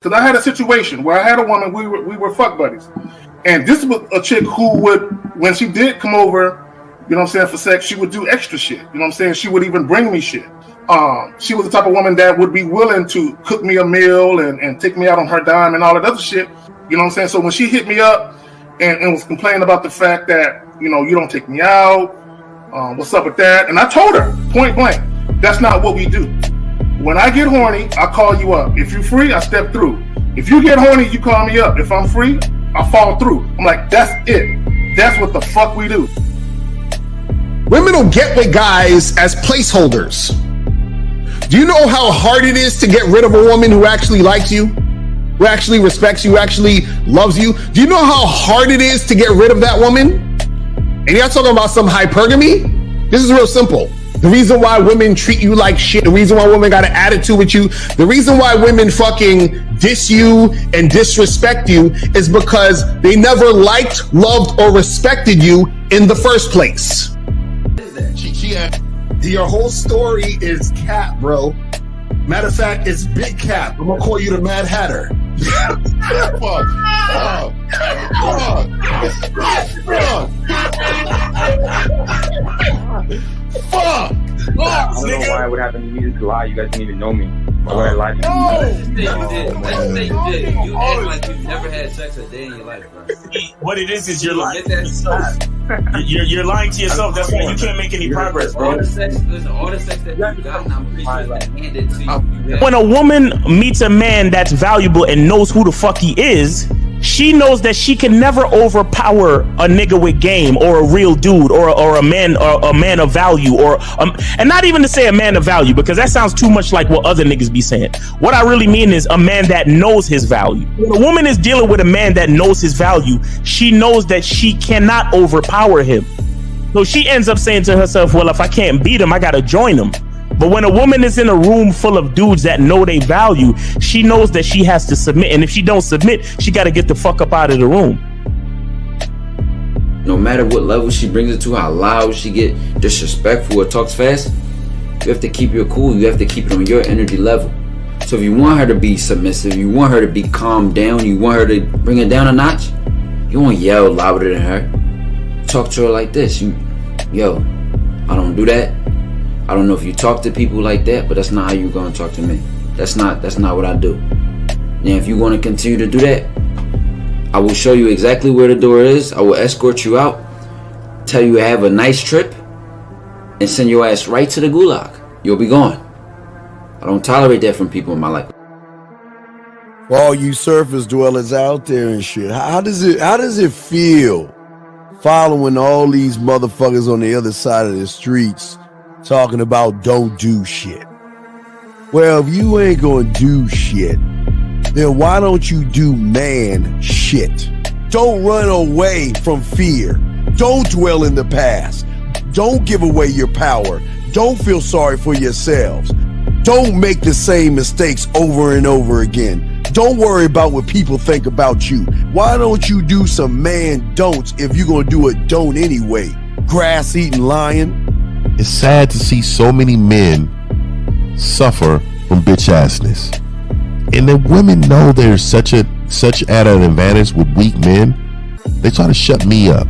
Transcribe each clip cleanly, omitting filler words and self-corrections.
Because I had a situation where I had a woman, we were fuck buddies. And this was a chick who would, when she did come over, you know what I'm saying, for sex, she would do extra shit. You know what I'm saying? She would even bring me shit. She was the type of woman that would be willing to cook me a meal and take me out on her dime and all that other shit. You know what I'm saying? So when she hit me up and was complaining about the fact that, you know, you don't take me out, what's up with that? And I told her, point blank, that's not what we do. When I get horny, I call you up. If you're free, I step through. If you get horny, you call me up. If I'm free, I fall through. I'm like, that's it. That's what the fuck we do. Women will get with guys as placeholders. Do you know how hard it is to get rid of a woman who actually likes you, who actually respects you, who actually loves you? Do you know how hard it is to get rid of that woman? And you're not talking about some hypergamy? This is real simple. The reason why women treat you like shit, the reason why women got an attitude with you, the reason why women fucking diss you and disrespect you is because they never liked, loved, or respected you in the first place. Your whole story is cap, bro. Matter of fact, it's big cap. I'm gonna call you the Mad Hatter. Fuck! I don't know why it would happen to me to lie. You guys didn't even know me. Why would I lie to you? Let's say you did. You act like you've never had sex a day in your life, bro. What it is you're lying to yourself. You're lying to yourself. That's why you can't make any progress, bro. All the sex that you've gotten, I'm pretty sure it's handed to you. When a woman meets a man that's valuable and knows who the fuck he is, she knows that she can never overpower a nigga with game or a real dude or a man of value and not even to say a man of value, because that sounds too much like what other niggas be saying. What I really mean is a man that knows his value. When a woman is dealing with a man that knows his value, she knows that she cannot overpower him. So she ends up saying to herself, well, if I can't beat him, I gotta join him. But when a woman is in a room full of dudes that know they value, she knows that she has to submit. And if she don't submit, she got to get the fuck up out of the room. No matter what level she brings it to, how loud she get, disrespectful or talks fast, you have to keep your cool. You have to keep it on your energy level. So if you want her to be submissive, you want her to be calmed down, you want her to bring it down a notch, you won't yell louder than her. Talk to her like this. Yo, I don't do that. I don't know if you talk to people like that, but that's not how you're gonna talk to me. That's not what I do. Now, if you want to continue to do that, I will show you exactly where the door is. I will escort you out, tell you have a nice trip, and send your ass right to the gulag. You'll be gone. I don't tolerate that from people in my life. For all you surface dwellers out there and shit, how does it feel following all these motherfuckers on the other side of the streets talking about don't do shit? Well, if you ain't gonna do shit, then why don't you do man shit? Don't run away from fear. Don't dwell in the past. Don't give away your power. Don't feel sorry for yourselves. Don't make the same mistakes over and over again. Don't worry about what people think about you. Why don't you do some man don'ts if you're gonna do a don't anyway? Grass-eating lion. It's sad to see so many men suffer from bitch assness. And the women know there's such at an advantage with weak men. They try to shut me up.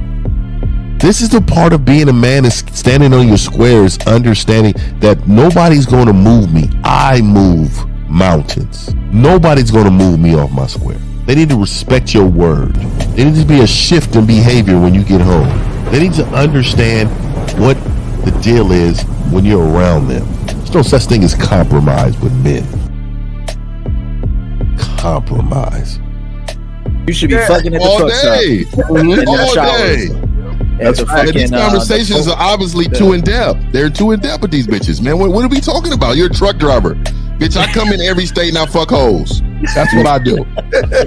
This is the part of being a man, is standing on your squares, understanding that nobody's going to move me. I move mountains. Nobody's going to move me off my square. They need to respect your word. There needs to be a shift in behavior when you get home. They need to understand what the deal is when you're around them. There's no such thing as compromise with men. Compromise. You should be fucking at the all truck day. stop. All day. These conversations are obviously too in depth. They're too in depth with these bitches, man. What are we talking about? You're a truck driver, bitch. I come in every state and I fuck hoes. That's what I do.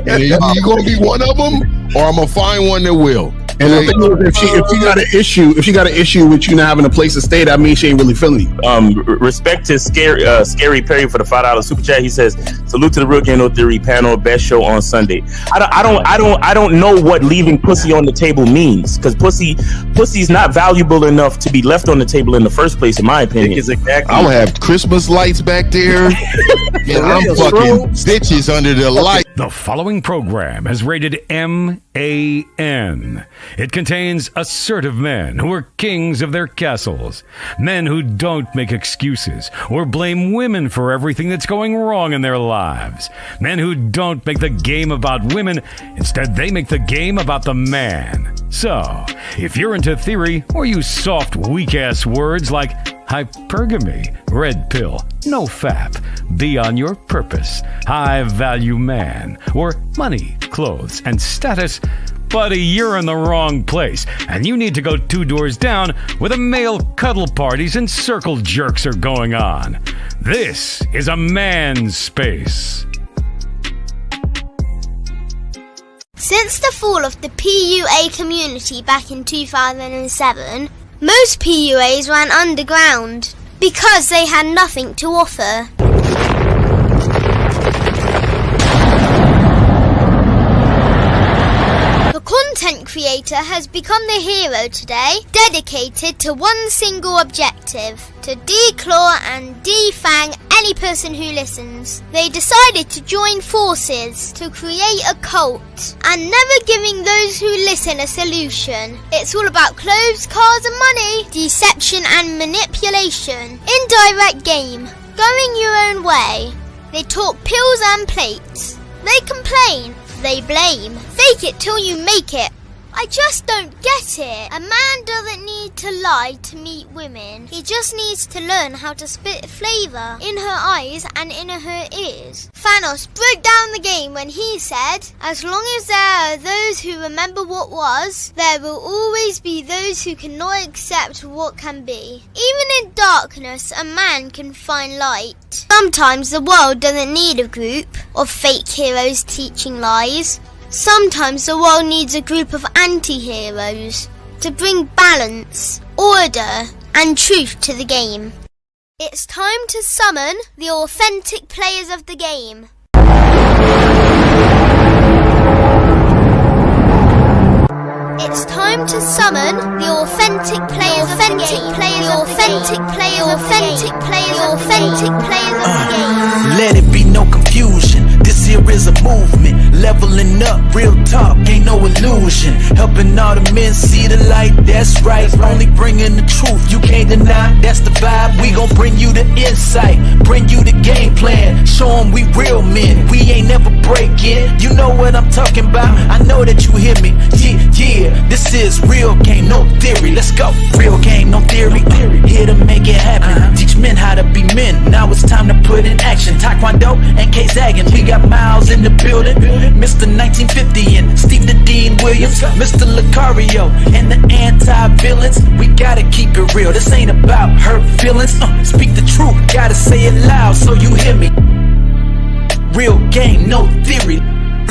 And you gonna be one of them, or I'm gonna find one that will. And the thing is, if she got an issue with you not having a place to stay, that means she ain't really feeling you. Respect to Scary Perry for the $5 super chat. He says, "Salute to the Real Game No Theory panel. Best show on Sunday." I don't know what leaving pussy on the table means, because pussy's not valuable enough to be left on the table in the first place, in my opinion. I'm gonna have Christmas lights back there, and I'm fucking bitches under the light. The following program is rated MAN. It contains assertive men who are kings of their castles, men who don't make excuses or blame women for everything that's going wrong in their lives, men who don't make the game about women, instead they make the game about the man. So, if you're into theory or use soft, weak-ass words like hypergamy, red pill, no fap, be on your purpose, high-value man, or money, clothes, and status, buddy, you're in the wrong place, and you need to go 2 doors down where the male cuddle parties and circle jerks are going on. This is a man's space. Since the fall of the PUA community back in 2007, most PUAs ran underground because they had nothing to offer. The content creator has become the hero today, dedicated to one single objective: to declaw and defang any person who listens. They decided to join forces to create a cult, and never giving those who listen a solution. It's all about clothes, cars and money, deception and manipulation, indirect game, going your own way. They talk pills and plates. They complain. They blame. Fake it till you make it. I just don't get it. A man doesn't need to lie to meet women. He just needs to learn how to spit flavour in her eyes and in her ears. Thanos broke down the game when he said, "As long as there are those who remember what was, there will always be those who cannot accept what can be." Even in darkness, a man can find light. Sometimes the world doesn't need a group of fake heroes teaching lies. Sometimes the world needs a group of anti-heroes to bring balance, order, and truth to the game. It's time to summon the authentic players of the game. It's time to summon the authentic players of the game. The authentic players of the game. Let it be no confusion. This here is a movement. Leveling up, real talk, ain't no illusion. Helping all the men see the light, that's right. Only bringing the truth, you can't deny. That's the vibe, we gon' bring you the insight. Bring you the game plan, show them we real men. We ain't never breaking, you know what I'm talking about. I know that you hear me, yeah. This is real game, no theory, let's go. Real game, no theory, here to make it happen. Teach men how to be men, now it's time to put in action. Taekwondo and K-Zagging, we got Miles in the building. Mr. 1950 and Steve the Dean Williams, Mr. Lucario and the anti-villains. We gotta keep it real, this ain't about hurt feelings. Speak the truth, gotta say it loud so you hear me. Real game, no theory.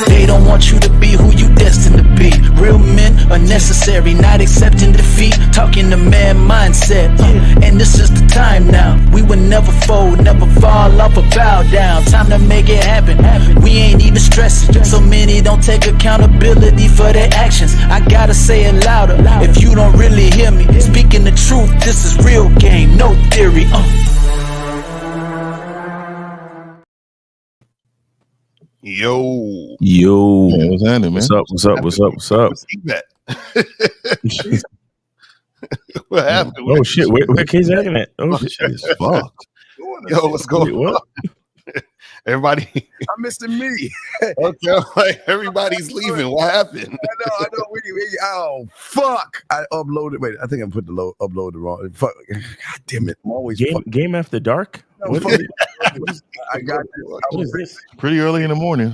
They don't want you to be who you destined to be. Real men are necessary, not accepting defeat. Talking the man mindset, and this is the time now. We will never fold, never fall off or bow down. Time to make it happen. We ain't even stressing. So many don't take accountability for their actions. I gotta say it louder if you don't really hear me. Speaking the truth, this is real game, no theory. Yo, man, what's happening, man? What's up? What happened? Oh shit, where K-Zagging at? Oh shit, fuck. Yo, what's going on? Everybody, I'm missing me. Okay, like everybody's leaving. What happened? I know. Oh fuck! I uploaded. Wait, I think I put the upload the wrong. Fuck! God damn it! I'm always game after dark. I got this. Pretty early in the morning.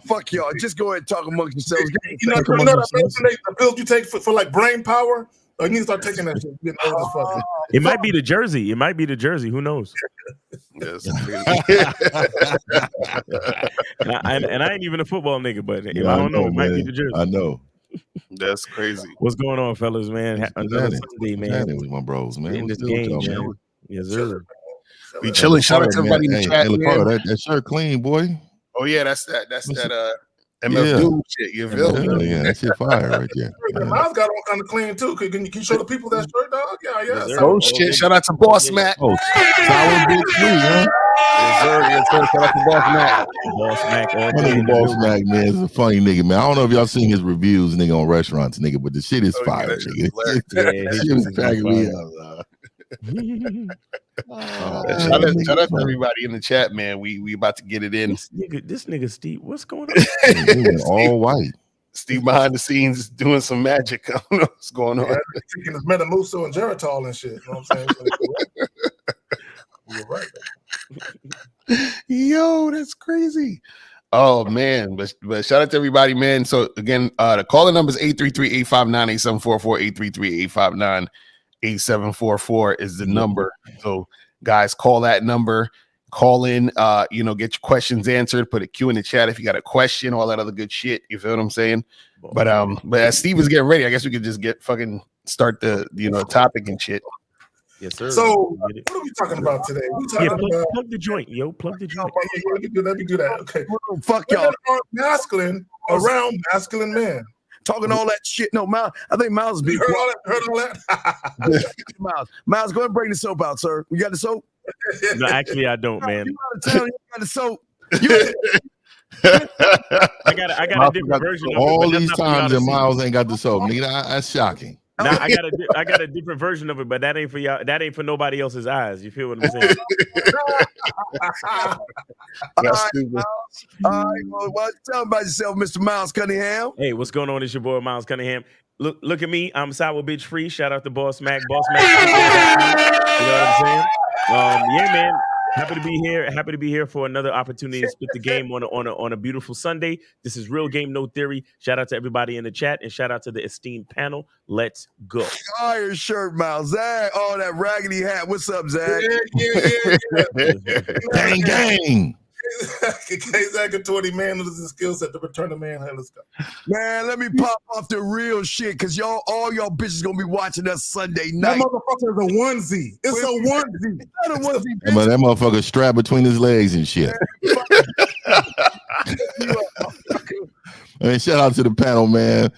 Fuck y'all! Just go ahead and talk amongst yourselves. You know the pills you take for like brain power. You need to start taking that shit. It might be the jersey. Who knows? Yes. and I ain't even a football nigga, but I don't know. It might be the jersey. I know. That's crazy. What's going on, fellas, man? Another Sunday, man. With my bros, man. In this What's good, game, y'all, man. Yes, sir. We chilling. Shout out to everybody in the chat. Hey, Lacardo, that shirt clean, boy. Oh yeah, that's that MF Doom shit. You feel me? Yeah, that shit fire right there. Miles got on kind of clean too. Can you show the people that shirt, dog? Yeah. Oh shit! Shout out to Boss Mac. Oh, sour bitch too, huh? Yes, sir. Shout out to Boss Mac. Boss Mac, Boss Mac, man, is a funny nigga, man. I don't know if y'all seen his reviews, nigga, on restaurants, nigga, but the shit is fire, nigga. Shit is cracking me up. Shout out to everybody in the chat, man. We about to get it in. This nigga Steve, what's going on? He went all white. Steve behind the scenes is doing some magic. I don't know what's going on. Taking his Metamucil and Geritol and shit. You know what I'm saying? You're right. Yo, that's crazy. Oh man, but shout out to everybody, man. So again, the calling number is 833-859-8744, 833-859-8744 is the number. So guys, call that number, call in, get your questions answered, put a Q in the chat if you got a question, all that other good shit. You feel what I'm saying? But as Steve is getting ready, I guess we could just start the topic and shit. Yes, sir. So what are we talking about today? We talking about plug the joint, yo. Plug the joint. Let me do that. Okay. Fuck y'all. Masculine around masculine men. Talking all that shit. No, Miles. I think Miles be heard all that. Miles, go ahead and bring the soap out, sir. You got the soap? No, actually, I don't, man. You got the soap. I got a different version of it. All these times that Miles ain't got the soap, nigga. That's shocking. Nah, I got a different version of it, but that ain't for y'all. That ain't for nobody else's eyes. You feel what I'm saying? That's stupid. All right, well, why don't you tell about yourself, Mr. Miles Cunningham? Hey, what's going on? It's your boy Miles Cunningham. Look at me. I'm sour bitch free. Shout out to Boss Mac. Boss Mac. You know what I'm saying? Yeah, man. Happy to be here for another opportunity to spit the game on a beautiful Sunday. This is Real Game No Theory. Shout out to everybody in the chat and shout out to the esteemed panel. Let's go. Iron shirt, Miles. Zach, that raggedy hat. What's up, Zach? Yeah. Gang. Zach and 20 man is the skill set to return to manhood. Let's go. Man, let me pop off the real shit because all y'all bitches gonna be watching us Sunday night. That motherfucker is a onesie. It's a onesie. It's not a onesie. That motherfucker strapped between his legs and shit. Hey, shout out to the panel, man.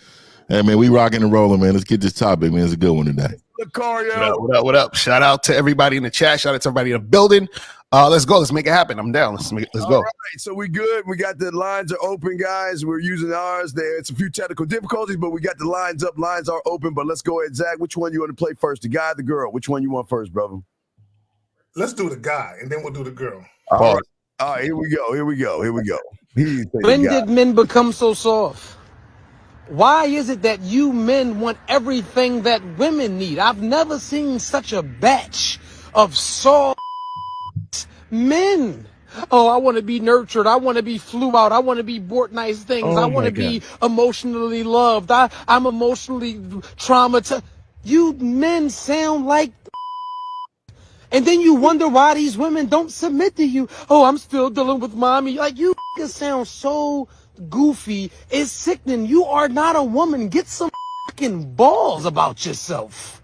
Hey, man, we rocking and rolling, man. Let's get this topic, man. It's a good one today. What up? Shout out to everybody in the chat. Shout out to everybody in the building. Let's go. Let's make it happen. I'm down. Let's go. All right, so we good. We got the lines are open, guys. We're using ours. It's a few technical difficulties, but we got the lines up. Lines are open, but let's go ahead. Zach, which one you want to play first? The guy or the girl? Which one you want first, brother? Let's do the guy, and then we'll do the girl. All right, here we go. When did men become so soft? Why is it that you men want everything that women need? I've never seen such a batch of soft men. Oh, I want to be nurtured. I want to be flew out. I want to be bought nice things. I want to be emotionally loved. I'm emotionally traumatized. You men sound like and then you wonder why these women don't submit to you. Oh, I'm still dealing with mommy. Like, you sound so goofy. It's sickening. You are not a woman. Get some fucking balls about yourself.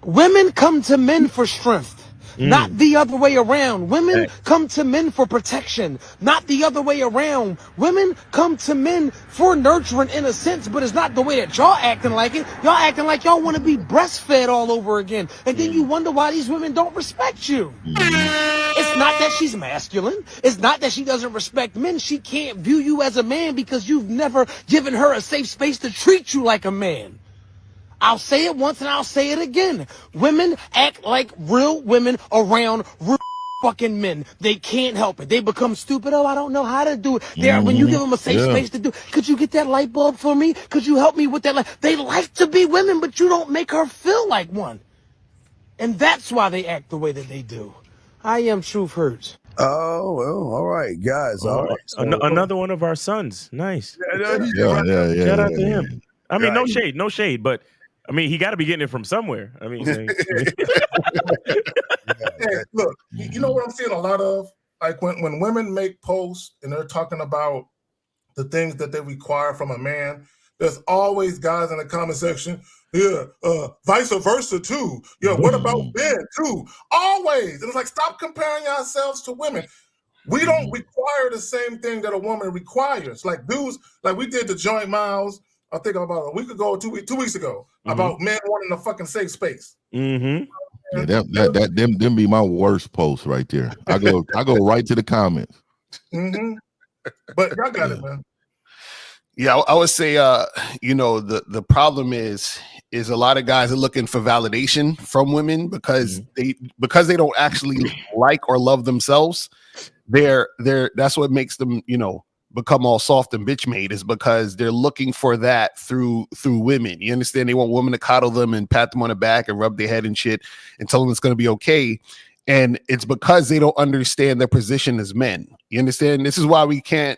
Women come to men for strength. Not the other way around. Women come to men for protection, not the other way around. Women come to men for nurturing in a sense, but it's not the way that y'all acting like it. Y'all acting like y'all want to be breastfed all over again. And then you wonder why these women don't respect you. It's not that she's masculine. It's not that she doesn't respect men. She can't view you as a man because you've never given her a safe space to treat you like a man. I'll say it once and I'll say it again. Women act like real women around real fucking men. They can't help it. They become stupid. Oh, I don't know how to do it. When you give them a safe space to do, could you get that light bulb for me? Could you help me with that light? They like to be women, but you don't make her feel like one. And that's why they act the way that they do. I am Truth Hurts. Oh, well, all right, guys. All right. So, another one of our sons. Nice. Yeah. Shout out to him. I mean, no shade, but I mean, he got to be getting it from somewhere. I mean, hey, look, you know what I'm seeing a lot of? Like when women make posts and they're talking about the things that they require from a man, there's always guys in the comment section. Yeah, vice versa too. Yeah, what about men too? Always. And it's like, stop comparing ourselves to women. We don't require the same thing that a woman requires. Like dudes, like we did the joint miles, I think about a week ago, 2 weeks ago, about men wanting a fucking safe space. Yeah, them be my worst posts right there. I go right to the comments. But y'all got it, man. Yeah, I would say, the problem is a lot of guys are looking for validation from women because they don't actually like or love themselves. That's what makes them, become all soft and bitch made, is because they're looking for that through women. You understand? They want women to coddle them and pat them on the back and rub their head and shit and tell them it's going to be okay. And it's because they don't understand their position as men. You understand? This is why I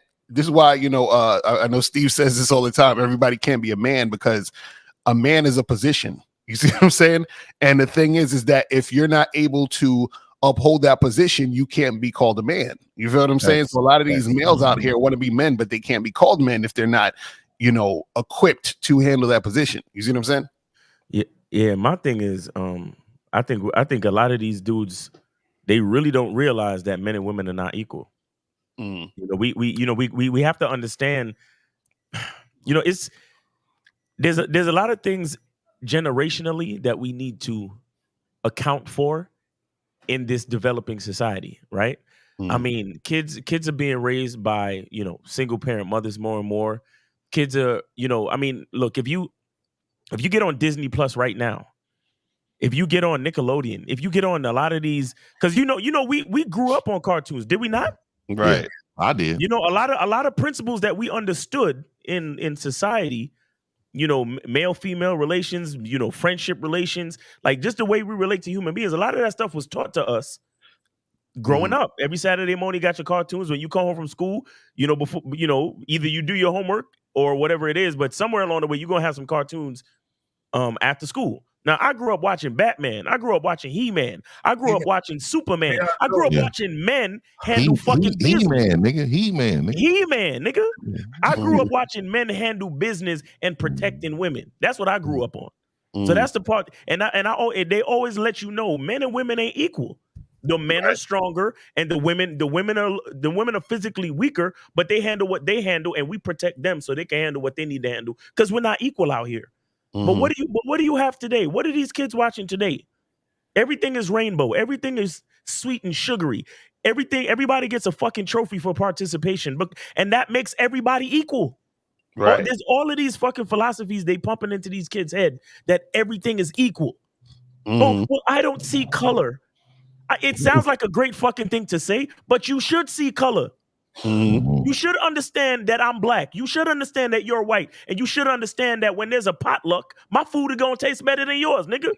know Steve says this all the time. Everybody can't be a man because a man is a position. You see what I'm saying? And the thing is that if you're not able to uphold that position, you can't be called a man. You feel what I'm saying? So a lot of these males out here want to be men, but they can't be called men if they're not, equipped to handle that position. You see what I'm saying? Yeah. My thing is, I think a lot of these dudes, they really don't realize that men and women are not equal. We have to understand. There's a lot of things generationally that we need to account for in this developing society, right? I mean, kids are being raised by, single parent mothers more and more. Kids are, look, if you get on Disney Plus right now, if you get on Nickelodeon, if you get on a lot of these, because we grew up on cartoons, did we not? Right. Yeah, I did. A lot of principles that we understood in society, male-female relations, friendship relations, like just the way we relate to human beings. A lot of that stuff was taught to us growing up. Every Saturday morning, you got your cartoons. When you come home from school, before, either you do your homework or whatever it is, but somewhere along the way, you're going to have some cartoons after school. Now, I grew up watching Batman. I grew up watching He-Man. I grew up watching Superman. I grew up watching men handle fucking business. He-Man, nigga. He-Man, nigga. I grew up watching men handle business and protecting women. That's what I grew up on. So that's the part. And they always let you know men and women ain't equal. The men are stronger, and the women are physically weaker, but they handle what they handle, and we protect them so they can handle what they need to handle. Because we're not equal out here. But what do you have today? What are these kids watching today? Everything is rainbow. Everything is sweet and sugary. Everybody gets a fucking trophy for participation, and that makes everybody equal. Right. There's all of these fucking philosophies they pumping into these kids' head that everything is equal. Oh, well, I don't see color. It sounds like a great fucking thing to say, but you should see color. You should understand that I'm black. You should understand that you're white. And you should understand that when there's a potluck, my food is going to taste better than yours, nigga.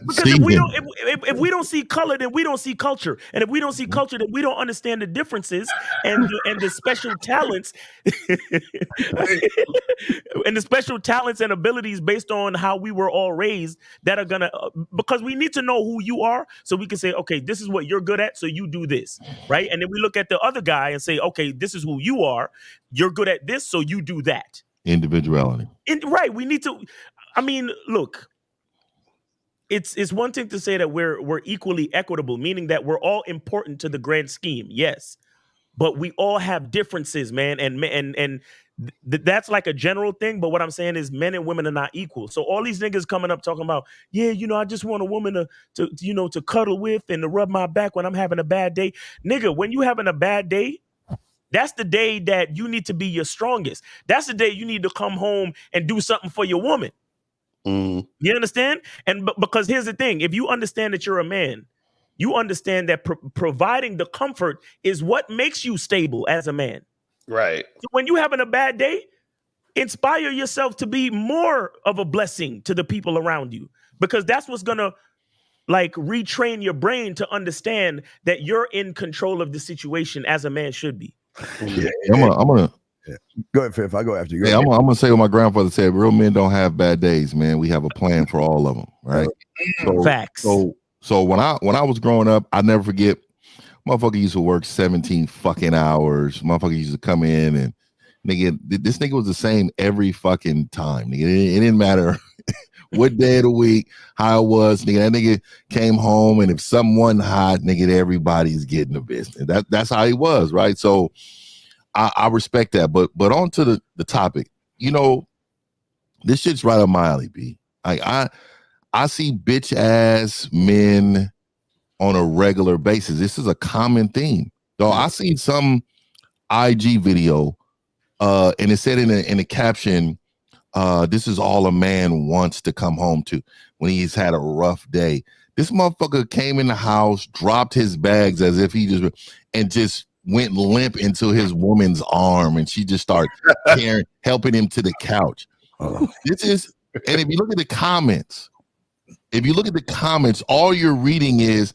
Because if we don't see color, then we don't see culture. And if we don't see culture, then we don't understand the differences and the special talents and the special talents and abilities based on how we were all raised that are gonna because we need to know who you are so we can say, okay, this is what you're good at, so you do this, right? And then we look at the other guy and say, okay, this is who you are. You're good at this, so you do that. Individuality. Right. We need to. I mean, look. It's one thing to say that we're equally equitable, meaning that we're all important to the grand scheme, yes, but we all have differences, man, and that's like a general thing. But what I'm saying is, men and women are not equal. So all these niggas coming up talking about, yeah, I just want a woman to cuddle with and to rub my back when I'm having a bad day, nigga. When you having a bad day, that's the day that you need to be your strongest. That's the day you need to come home and do something for your woman. You understand? And because here's the thing, if you understand that you're a man, you understand that providing the comfort is what makes you stable as a man. Right. So when you're having a bad day, inspire yourself to be more of a blessing to the people around you, because that's what's going to like retrain your brain to understand that you're in control of the situation as a man should be. Yeah, I'm gonna go ahead, Fifth. I go after you. I'm gonna say what my grandfather said: real men don't have bad days, man. We have a plan for all of them, right? Facts. So when I was growing up, I never forget, motherfucker used to work 17 fucking hours. Motherfucker used to come in and Nigga, this nigga was the same every fucking time. Nigga, it didn't matter what day of the week, how it was. Nigga, that nigga came home, and if someone hot, nigga, everybody's getting the business. That's how he was, right? So I respect that. But on to the topic. You know, this shit's right up my alley, B. I see bitch ass men on a regular basis. This is a common theme. Though I seen some IG video, and it said in the caption, this is all a man wants to come home to when he's had a rough day. This motherfucker came in the house, dropped his bags as if he just went limp into his woman's arm, and she just started helping him to the couch. This is, and if you look at the comments, all you're reading is,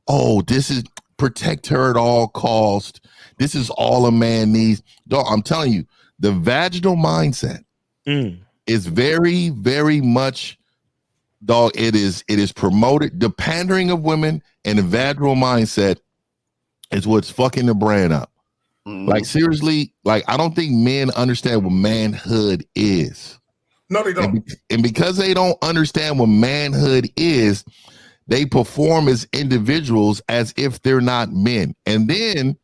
oh, this is protect her at all costs. This is all a man needs. Dog, I'm telling you, the vaginal mindset is very, very much, dog. It is promoted. The pandering of women and the vaginal mindset is what's fucking the brand up. Like, seriously, like, I don't think men understand what manhood is. No, they don't. And because they don't understand what manhood is, they perform as individuals as if they're not men. And then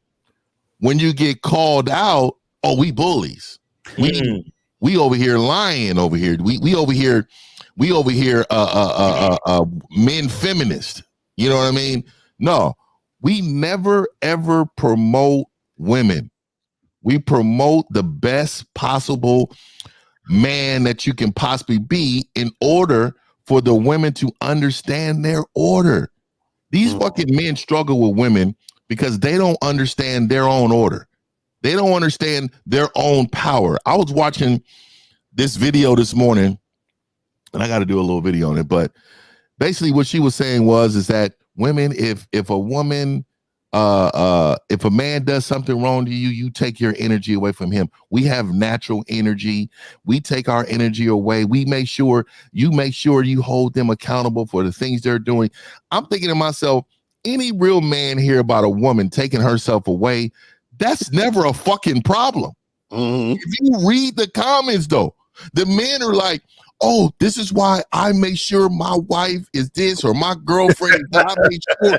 when you get called out, oh, we bullies. We over here lying over here. We over here men feminist. You know what I mean? No, we never ever promote women. We promote the best possible man that you can possibly be in order for the women to understand their order. These fucking men struggle with women because they don't understand their own order. They don't understand their own power. I was watching this video this morning, and I got to do a little video on it, but basically what she was saying is that women, if a woman, if a man does something wrong to you, you take your energy away from him. We have natural energy. We take our energy away. We make sure you hold them accountable for the things they're doing. I'm thinking to myself, any real man hear about a woman taking herself away, that's never a fucking problem. If you read the comments, though, the men are like, oh, this is why I make sure my wife is this, or my girlfriend, I make sure.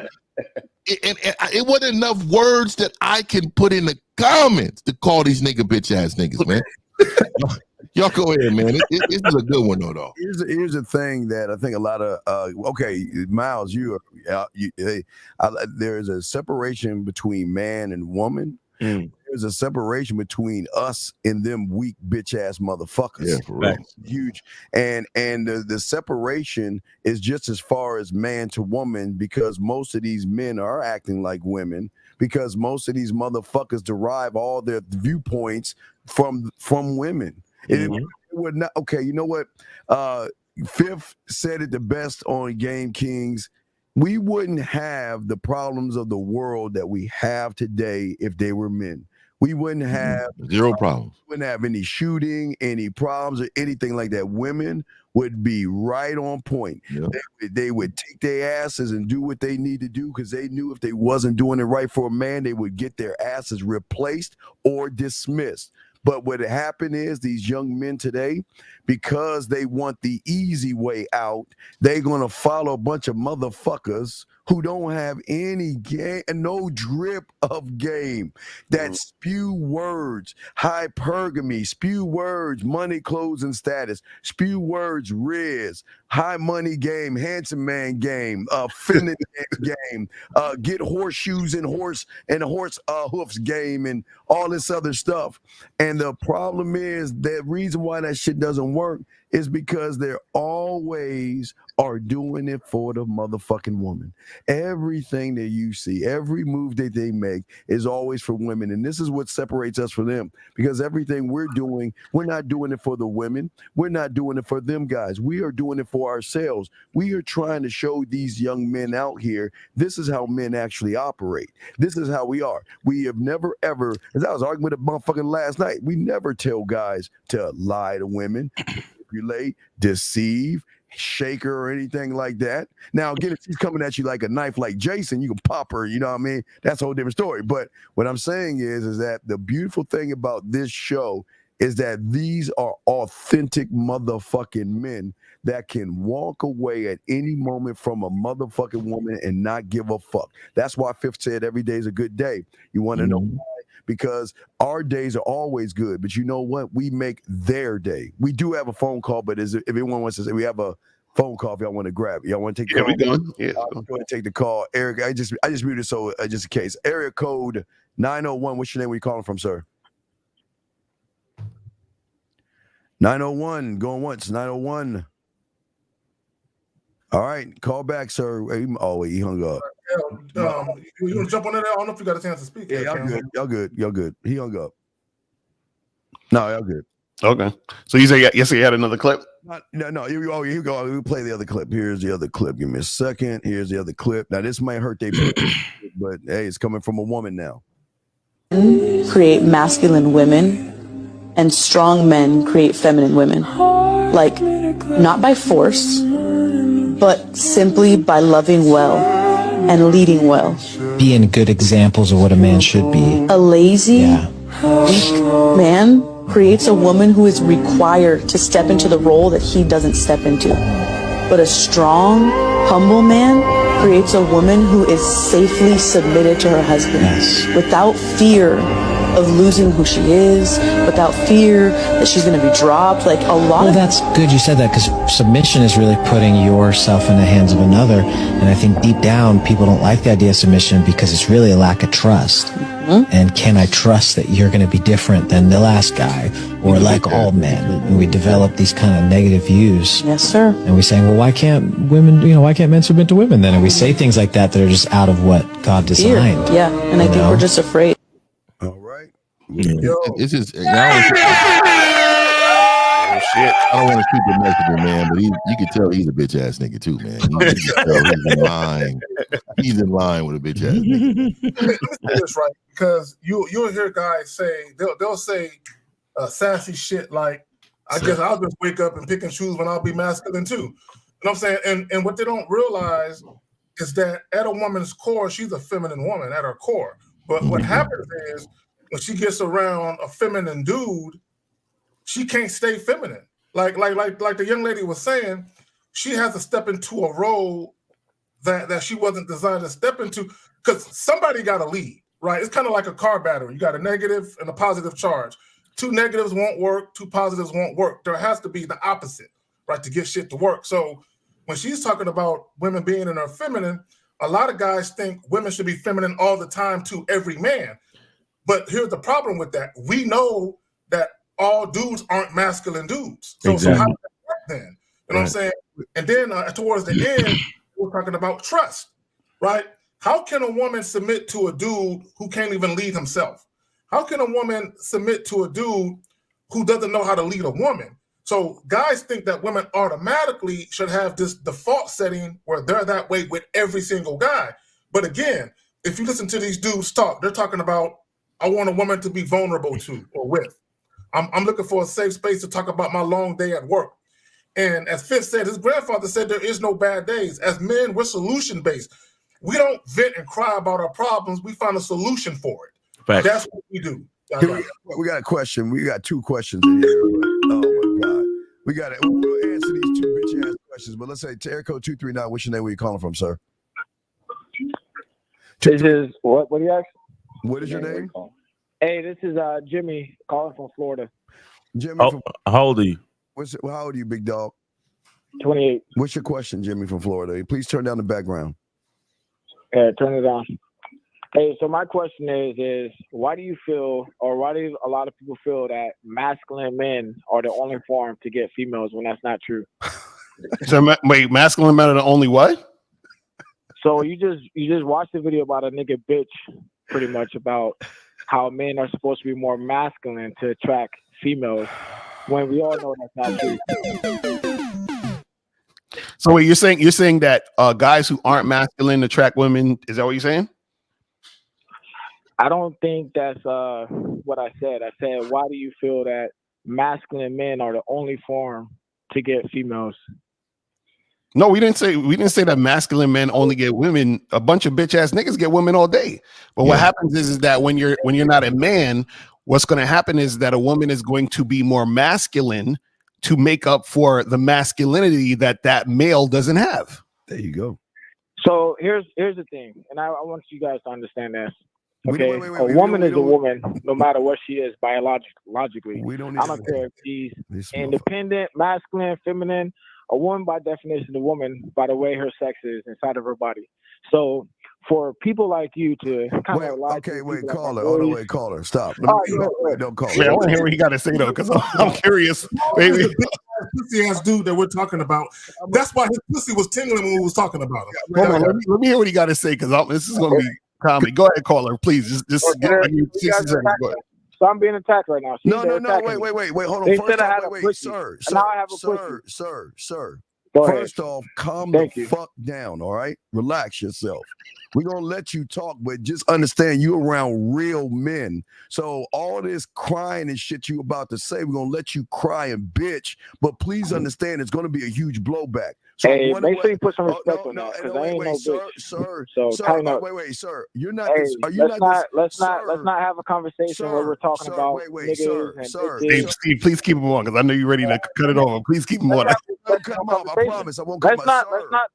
And it wasn't enough words that I can put in the comments to call these bitch ass niggas, man. Y'all go ahead, man. This is a good one, though. Here's the thing that I think a lot of okay, Miles, there's a separation between man and woman. There's a separation between us and them weak bitch ass motherfuckers. Yeah, for real. Huge. And the separation is just as far as man to woman, because most of these men are acting like women, because most of these motherfuckers derive all their viewpoints from women. It would not, okay, you know what? Fifth said it the best on Game Kings. We wouldn't have the problems of the world that we have today if they were men. We wouldn't have zero problems. Wouldn't have any shooting, any problems, or anything like that. Women would be right on point. Yeah. They would take their asses and do what they need to do, because they knew if they wasn't doing it right for a man, they would get their asses replaced or dismissed. But what happened is these young men today, because they want the easy way out, they're going to follow a bunch of motherfuckers who don't have any game and no drip of game, that spew words, hypergamy, spew words, money, clothes, and status, spew words, riz, high money game, handsome man game, feminine game, get horseshoes and horse hoofs game, and all this other stuff. And the problem is, the reason why that shit doesn't work is because they're always are doing it for the motherfucking woman. Everything that you see, every move that they make is always for women. And this is what separates us from them, because everything we're doing, we're not doing it for the women. We're not doing it for them guys. We are doing it for ourselves. We are trying to show these young men out here, this is how men actually operate. This is how we are. We have never ever, as I was arguing with a motherfucking last night, we never tell guys to lie to women, manipulate, deceive, shake her or anything like that. Now, again, if she's coming at you like a knife like Jason, you can pop her, you know what I mean? That's a whole different story. But what I'm saying is that the beautiful thing about this show is that these are authentic motherfucking men that can walk away at any moment from a motherfucking woman and not give a fuck. That's why Fifth said every day is a good day. You want to know why? Because our days are always good, but you know what? We make their day. We do have a phone call, but if anyone wants to say, we have a phone call if y'all want to grab it. Y'all want to take the call? We going. Yeah, go ahead and take the call. Eric, I just muted so just in case. Area code 901. What's your name? Where you calling from, sir? 901. Going once. 901. All right, call back, sir. Oh wait, he hung up. You want to jump on that? I don't know if you got a chance to speak. Yeah, y'all good. He hung up. No, y'all good. Okay. So you say yes? He had another clip. No. Here you go. We'll play the other clip. Here's the other clip. Give me a second. Here's the other clip. Now this might hurt their, but hey, it's coming from a woman now. Create masculine women, and strong men create feminine women. Like, not by force, but simply by loving well and leading well. Being good examples of what a man should be. A lazy, weak man creates a woman who is required to step into the role that he doesn't step into. But a strong, humble man creates a woman who is safely submitted to her husband without fear of losing who she is, without fear that she's going to be dropped. Like a lot. Well, that's good you said that, because submission is really putting yourself in the hands of another. And I think deep down, people don't like the idea of submission because it's really a lack of trust. And can I trust that you're going to be different than the last guy, or like all men? And we develop these kind of negative views. Yes, sir. And we saying, well, why can't why can't men submit to women then? And we say things like that are just out of what God designed. Yeah, and I think we're just afraid. All right. It's just, shit. I don't want to keep it messaging, man, but you can tell he's a bitch ass nigga too, man. You can tell he's in line. He's in line with a bitch ass nigga. Let me say this right, because you'll hear guys say they'll say sassy shit like, I guess I'll just wake up and pick and choose when I'll be masculine too. You know what I'm saying? And what they don't realize is that at a woman's core, she's a feminine woman at her core. But what happens is when she gets around a feminine dude, she can't stay feminine. Like the young lady was saying, she has to step into a role that she wasn't designed to step into, because somebody got to lead, right? It's kind of like a car battery. You got a negative and a positive charge. Two negatives won't work. Two positives won't work. There has to be the opposite, right, to get shit to work. So when she's talking about women being in her feminine, a lot of guys think women should be feminine all the time to every man. But here's the problem with that. We know that all dudes aren't masculine dudes. So how does that work then? You know what I'm saying? And then towards the end, we're talking about trust, right? How can a woman submit to a dude who can't even lead himself? How can a woman submit to a dude who doesn't know how to lead a woman? So guys think that women automatically should have this default setting where they're that way with every single guy. But again, if you listen to these dudes talk, they're talking about, I want a woman to be vulnerable to or with. I'm looking for a safe space to talk about my long day at work. And as Fifth said, his grandfather said there is no bad days. As men, we're solution-based. We don't vent and cry about our problems. We find a solution for it. Facts. That's what we do. We got a question. We got two questions in here. Oh my God. We got it. We'll answer these two bitch ass questions, but let's say Terry Code 239. What's your name? Where you calling from, sir? This is what do you ask? What is your name? Hey, this is Jimmy calling from Florida. Jimmy, how old are you? How old are you, big dog? 28. What's your question, Jimmy from Florida? Please turn down the background. Yeah, turn it on. Hey, so my question is why do you feel, or why do a lot of people feel that masculine men are the only form to get females when that's not true? So wait, masculine men are the only what? So you just watched the video about a nigga bitch, pretty much about how men are supposed to be more masculine to attract females, when we all know that's not true. So wait, you're saying that guys who aren't masculine attract women? Is that what you're saying? I don't think that's what I said. I said, why do you feel that masculine men are the only form to get females? No, we didn't say that masculine men only get women. A bunch of bitch ass niggas get women all day. But what happens is that when you're not a man, what's going to happen is that a woman is going to be more masculine to make up for the masculinity that male doesn't have. There you go. So here's the thing, and I want you guys to understand this. Okay, a woman is a woman, no matter what she is biologically. I don't care if she's independent, masculine, feminine. A woman, by definition, a woman by the way her sex is inside of her body. So for people like you to kind of lie to caller. Hold on, caller. Stop. Don't call. Yeah, I want to hear what you got to say though, because I'm curious. Baby, pussy ass dude that we're talking about. That's why his pussy was tingling when we was talking about him. Hold on, let me hear what he got to say, because this is going to be comedy. Go ahead, caller, please. Just get like 60 seconds. Go ahead. So I'm being attacked right now. No. Wait. Hold on. They First said I had off, a pussy. Sir. Now I have a pussy. Sir. Go First ahead. off, calm the fuck down, all right? Relax yourself. We're going to let you talk, but just understand you're around real men. So all this crying and shit you about to say, we're going to let you cry and bitch, but please understand it's going to be a huge blowback. So hey, make sure you put some respect on that, because I ain't no bitch. Sir, Wait, sir. You're not. Hey, are you let's not have a conversation where we're talking about niggas and bitches. Steve, please keep him on, because I know you're ready to cut it over. Please keep him on. I promise. I won't cut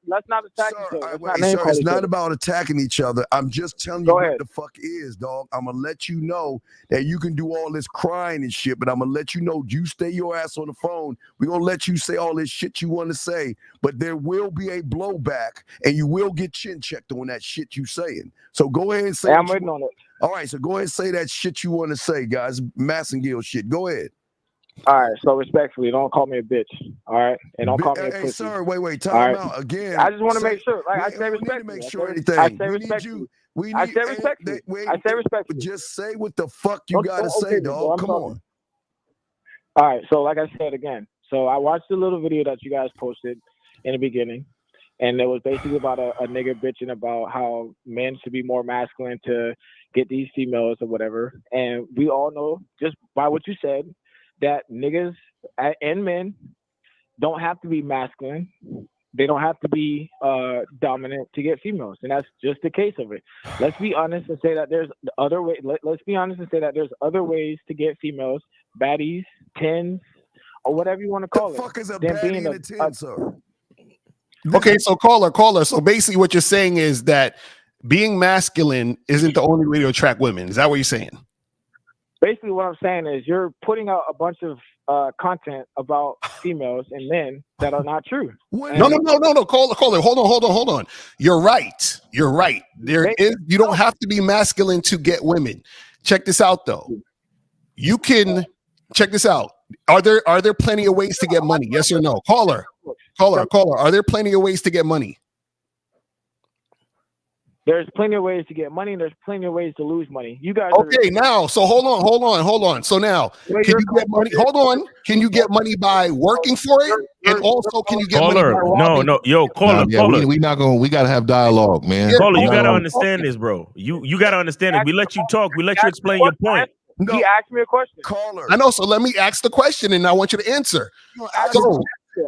Let's not attack each other. Sir, it's not about attacking each other. I'm just telling you what the fuck is, dog. I'm gonna let you know that you can do all this crying and shit, but I'm gonna let you know you stay your ass on the phone. We're gonna let you say all this shit you want to say, but there will be a blowback, and you will get chin checked on that shit you saying. So go ahead and say. I'm waiting on it. All right, so go ahead and say that shit you want to say, guys. Massengill shit. Go ahead. All right, so respectfully, don't call me a bitch. All right, and don't call me a pussy. Hey, sir, wait, time out again. I just want to make sure. Like I say, respect. Make sure anything. I say respect. I say respect. I say respect. Just say what the fuck you gotta say, dog. Come on. All right, so like I said again, so I watched the little video that you guys posted in the beginning, and it was basically about a nigga bitching about how men should be more masculine to get these females or whatever. And we all know, just by what you said, that niggas and men don't have to be masculine. They don't have to be dominant to get females, and that's just the case of it. Let's be honest and say that there's other ways. Let's be honest and say that there's other ways to get females, baddies, tens, or whatever you want to call it. The fuck is a baddie and a 10, sir? Okay, so caller. So basically, what you're saying is that being masculine isn't the only way to attract women. Is that what you're saying? Basically, what I'm saying is you're putting out a bunch of content about females and men that are not true. No. Caller. Hold on. You're right. There is. You don't have to be masculine to get women. Check this out, though. You can check this out. Are there plenty of ways to get money? Yes or no? Caller. Are there plenty of ways to get money? There's plenty of ways to get money, and there's plenty of ways to lose money. You guys now, so hold on. So now, can you get money? Hold on. Can you get money by working for it? And also, can you get money by robbing? Caller. We not going. We gotta have dialogue, man. Caller, you gotta understand this, bro. You gotta understand it. We let you talk. We let you explain your point. He asked me a question. Caller. I know. So let me ask the question, and I want you to answer.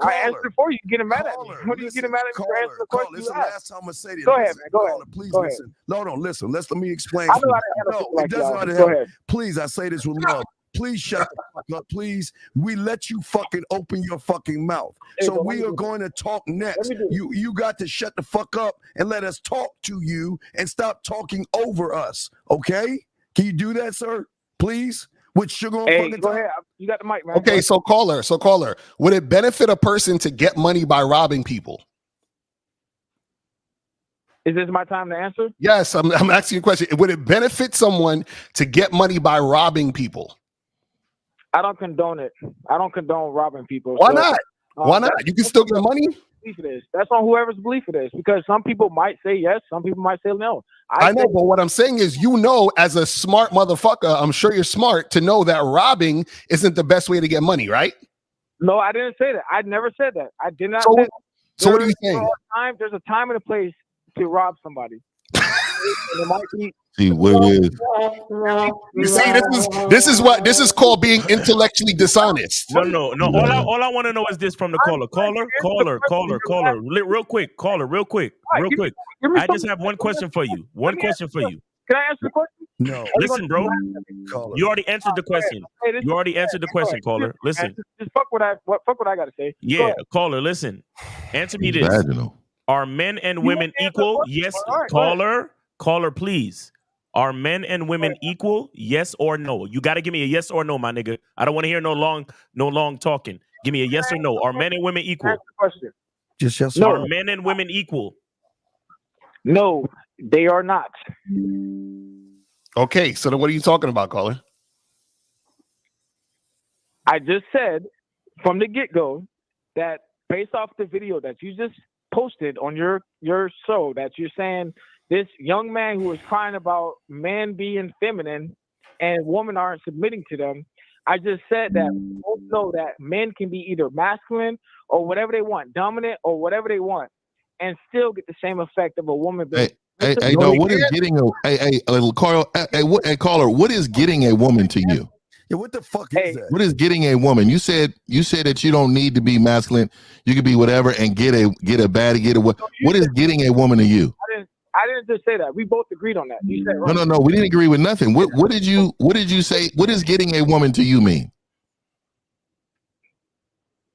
I answered for you. You're getting mad at me. What are you getting mad at me for answering the question? This is the last time I'm gonna say this. Go ahead, man. Go ahead. Please go listen. Ahead. No, listen. Let me explain. I know how to handle Go ahead. Please, I say this with love. Please shut the fuck up. Please, we let you fucking open your fucking mouth. So we are going to talk next. You got to shut the fuck up and let us talk to you and stop talking over us. Okay? Can you do that, sir? Please. With sugar on fucking go ahead. You got the mic, man. Okay, so caller, would it benefit a person to get money by robbing people? Is this my time to answer? Yes, I'm asking you a question. Would it benefit someone to get money by robbing people? I don't condone it. I don't condone robbing people. Why not? Why not? You can still get money. That's on whoever's belief it is, because some people might say yes, some people might say no. I know, but what I'm saying is, as a smart motherfucker, I'm sure you're smart to know that robbing isn't the best way to get money, right? No, I didn't say that. I never said that. I did not say that. So what are you saying? There's a time and a place to rob somebody. And it might be. See what it is. You see, this is called being intellectually dishonest. No. All I want to know is this from the caller. Real quick. I just have one question for you. Can I answer the question? No. Listen, bro. You already answered the question. Caller. Listen. Just fuck what I gotta say. Yeah, caller, listen. Answer me this. Vaginal. Are men and women equal? Yes. Caller, please. Are men and women equal? Yes or no? You got to give me a yes or no, my nigga. I don't want to hear no long talking. Give me a yes or no. Are men and women equal? Question. Just yes. Are men and women equal? No, they are not. Okay, so then what are you talking about, caller? I just said from the get-go that based off the video that you just posted on your show, that you're saying this young man who is crying about men being feminine and women aren't submitting to them. I just said that we both know that men can be either masculine or whatever they want, dominant or whatever they want, and still get the same effect of a woman being. Hey, no, what is getting caller, what is getting a woman to you? Yeah, what the fuck is that? What is getting a woman? You said that you don't need to be masculine. You can be whatever and get a baddie, what is getting a woman to you? I didn't just say that. We both agreed on that. You said right. No. We didn't agree with nothing. What did you say? What does getting a woman to you mean?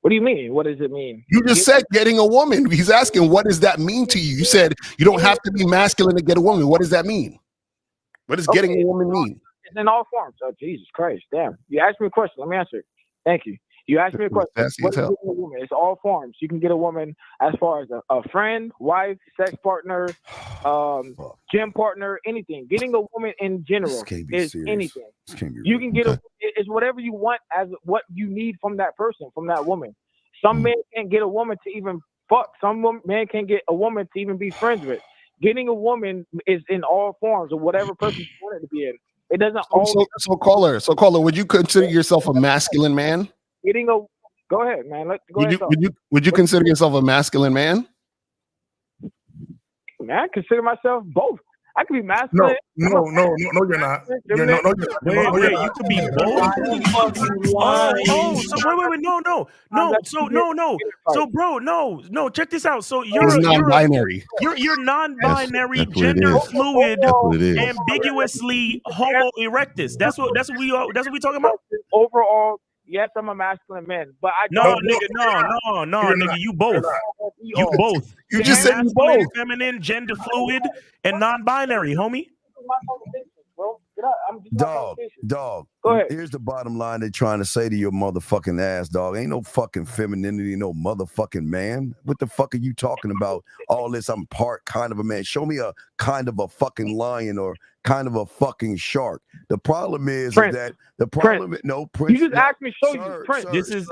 What do you mean? What does it mean? You just said getting a woman. He's asking, what does that mean to you? You said you don't have to be masculine to get a woman. What does that mean? What does getting a woman mean? It's in all forms. Oh, Jesus Christ. Damn. You asked me a question. Let me answer it. Thank you. You asked me a question. What is getting a woman? It's all forms. You can get a woman as far as a friend, wife, sex partner, gym partner, anything. Getting a woman in general is anything. You can get it's whatever you want as what you need from that person, from that woman. Some men can't get a woman to even fuck. Some men can't get a woman to even be friends with. Getting a woman is in all forms of whatever person you want it to be in. It doesn't always. So caller, would you consider yourself a masculine man? Go ahead, man. Would you consider yourself a masculine man? Man, I consider myself both. I could be masculine. No, you're not. You're not. Wait, you could be both. So, bro, no. Check this out. So you're non-binary. You're non-binary, gender fluid, ambiguously Homo erectus. That's what we talking about. Overall. Yes, I'm a masculine man, but I no, nigga, you both. You both. You just said both. Feminine, gender fluid, and non-binary, homie. Dog. Go ahead. Here's the bottom line they're trying to say to your motherfucking ass, dog. Ain't no fucking femininity, no motherfucking man. What the fuck are you talking about? All this, I'm part kind of a man. Show me a kind of a fucking lion or kind of a fucking shark. The problem is Prince. that the problem Prince. No, Prince. You just asked me show you Prince. This is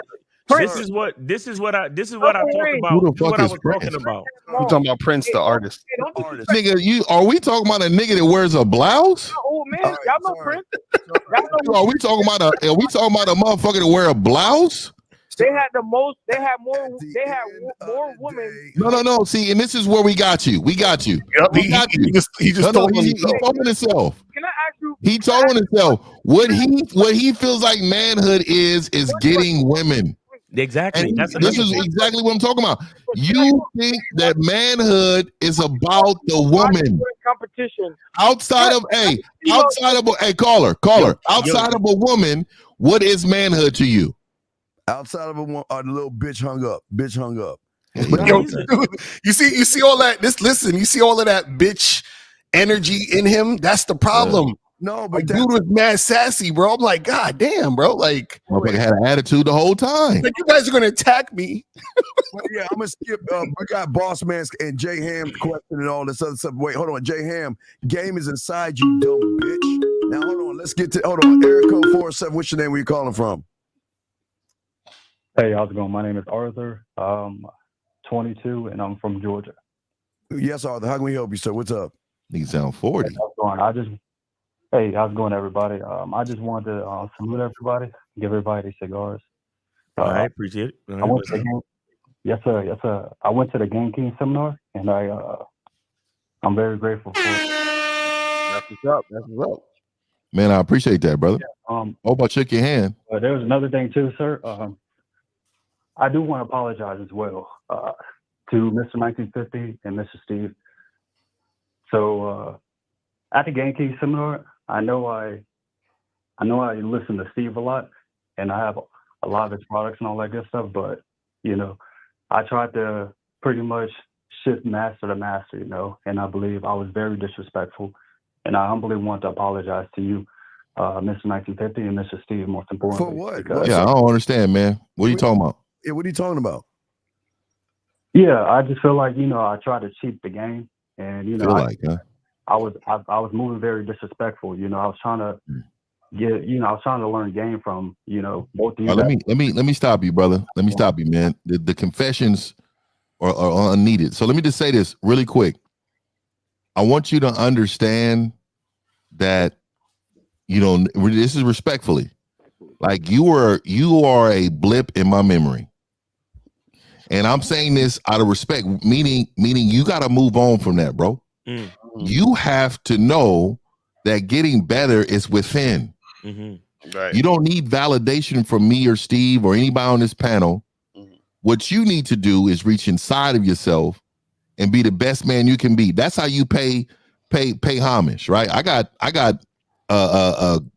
what I'm talking about. Who the fuck is Prince? We're talking about Prince, the artist. Nigga, are we talking about a nigga that wears a blouse? Oh man, y'all know Prince. Are we talking about a motherfucker that wear a blouse? They had more women. No. See, and this is where we got you. Yep, he just told me. He told himself. Can I ask you? He told himself what he feels like manhood is getting women. Exactly. This is exactly what I'm talking about. You think that manhood is about the woman. Competition. Outside of a woman, what is manhood to you? Outside of a woman, the little bitch hung up. But yo, dude, you see all that. You see all of that bitch energy in him. That's the problem. No, but dude was mad sassy, bro. I'm like, God damn, bro. Like, motherfucker had an attitude the whole time. Like, you guys are gonna attack me. Yeah, I'm gonna skip. We got Boss Man and J Ham's question and all this other stuff. Wait, hold on, J Ham. Game is inside you, dumb bitch. Now hold on. Let's get to. Hold on, Eric 47. What's your name? Where you calling from? Hey, how's it going? My name is Arthur. 22, and I'm from Georgia. Yes, Arthur. How can we help you, sir? What's up? You sound 40. Hey, how's it going, everybody? I just wanted to salute everybody, give everybody cigars. I appreciate it. Yes, sir. I went to the Game King seminar, and I'm very grateful for it. That's what's up. That's what's up. Man, I appreciate that, brother. Yeah, Hope I shook your hand. there was another thing too, sir. I do want to apologize as well to Mr. 1950 and Mr. Steve. So at the Game Key seminar, I know I listen to Steve a lot, and I have a lot of his products and all that good stuff. But you know, I tried to pretty much shift master to master, you know, and I believe I was very disrespectful, and I humbly want to apologize to you, Mr. 1950 and Mr. Steve, most importantly. For what? Yeah, I don't understand, man. What are you talking about? Yeah, what are you talking about? Yeah, I just feel like, you know, I tried to cheat the game, and you know, I was moving very disrespectful. You know, I was trying to I was trying to learn game from, you know, both of you. Let me stop you, brother. Let me stop you, man. The confessions are unneeded. So let me just say this really quick. I want you to understand that, you know, this is respectfully. Like you are a blip in my memory. And I'm saying this out of respect, meaning you got to move on from that, bro. You have to know that getting better is within. Right. You don't need validation from me or Steve or anybody on this panel. What you need to do is reach inside of yourself and be the best man you can be. That's how you pay homage, right? I got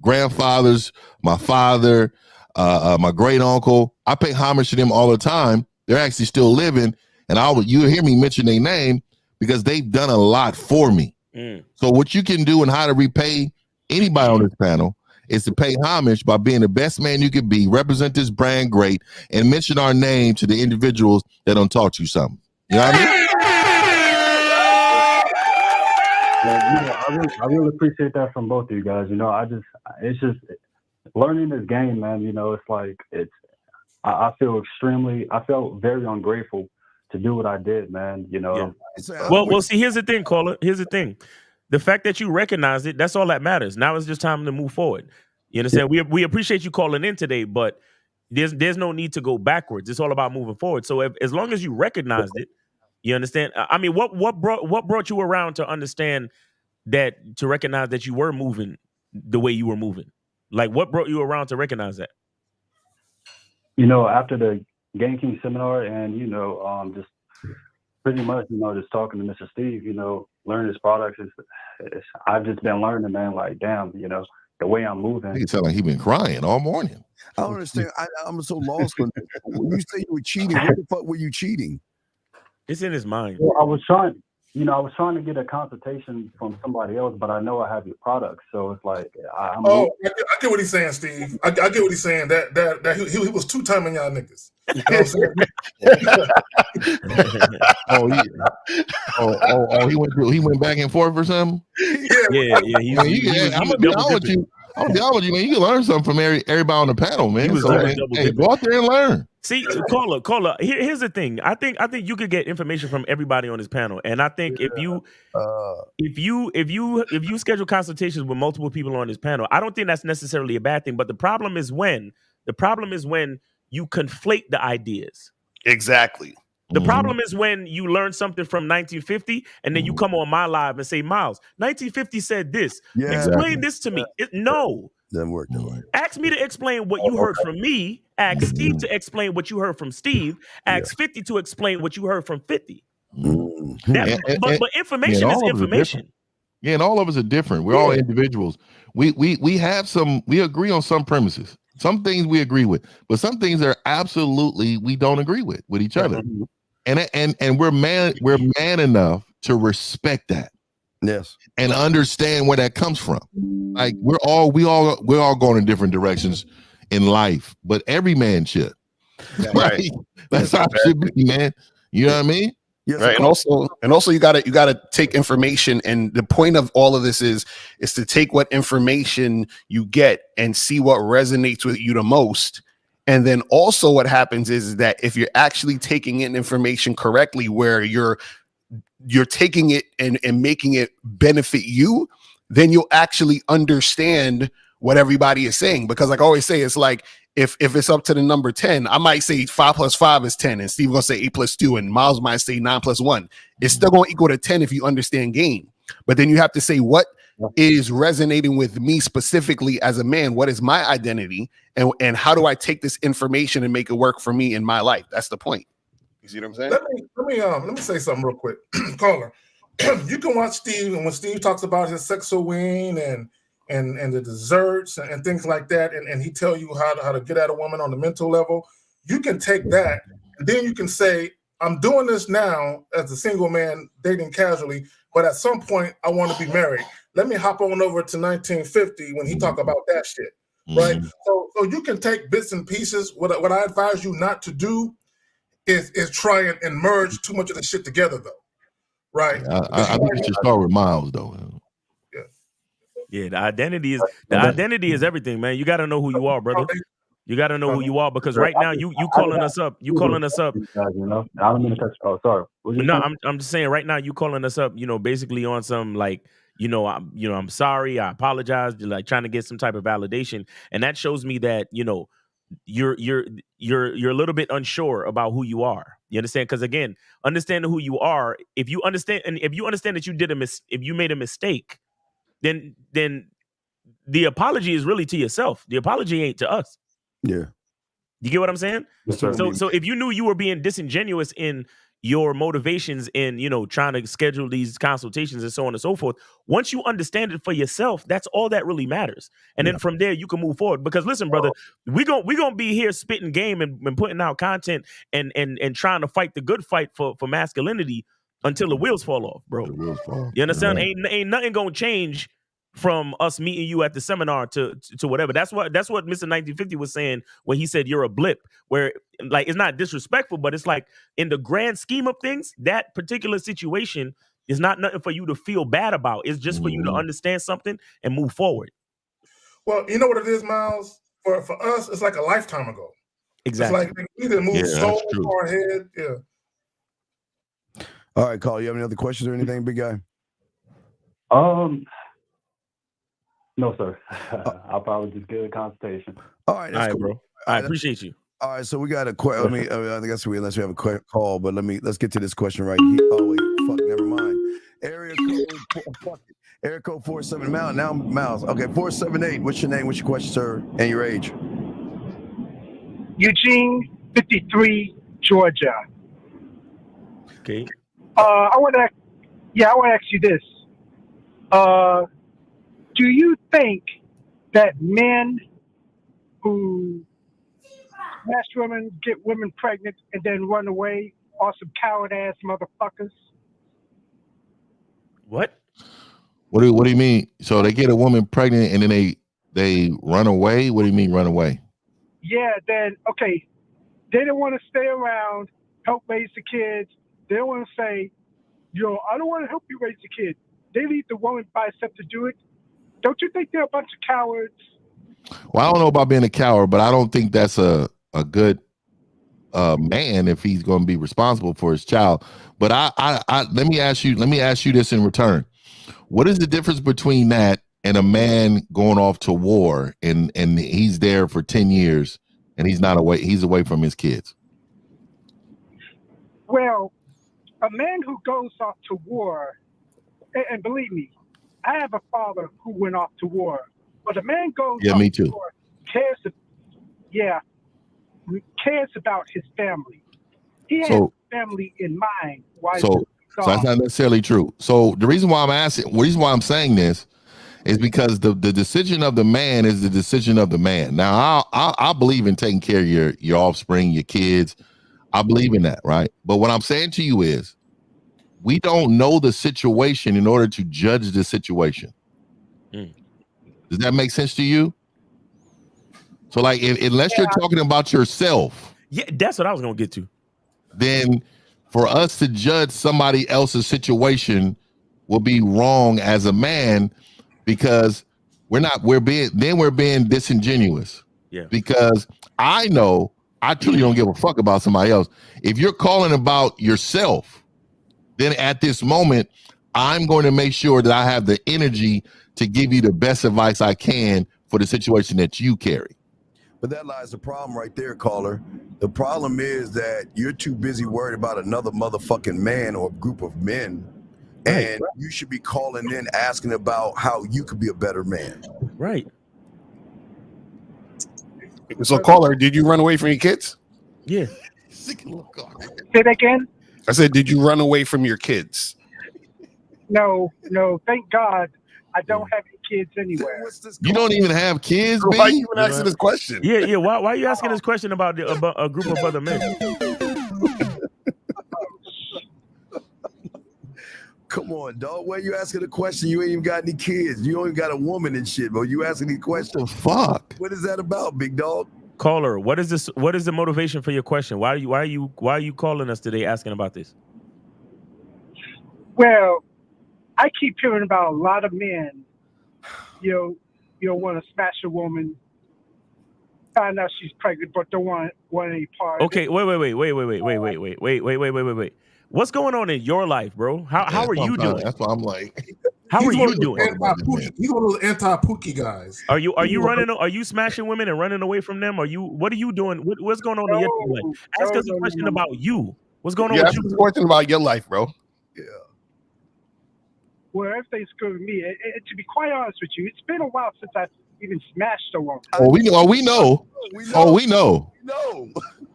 grandfathers, my father, my great uncle. I pay homage to them all the time. They're actually still living, and you hear me mention their name because they've done a lot for me. So what you can do and how to repay anybody on this panel is to pay homage by being the best man you can be, represent this brand great, and mention our name to the individuals that don't taught you something. You know what I mean? I really appreciate that from both of you guys. You know, it's just learning this game, man. You know, it's like I felt very ungrateful to do what I did, man. You know. Yeah. Well, see, here's the thing, caller. Here's the thing. The fact that you recognize it, that's all that matters. Now it's just time to move forward. You understand? Yeah. We appreciate you calling in today, but there's no need to go backwards. It's all about moving forward. So as long as you recognized it, you understand? I mean, what brought you around to understand that, to recognize that you were moving the way you were moving? Like, what brought you around to recognize that? You know, after the Game King seminar, and you know, just pretty much, you know, just talking to Mr. Steve, you know, learning his products I've just been learning, man. Like, damn, you know, the way I'm moving. He sound like he been crying all morning. I don't understand. I'm so lost. When you say you were cheating, where the fuck were you cheating? It's in his mind. Well, I was trying to get a consultation from somebody else, but I know I have your products, so it's like I get what he's saying, Steve. I get what he's saying. That he was two-timing y'all niggas. You know what I'm saying? He went back and forth or something. Yeah. I'm gonna be honest with you. Man. You can learn something from everybody on the panel, man. Go out there and learn. See, caller. Here's the thing. I think you could get information from everybody on this panel, and I think if you schedule consultations with multiple people on this panel, I don't think that's necessarily a bad thing. But the problem is when you conflate the ideas. Exactly. The problem is when you learn something from 1950 and then you come on my live and say, Miles, 1950 said this. Yeah, explain this to me. No. Doesn't work that way. Ask me to explain what you heard from me. Ask Steve to explain what you heard from Steve. Ask 50 to explain what you heard from 50. But information is information. Yeah, and all of us are different. We're all individuals. We agree on some premises. Some things we agree with, but some things are absolutely we don't agree with each other. And we're man enough to respect that. Yes. And understand where that comes from. Like we're all going in different directions in life, but every man should. Right. That's how it should be, man. You know what I mean? Yes, right. And also you gotta take information, and the point of all of this is to take what information you get and see what resonates with you the most. And then also what happens is that if you're actually taking in information correctly, where you're taking it and making it benefit you, then you'll actually understand what everybody is saying. Because like I always say, it's like if it's up to the number 10, I might say 5 plus 5 is 10, and Steve gonna say 8 plus 2, and Miles might say 9 plus 1. It's still gonna equal to 10 if you understand game. But then you have to say what is resonating with me specifically as a man. What is my identity, and how do I take this information and make it work for me in my life? That's the point. You see what I'm saying? Let me say something real quick, caller. You can watch Steve, and when Steve talks about his sexual wing and the desserts and things like that, and he tell you how to get at a woman on the mental level, you can take that, and then you can say, I'm doing this now as a single man dating casually, but at some point I want to be married. Let me hop on over to 1950 when he talk about that shit, right? So you can take bits and pieces. What I advise you not to do is try and merge too much of the shit together, though, right? I think you should start with Miles, though. Yeah, the identity is everything, man. You got to know who you are, brother. You got to know who you are, because right now you calling us up. You calling us up. You know, I don't mean to touch. Oh, sorry. No, I'm just saying right now you calling us up. You know, basically on some like, I'm sorry, I apologize, like trying to get some type of validation, and that shows me that you're a little bit unsure about who you are. You understand? Because again, understanding who you are, if you understand that if you made a mistake, then the apology is really to yourself. The apology ain't to us. Yeah. You get what I'm saying? Yes, So if you knew you were being disingenuous in your motivations in, trying to schedule these consultations and so on and so forth, once you understand it for yourself, that's all that really matters. And then from there you can move forward. Because listen, brother, we gonna be here spitting game and putting out content and trying to fight the good fight for masculinity until the wheels fall off, bro. You understand? Right. Ain't nothing gonna change from us meeting you at the seminar to whatever. That's what Mr. 1950 was saying when he said you're a blip, where like it's not disrespectful, but it's like in the grand scheme of things, that particular situation is not nothing for you to feel bad about. It's just for you to understand something and move forward. Well, you know what it is, Miles? For us, it's like a lifetime ago. Exactly. It's like we didn't move so far ahead. Yeah. All right, Carl, you have any other questions or anything, big guy? No, sir. I'll probably just get a consultation. All right, that's cool, bro. I appreciate you. All right, so we got a question. I guess unless we have a call, but let's get to this question right here. Oh wait, fuck, never mind. Area code 47 Miles. Okay, 478. What's your name? What's your question, sir? And your age? Eugene, 53, Georgia. Okay. I want to ask you this. Do you think that men who smash women, get women pregnant, and then run away are some coward-ass motherfuckers? What? What do you mean? So they get a woman pregnant and then they run away? What do you mean run away? Yeah, then, okay, they don't want to stay around, help raise the kids. They don't want to say, I don't want to help you raise the kids. They leave the woman by herself to do it. Don't you think they're a bunch of cowards? Well, I don't know about being a coward, but I don't think that's a good man if he's going to be responsible for his child. But let me ask you this in return. What is the difference between that and a man going off to war and he's there for 10 years and he's away from his kids? Well, a man who goes off to war, and believe me, I have a father who went off to war, but a man goes off me too. to war, cares about his family. He has family in mind. So that's not necessarily true. So the reason why I'm saying this is because the decision of the man is the decision of the man. Now, I believe in taking care of your offspring, your kids. I believe in that, right? But what I'm saying to you is, we don't know the situation in order to judge the situation. Does that make sense to you? So, like, unless you're talking about yourself, that's what I was gonna get to. Then, for us to judge somebody else's situation will be wrong as a man, because we're being disingenuous. Yeah. Because I know I truly don't give a fuck about somebody else. If you're calling about yourself, then at this moment, I'm going to make sure that I have the energy to give you the best advice I can for the situation that you carry. But that lies the problem right there, caller. The problem is that you're too busy worried about another motherfucking man or group of men And you should be calling in asking about how you could be a better man. Right. So, caller, did you run away from your kids? Yeah. Say that again? I said, did you run away from your kids? No. Thank God I don't have any kids anywhere. You don't even have kids, B? Why are you even asking this question? Yeah. Why are you asking this question about a group of other men? Come on, dog. Why you asking a question? You ain't even got any kids. You don't even got a woman and shit, bro. You asking these questions? Fuck. What is that about, big dog? Caller, what is this? What is the motivation for your question? Why are you calling us today asking about this? Well, I keep hearing about a lot of men, you want to smash a woman, find out she's pregnant, but don't want any part. Okay, wait. What's going on in your life, bro? How are you doing? That's why I'm like, how are you doing? He's one of those anti-Pookie guys. Are you running? Are you smashing women and running away from them? What are you doing? What's going on in your life? Ask us a question about you. What's going on with Ask you? us a question about your life, bro. Yeah. Well, everything's good with me. And to be quite honest with you, it's been a while since I've even smashed a woman. oh, we know. We know.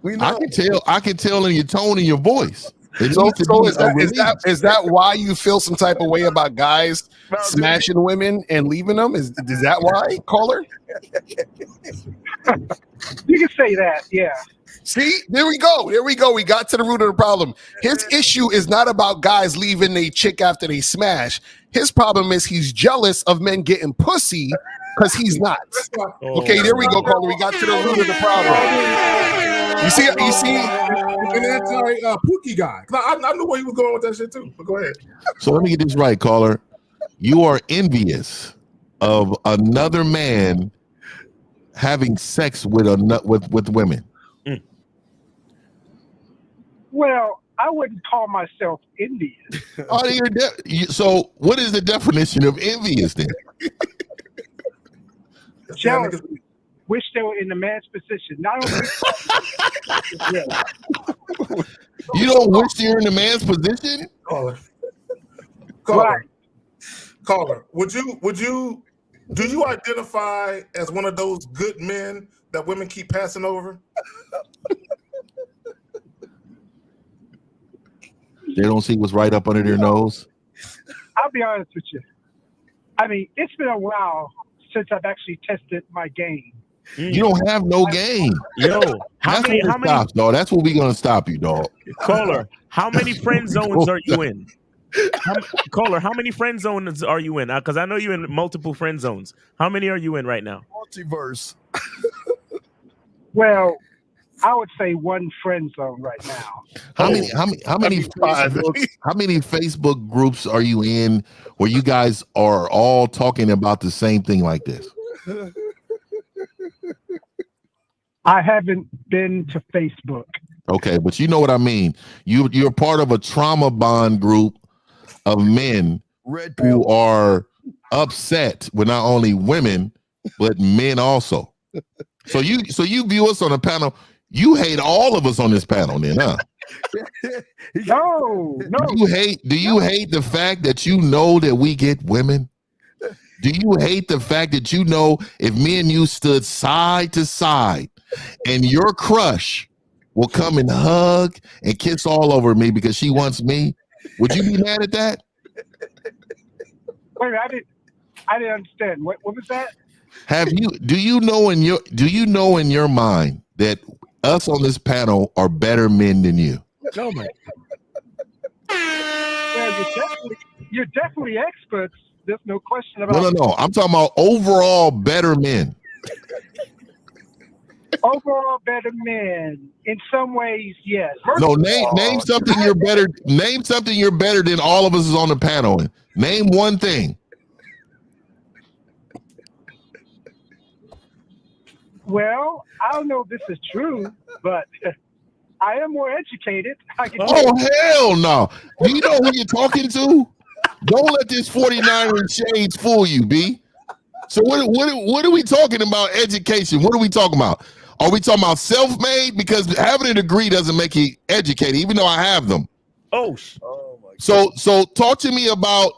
We know. I can tell in your tone and your voice. It So needs to be is a release. that why you feel some type of way about guys smashing women and leaving them? Is that why, caller? You can say that, yeah. See, there we go. We got to the root of the problem. His issue is not about guys leaving a chick after they smash. His problem is he's jealous of men getting pussy because he's not. Okay, there we go, caller. We got to the root of the problem. You see, an anti-Pookie guy. I knew where he was going with that shit too. But go ahead. So let me get this right, caller. You are envious of another man having sex with women. Well, I wouldn't call myself envious. So what is the definition of envious then? Jealous. Wish they were in the man's position. Not only You don't wish you're in the man's position? Caller. Do you identify as one of those good men that women keep passing over? They don't see what's right up under their nose. I'll be honest with you. I mean, it's been a while since I've actually tested my game. You don't have no game. Yo, That's where we're gonna stop you, dog. Caller, how many friend zones are you in? Caller, how many friend zones are you in? Because I know you're in multiple friend zones. How many are you in right now? Multiverse. Well, I would say one friend zone right now. How many Facebook groups are you in where you guys are all talking about the same thing like this? I haven't been to Facebook. Okay, but you know what I mean. You're part of a trauma bond group of men who are upset with not only women but men also. So you view us on a panel. You hate all of us on this panel, then, huh? No. Do you hate the fact that you know that we get women? Do you hate the fact that you know if me and you stood side to side and your crush will come and hug and kiss all over me because she wants me? Would you be mad at that? Wait a minute, I didn't understand. What was that? Do you know in your mind that us on this panel are better men than you? No, man. Yeah, you're definitely experts. There's no question about it. No. I'm talking about overall better men. Overall better men. In some ways, yes. No, name something you're better. Name something you're better than all of us is on the panel. Name one thing. Well, I don't know if this is true, but I am more educated. Hell no. Do you know who you're talking to? Don't let this 49er shades fool you, B. So what are we talking about education? What are we talking about? Are we talking about self-made? Because having a degree doesn't make you educated, even though I have them. Oh So talk to me about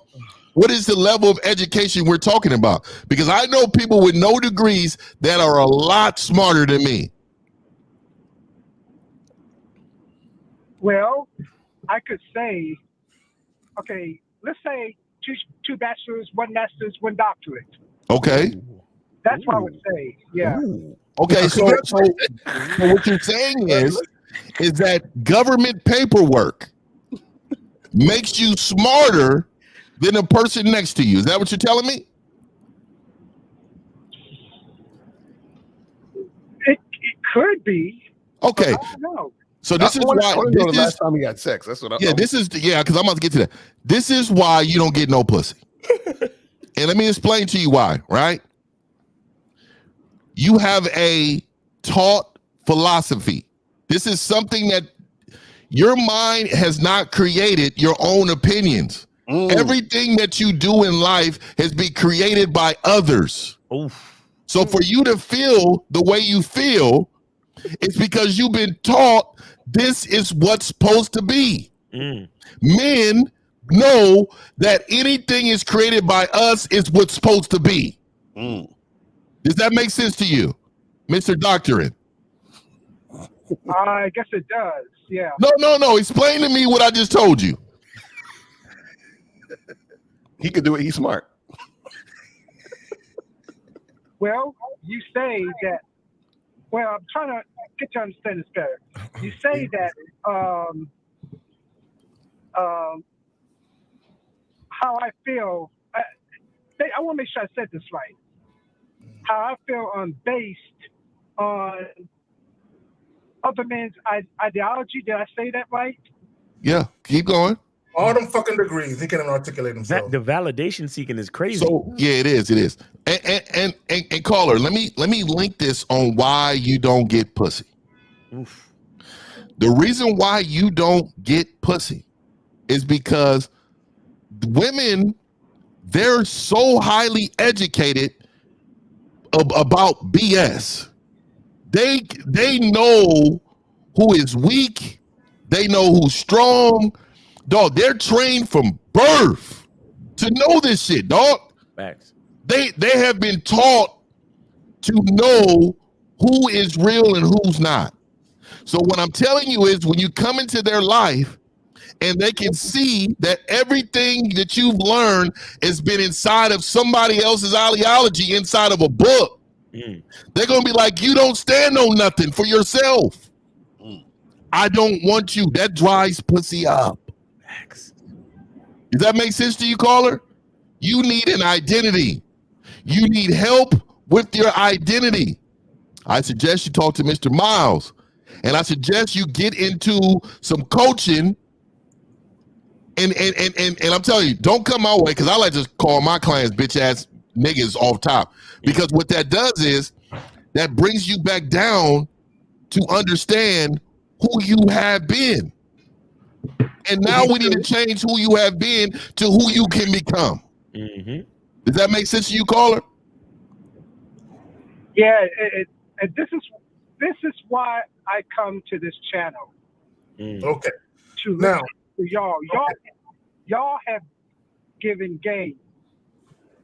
what is the level of education we're talking about? Because I know people with no degrees that are a lot smarter than me. Well, I could say, okay, let's say two bachelors, one master's, one doctorate. Okay. That's what I would say. Yeah. Okay, so what you're saying is that government paperwork makes you smarter than the person next to you. Is that what you're telling me? It could be. Okay. I don't know. So this is why the last time you had sex. That's what. This is because I'm about to get to that. This is why you don't get no pussy. And let me explain to you why. Right? You have a taught philosophy. This is something that your mind has not created your own opinions. Everything that you do in life has been created by others. So for you to feel the way you feel, it's because you've been taught this is what's supposed to be. Men know that anything is created by us is what's supposed to be. Does that make sense to you, Mr. Doctorate? I guess it does. Yeah. No. Explain to me what I just told you. He could do it. He's smart. Well, you say that. Well, I'm trying to get you to understand this better. You say that how I feel. I want to make sure I said this right. How I feel based on other men's ideology. Did I say that right? Yeah, keep going. All them fucking degrees, he can't even articulate himself. The validation seeking is crazy. So yeah, it is. And caller, let me link this on why you don't get pussy. The reason why you don't get pussy is because women, they're so highly educated about BS. They know who is weak. They know who's strong. Dog, they're trained from birth to know this shit, dog. Facts. They have been taught to know who is real and who's not. So what I'm telling you is when you come into their life and they can see that everything that you've learned has been inside of somebody else's ideology, inside of a book, they're going to be like, you don't stand on nothing for yourself. I don't want you. That dries pussy up. Does that make sense to you, caller? You need an identity. You need help with your identity. I suggest you talk to Mr. Miles, and I suggest you get into some coaching. And I'm telling you, don't come my way because I like to call my clients bitch ass niggas off top. Because what that does is that brings you back down to understand who you have been. And now we need to change who you have been to who you can become. Does that make sense to you, caller? Yeah, and this is why I come to this channel. Okay. To listen to y'all. Y'all have given game.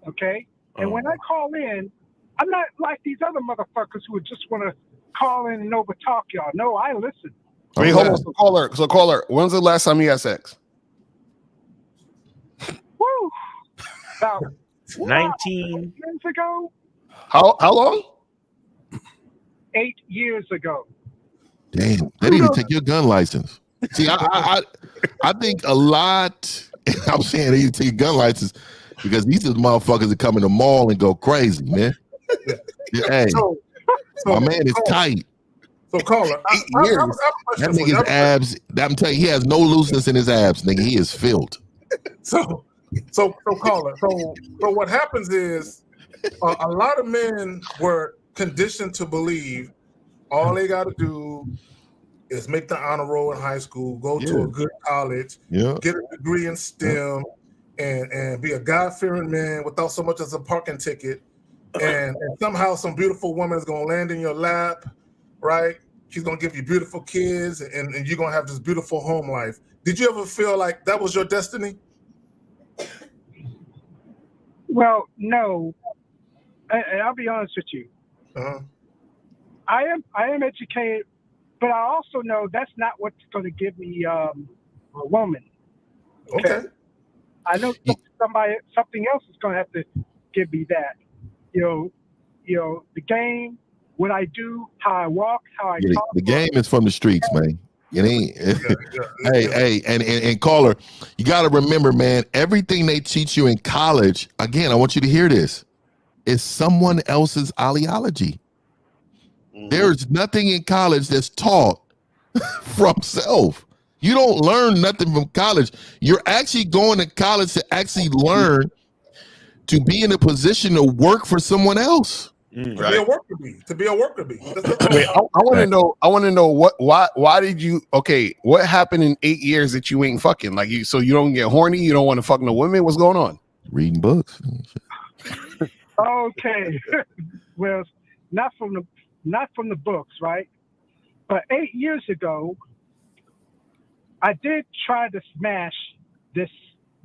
Okay? And when I call in, I'm not like these other motherfuckers who just want to call in and over talk y'all. No, I listen. Wait, hold on. So caller, when's the last time you had sex? Woo! About 19 years ago. How long? 8 years ago. Damn, they need to take your gun license. See, I think a lot. I'm saying they need to take your gun license because these are the motherfuckers that come in the mall and go crazy, man. Hey, my man is tight. So caller, that nigga's abs. I'm telling you, he has no looseness in his abs, nigga. He is filled. So caller. So what happens is a lot of men were conditioned to believe all they got to do is make the honor roll in high school, go to a good college, get a degree in STEM, and be a God-fearing man without so much as a parking ticket, and somehow some beautiful woman is going to land in your lap, right? She's going to give you beautiful kids, and you're going to have this beautiful home life. Did you ever feel like that was your destiny? Well, no. And I'll be honest with you. Uh-huh. I am educated, but I also know that's not what's going to give me a woman. Okay. I know something else is going to have to give me that. You know, the game, what I do, how I walk, how I talk. The game is from the streets, man. It ain't. Hey, and caller, you got to remember, man. Everything they teach you in college, again, I want you to hear this, is someone else's ideology. There's nothing in college that's taught from self. You don't learn nothing from college. You're actually going to college to actually learn to be in a position to work for someone else. To be a worker bee. To be a worker bee. I want to know. I want to know why did you? Okay, what happened in 8 years that you ain't fucking? Like you, so you don't get horny. You don't want to fuck no women. What's going on? Reading books. Okay, well, not from the books, right? But 8 years ago, I did try to smash this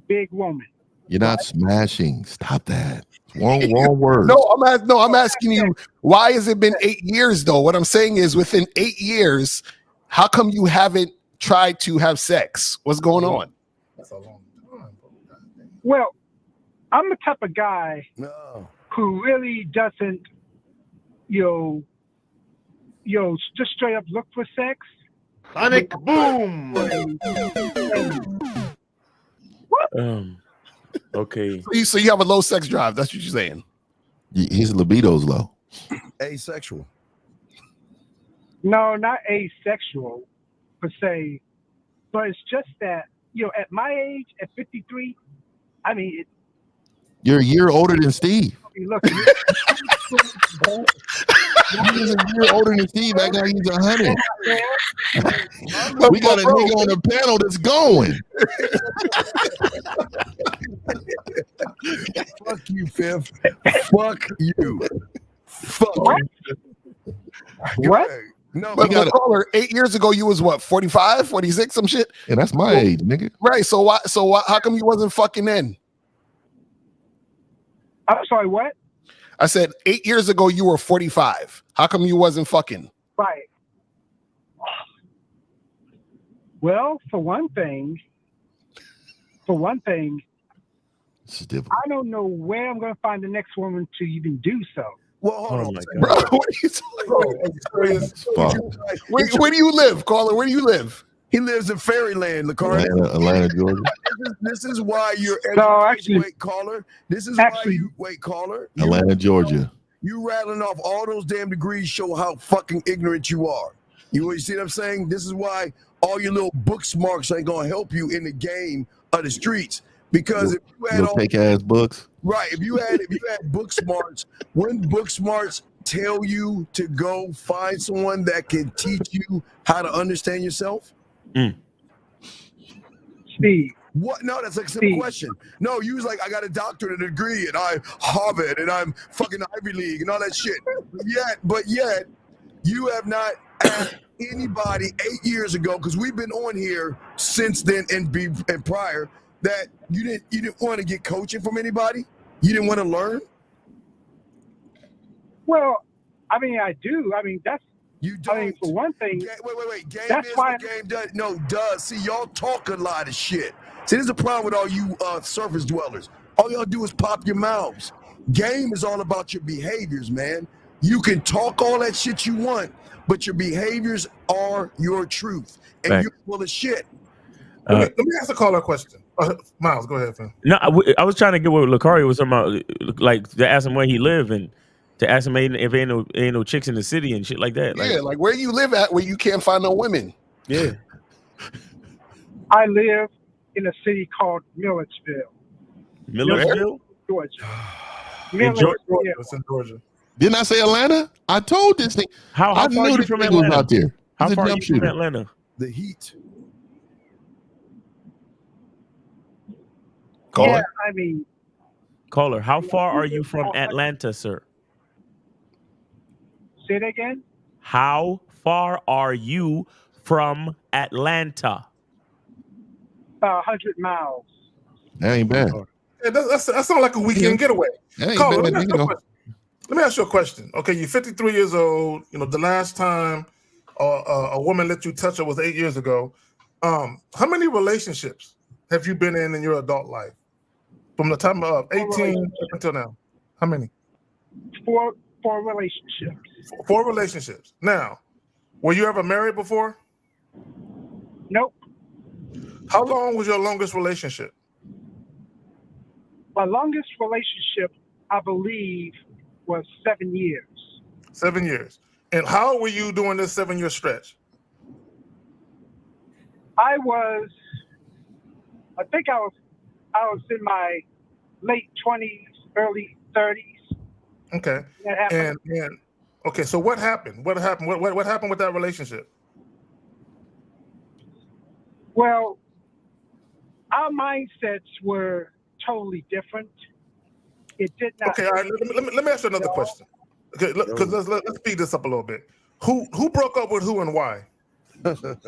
big woman. You're not smashing. Stop that. Wrong word. No, I'm asking you, why has it been 8 years though? What I'm saying is, within 8 years, how come you haven't tried to have sex? What's going on? That's a long time. Well, I'm the type of guy who really doesn't, just straight up look for sex. Sonic boom. Okay. So you have a low sex drive. That's what you're saying. His libido's low. Asexual. No, not asexual per se, but it's just that, at my age, at 53, I mean, You're a year older than Steve. look. He's a year older than Steve. That guy, he's 100. We got a nigga on the panel that's going. Fuck you, Fifth. Fuck you. Fuck you. What? No, but caller, 8 years ago, you was what, 45, 46, some shit? Yeah, that's my age, nigga. Right. So why? How come you wasn't fucking then? I'm sorry, what? I said 8 years ago you were 45. How come you wasn't fucking? Right. Well, for one thing, I don't know where I'm going to find the next woman to even do so. Well, hold on, bro. What are you talking about? Where do you live, caller? Where do you live? He lives in Fairyland, Lacardi. Atlanta, Georgia. This is why you're wait, caller. This is actually, why you wait, caller. Atlanta, Georgia. You rattling off all those damn degrees show how fucking ignorant you are. You see what I'm saying? This is why all your little book smarts ain't gonna help you in the game of the streets. Because if you had all fake ass books, right? If you had book smarts, wouldn't book smarts tell you to go find someone that can teach you how to understand yourself? Steve. What? No, that's like a simple question. No, you was like, I got a doctorate degree and I'm Harvard and I'm fucking Ivy League and all that shit. But yet, you have not asked anybody 8 years ago, because we've been on here since then and prior, that you didn't want to get coaching from anybody? You didn't want to learn? Well, I mean, I do. I mean, that's you don't. I mean, for one thing. Wait. Game that's is why what game does. No, does. See, y'all talk a lot of shit. See, there's a problem with all you surface dwellers. All y'all do is pop your mouths. Game is all about your behaviors, man. You can talk all that shit you want, but your behaviors are your truth, and you're full of shit. Let me ask a caller a question. Miles, go ahead, fam. No, I was trying to get what Lakari was talking about, like to ask him where he lived and to ask him if ain't no chicks in the city and shit like that. Yeah, like where you live at where you can't find no women. Yeah. I live in a city called Milledgeville. Milledgeville? Georgia. Georgia? It's in Georgia. Didn't I say Atlanta? I told this thing. How I far knew are you this from thing was Atlanta? out there. How He's a far are you jump from shooter. Atlanta? The heat. Yeah, I mean. Caller, how far are you from Atlanta, sir? Say it again? How far are you from Atlanta? about 100 miles. That ain't bad. Yeah, that sounds like a weekend getaway. That ain't Carla, bad, let me ask you a question. Okay, you're 53 years old. You know, the last time a woman let you touch her was 8 years ago. How many relationships have you been in your adult life? From the time of 18 up until now? How many? Four relationships. 4 relationships. Now, were you ever married before? Nope. How long was your longest relationship? My longest relationship, I believe, was 7 years. 7 years. And how were you doing this 7-year stretch? I think I was in my late 20s, early 30s. Okay. And okay, so what happened? What happened? What happened with that relationship? Well, our mindsets were totally different. It did not. Okay, all right. Let me ask you another question. Okay, because let's speed this up a little bit. Who broke up with who and why?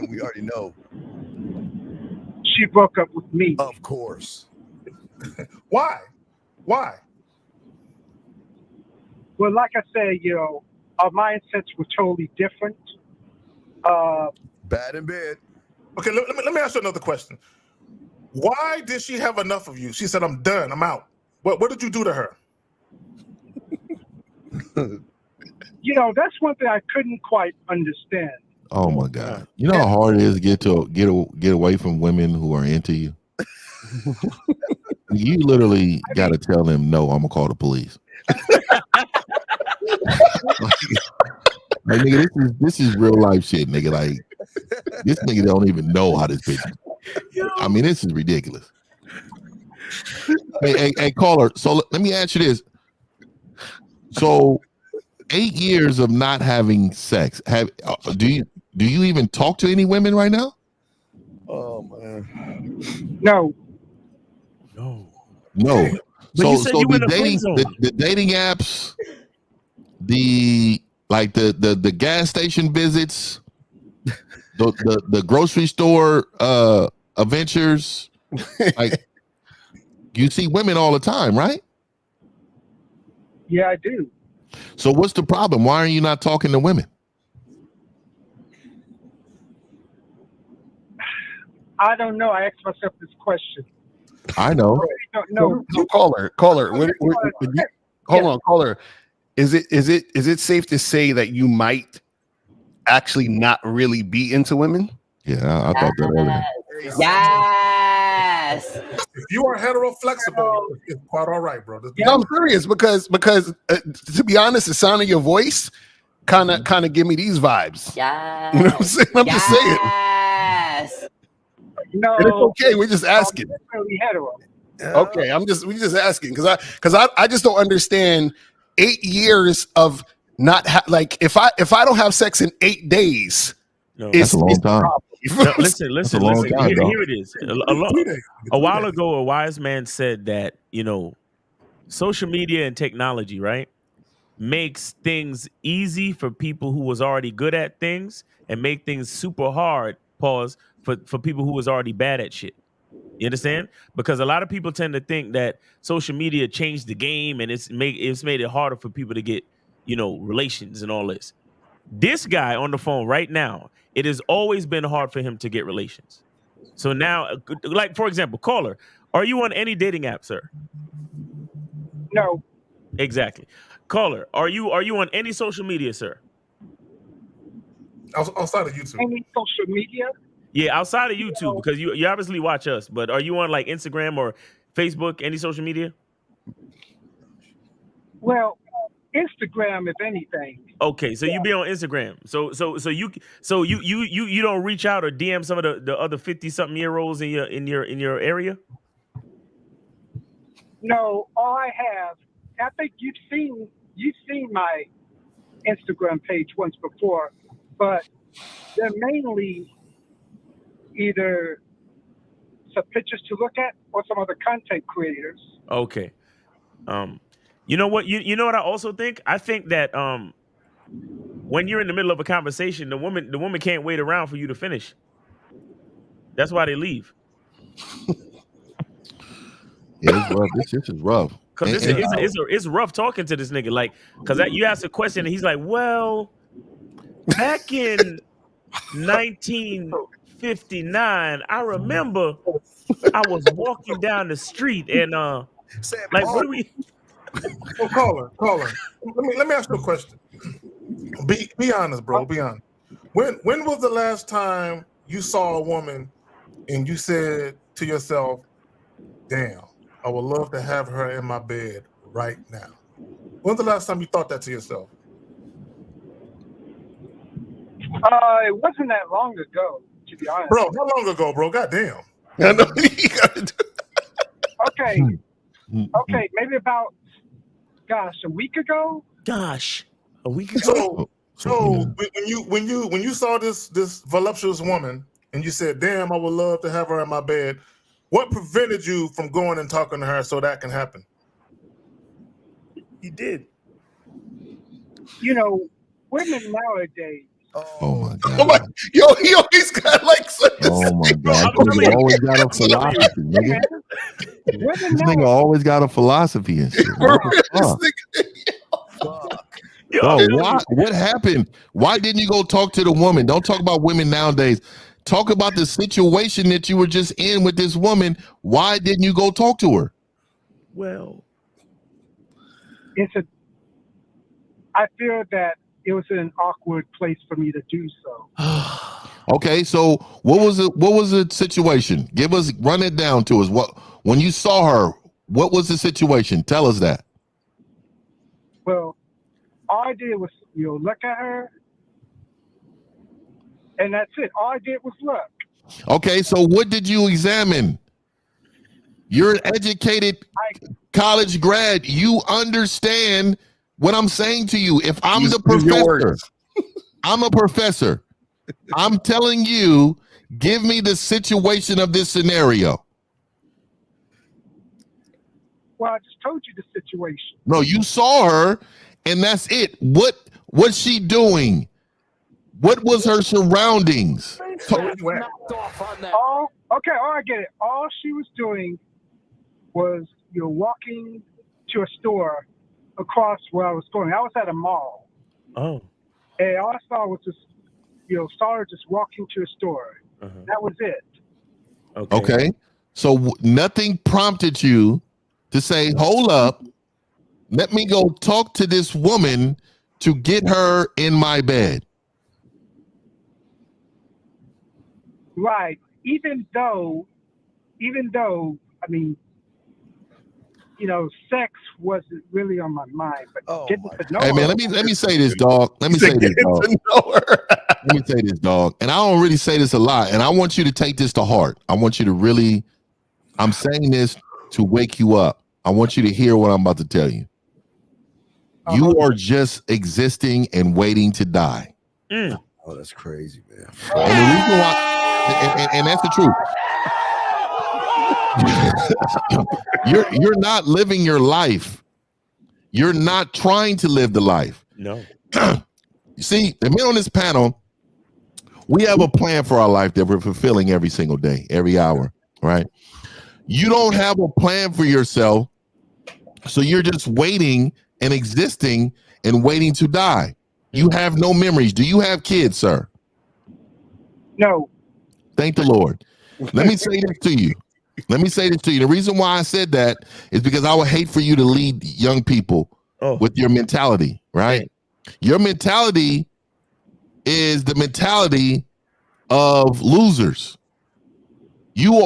We already know. She broke up with me. Of course. Why? Why? Well, like I said, our mindsets were totally different. Bad in bed. Okay, let me ask you another question. Why did she have enough of you? She said, "I'm done. I'm out." What did you do to her? That's one thing I couldn't quite understand. Oh my God! You know how hard it is to get away from women who are into you. You literally got to tell them, "No, I'm gonna call the police." Like, nigga, this is real life shit, nigga. Like, this nigga don't even know how this bitch. I mean, this is ridiculous. Hey, caller. So let me ask you this. So, 8 years of not having sex. Do you even talk to any women right now? Oh man. No. So the dating apps, the gas station visits, the grocery store adventures, like you see women all the time, right? Yeah, I do. So what's the problem? Why are you not talking to women? I don't know. I asked myself this question. I know. No. Caller. Hold on, caller. Is it safe to say that you might actually not really be into women? Yeah, I thought that earlier. Yes. If you are hetero flexible, it's quite all right, bro. No, I'm serious because to be honest, the sound of your voice kind of give me these vibes. Yes. You know what I'm saying? I'm just saying. Yes. No, and it's okay. We're just asking. Really hetero. Okay, we just asking because I just don't understand 8 years of not like if I don't have sex in 8 days, that's a long time. No, listen. Time, here it is. A while ago, a wise man said that social media and technology, right, makes things easy for people who was already good at things and make things super hard. Pause for people who was already bad at shit. You understand? Because a lot of people tend to think that social media changed the game and it's made it harder for people to get, relations and all this. This guy on the phone right now, it has always been hard for him to get relations. So now, like, for example, caller, are you on any dating app, sir? No. Exactly. Caller, are you on any social media, sir? Outside of YouTube. Any social media? Yeah, outside of YouTube, because you obviously watch us, but are you on like Instagram or Facebook, any social media? Well, Instagram, if anything. Okay, so you be on Instagram. So you don't reach out or DM some of the other 50-something-year-olds in your area? No, all I have, I think you've seen my Instagram page once before, but they're mainly either some pictures to look at or some other content creators. Okay. You know what? You know what I also think? I think that when you're in the middle of a conversation, the woman can't wait around for you to finish. That's why they leave. Yeah, it's rough. This shit is rough. Because it's rough talking to this nigga. Like, because you ask a question and he's like, well, back in 1959, I remember I was walking down the street and like, what do we? Oh, caller. Let me ask you a question. Be honest, bro. Be honest. When was the last time you saw a woman and you said to yourself, "Damn, I would love to have her in my bed right now"? When's the last time you thought that to yourself? It wasn't that long ago, to be honest. Bro, how long ago, bro? Goddamn. I know. Okay, maybe about, a week ago. Gosh, a week ago. So when you saw this voluptuous woman and you said, "Damn, I would love to have her in my bed," what prevented you from going and talking to her so that can happen? You did. You know, women nowadays. Oh my god! Oh my, yo, he always got like something. Oh my god! He always got a philosophy, nigga. This nigga always got a philosophy and shit. Bro, what happened? Why didn't you go talk to the woman? Don't talk about women nowadays. Talk about the situation that you were just in with this woman. Why didn't you go talk to her? Well, I feel that it was an awkward place for me to do so. Okay, so what was the situation? Run it down to us. When you saw her, what was the situation? Tell us that. Well, all I did was, look at her, and that's it. All I did was look. Okay, so what did you examine? You're an educated college grad. You understand what I'm saying to you. If I'm the professor, I'm a professor. I'm telling you, give me the situation of this scenario. Well, I just told you the situation. No, you saw her, and that's it. What's she doing? What was her surroundings? Okay, I get it. All she was doing was, walking to a store across where I was going. I was at a mall. Oh. And all I saw was just, saw her just walking to a store. That was it. Okay. So nothing prompted you to say, hold up, let me go talk to this woman to get her in my bed. Right. Even though, I mean, sex wasn't really on my mind, but getting to know Hey man, her. let me say this, dog. Let me say this, dog. And I don't really say this a lot, and I want you to take this to heart. I want you to really, I'm saying this to wake you up. I want you to hear what I'm about to tell you. You are just existing and waiting to die. Oh, that's crazy, man. And the reason why, and that's the truth. You're not living your life. You're not trying to live the life. No. You see, the men on this panel, we have a plan for our life that we're fulfilling every single day, every hour, right? You don't have a plan for yourself, so you're just waiting and existing and waiting to die. You have no memories. Do you have kids, sir? No. Thank the Lord. Let me say this to you. The reason why I said that is because I would hate for you to lead young people with your mentality, right? Your mentality is the mentality of losers. You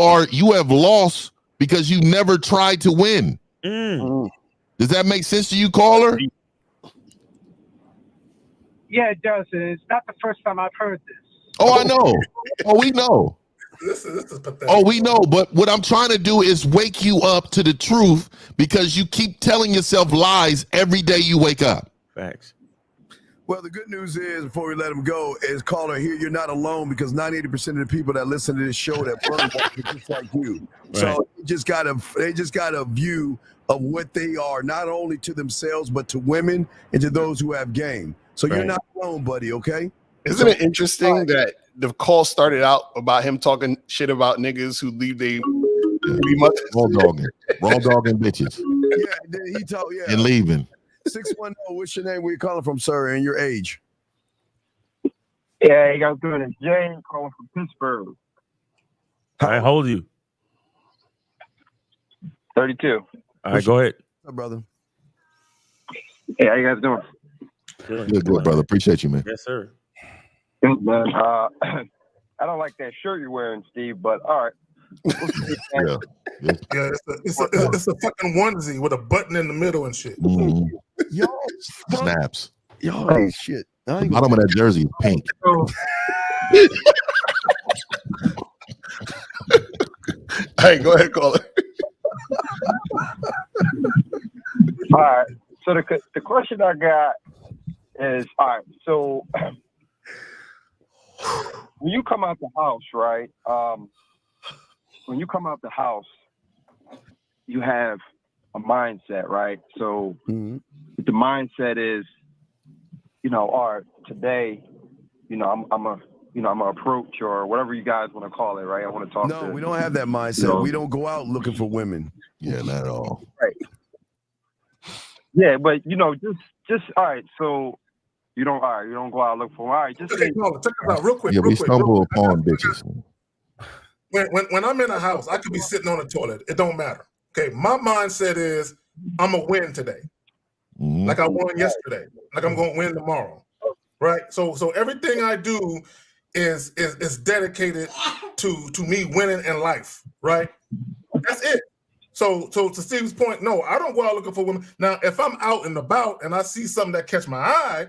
have lost because you never tried to win. Does that make sense to you, caller? Yeah, it does. And it's not the first time I've heard this. Oh, I know. Oh, we know. This is pathetic. Oh, we know. But what I'm trying to do is wake you up to the truth because you keep telling yourself lies every day you wake up. Facts. Well, the good news is, before we let him go, is caller here, you're not alone because 98% of the people that listen to this show that burn are just like you. Right. So they just got a view of what they are, not only to themselves, but to women and to those who have game. So you're not alone, buddy, okay? Isn't it interesting that the call started out about him talking shit about niggas who leave their Raw dogging bitches. Yeah, he told And leaving. 610. What's your name? Where you calling from, sir? And your age? Yeah, you guys doing it. Jay calling from Pittsburgh. How old are you? 32. All right, go ahead. What's up, brother? Hey, how you guys doing? Good, brother. Appreciate you, man. Yes, sir. Good, man. I don't like that shirt you're wearing, Steve, but all right. Yeah. It's a fucking onesie with a button in the middle and shit. Yo, Snaps. Yo, ain't shit. The bottom of that jersey is pink. All right, go ahead, call it. All right. So the question I got is, all right, so when you come out the house, right? When you come out the house, you have a mindset, right? So the mindset is, all right, today, I'm gonna approach or whatever you guys want to call it, right? I want to talk. No, we don't have that mindset. We don't go out looking for women. Yeah, not at all. Right. Yeah, but just all right. So you don't go out look for. All right, just check this out real quick. Yeah, we stumble upon bitches. When I'm in a house, I could be sitting on the toilet. It don't matter. Okay, my mindset is I'm gonna win today, like I won yesterday, like I'm gonna win tomorrow, right? So everything I do is dedicated to me winning in life, right? That's it. So to Steve's point, no, I don't go out looking for women. Now, if I'm out and about and I see something that catch my eye,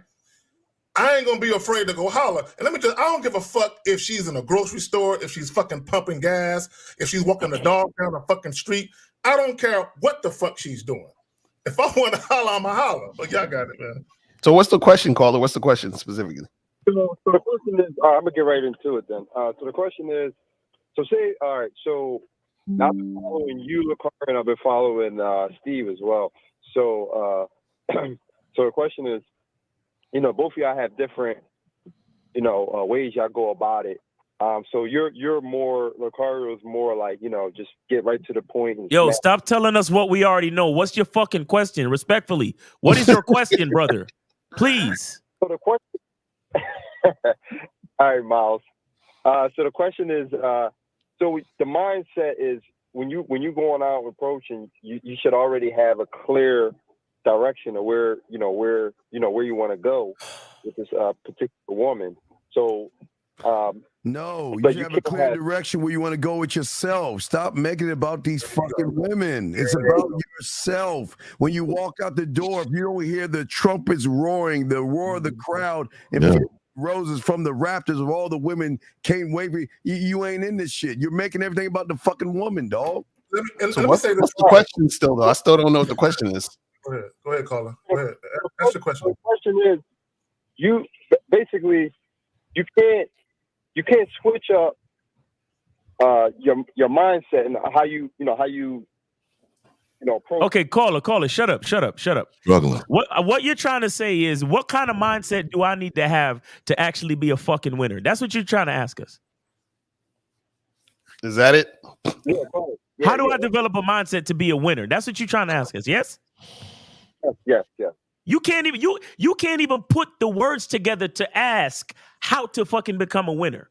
I ain't gonna be afraid to go holler. And I don't give a fuck if she's in a grocery store, if she's fucking pumping gas, if she's walking the dog down the fucking street. I don't care what the fuck she's doing. If I want to holler, I'm a holler. But y'all got it, man. So what's the question, caller? What's the question specifically? So the question is, I'm gonna get right into it then. So the question is, all right, so I've been following you, LaCar, and I've been following Steve as well. So so the question is, both of y'all have different, ways y'all go about it. So you're more, LaCar is more like, just get right to the point. And Yo, stop telling us what we already know. What's your fucking question? Respectfully, what is your question, brother? Please. So the question. All right, Miles. So the question is, so the mindset is when you going out approaching, you should already have a clear direction of where you want to go with this particular woman. So no, you have a clear direction where you want to go with yourself. Stop making it about these fucking women. It's about yourself. When you walk out the door, if you don't hear the trumpets roaring, the roar of the crowd, and roses from the rafters of all the women can't wait for you ain't in this shit. You're making everything about the fucking woman, dog. So what's the question still, though? I still don't know what the question is. Go ahead, caller. Go ahead. That's the question. The question is, you basically you can't switch up your mindset and how you approach. Okay, caller, shut up. Struggling. What you're trying to say is, what kind of mindset do I need to have to actually be a fucking winner? That's what you're trying to ask us. Is that it? Yeah, how do I develop a mindset to be a winner? That's what you're trying to ask us. Yes. Yes. You can't even put the words together to ask how to fucking become a winner.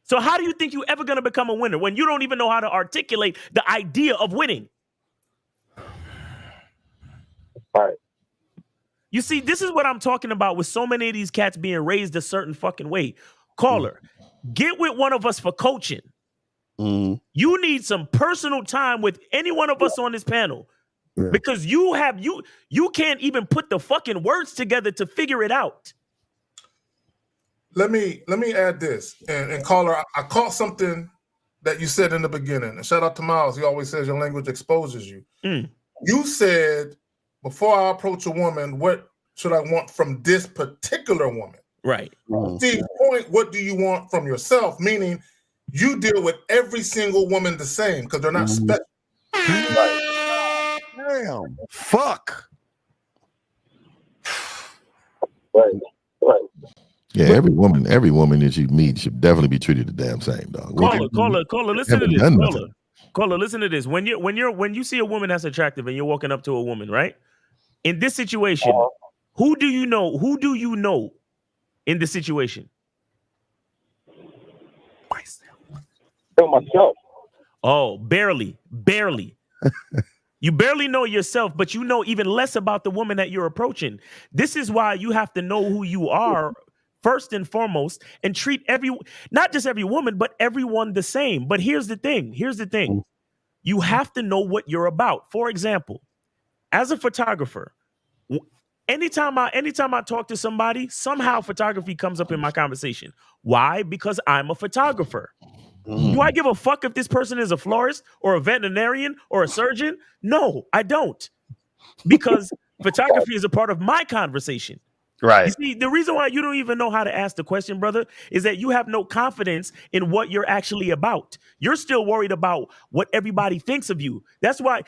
So how do you think you're ever going to become a winner when you don't even know how to articulate the idea of winning? All right. You see, this is what I'm talking about with so many of these cats being raised a certain fucking way. Caller, get with one of us for coaching. You need some personal time with any one of us on this panel. Because you can't even put the fucking words together to figure it out. Let me add this, and caller, I caught something that you said in the beginning. And shout out to Miles. He always says your language exposes you. You said, before I approach a woman, what should I want from this particular woman? Right. Steve's point, what do you want from yourself? Meaning you deal with every single woman the same because they're not special. Damn. Fuck. Right. Yeah, every woman that you meet should definitely be treated the damn same, dog. Caller, listen to this. Cola, listen to this. When you see a woman that's attractive and you're walking up to a woman, right? In this situation, who do you know? Who do you know in the situation? Myself. Oh, barely. You barely know yourself, but you know even less about the woman that you're approaching. This is why you have to know who you are first and foremost, and treat not just every woman, but everyone the same. But here's the thing. You have to know what you're about. For example, as a photographer, anytime I talk to somebody, somehow photography comes up in my conversation. Why? Because I'm a photographer. Do I give a fuck if this person is a florist or a veterinarian or a surgeon? No, I don't. Because photography is a part of my conversation. Right. You see, the reason why you don't even know how to ask the question, brother, is that you have no confidence in what you're actually about. You're still worried about what everybody thinks of you. That's why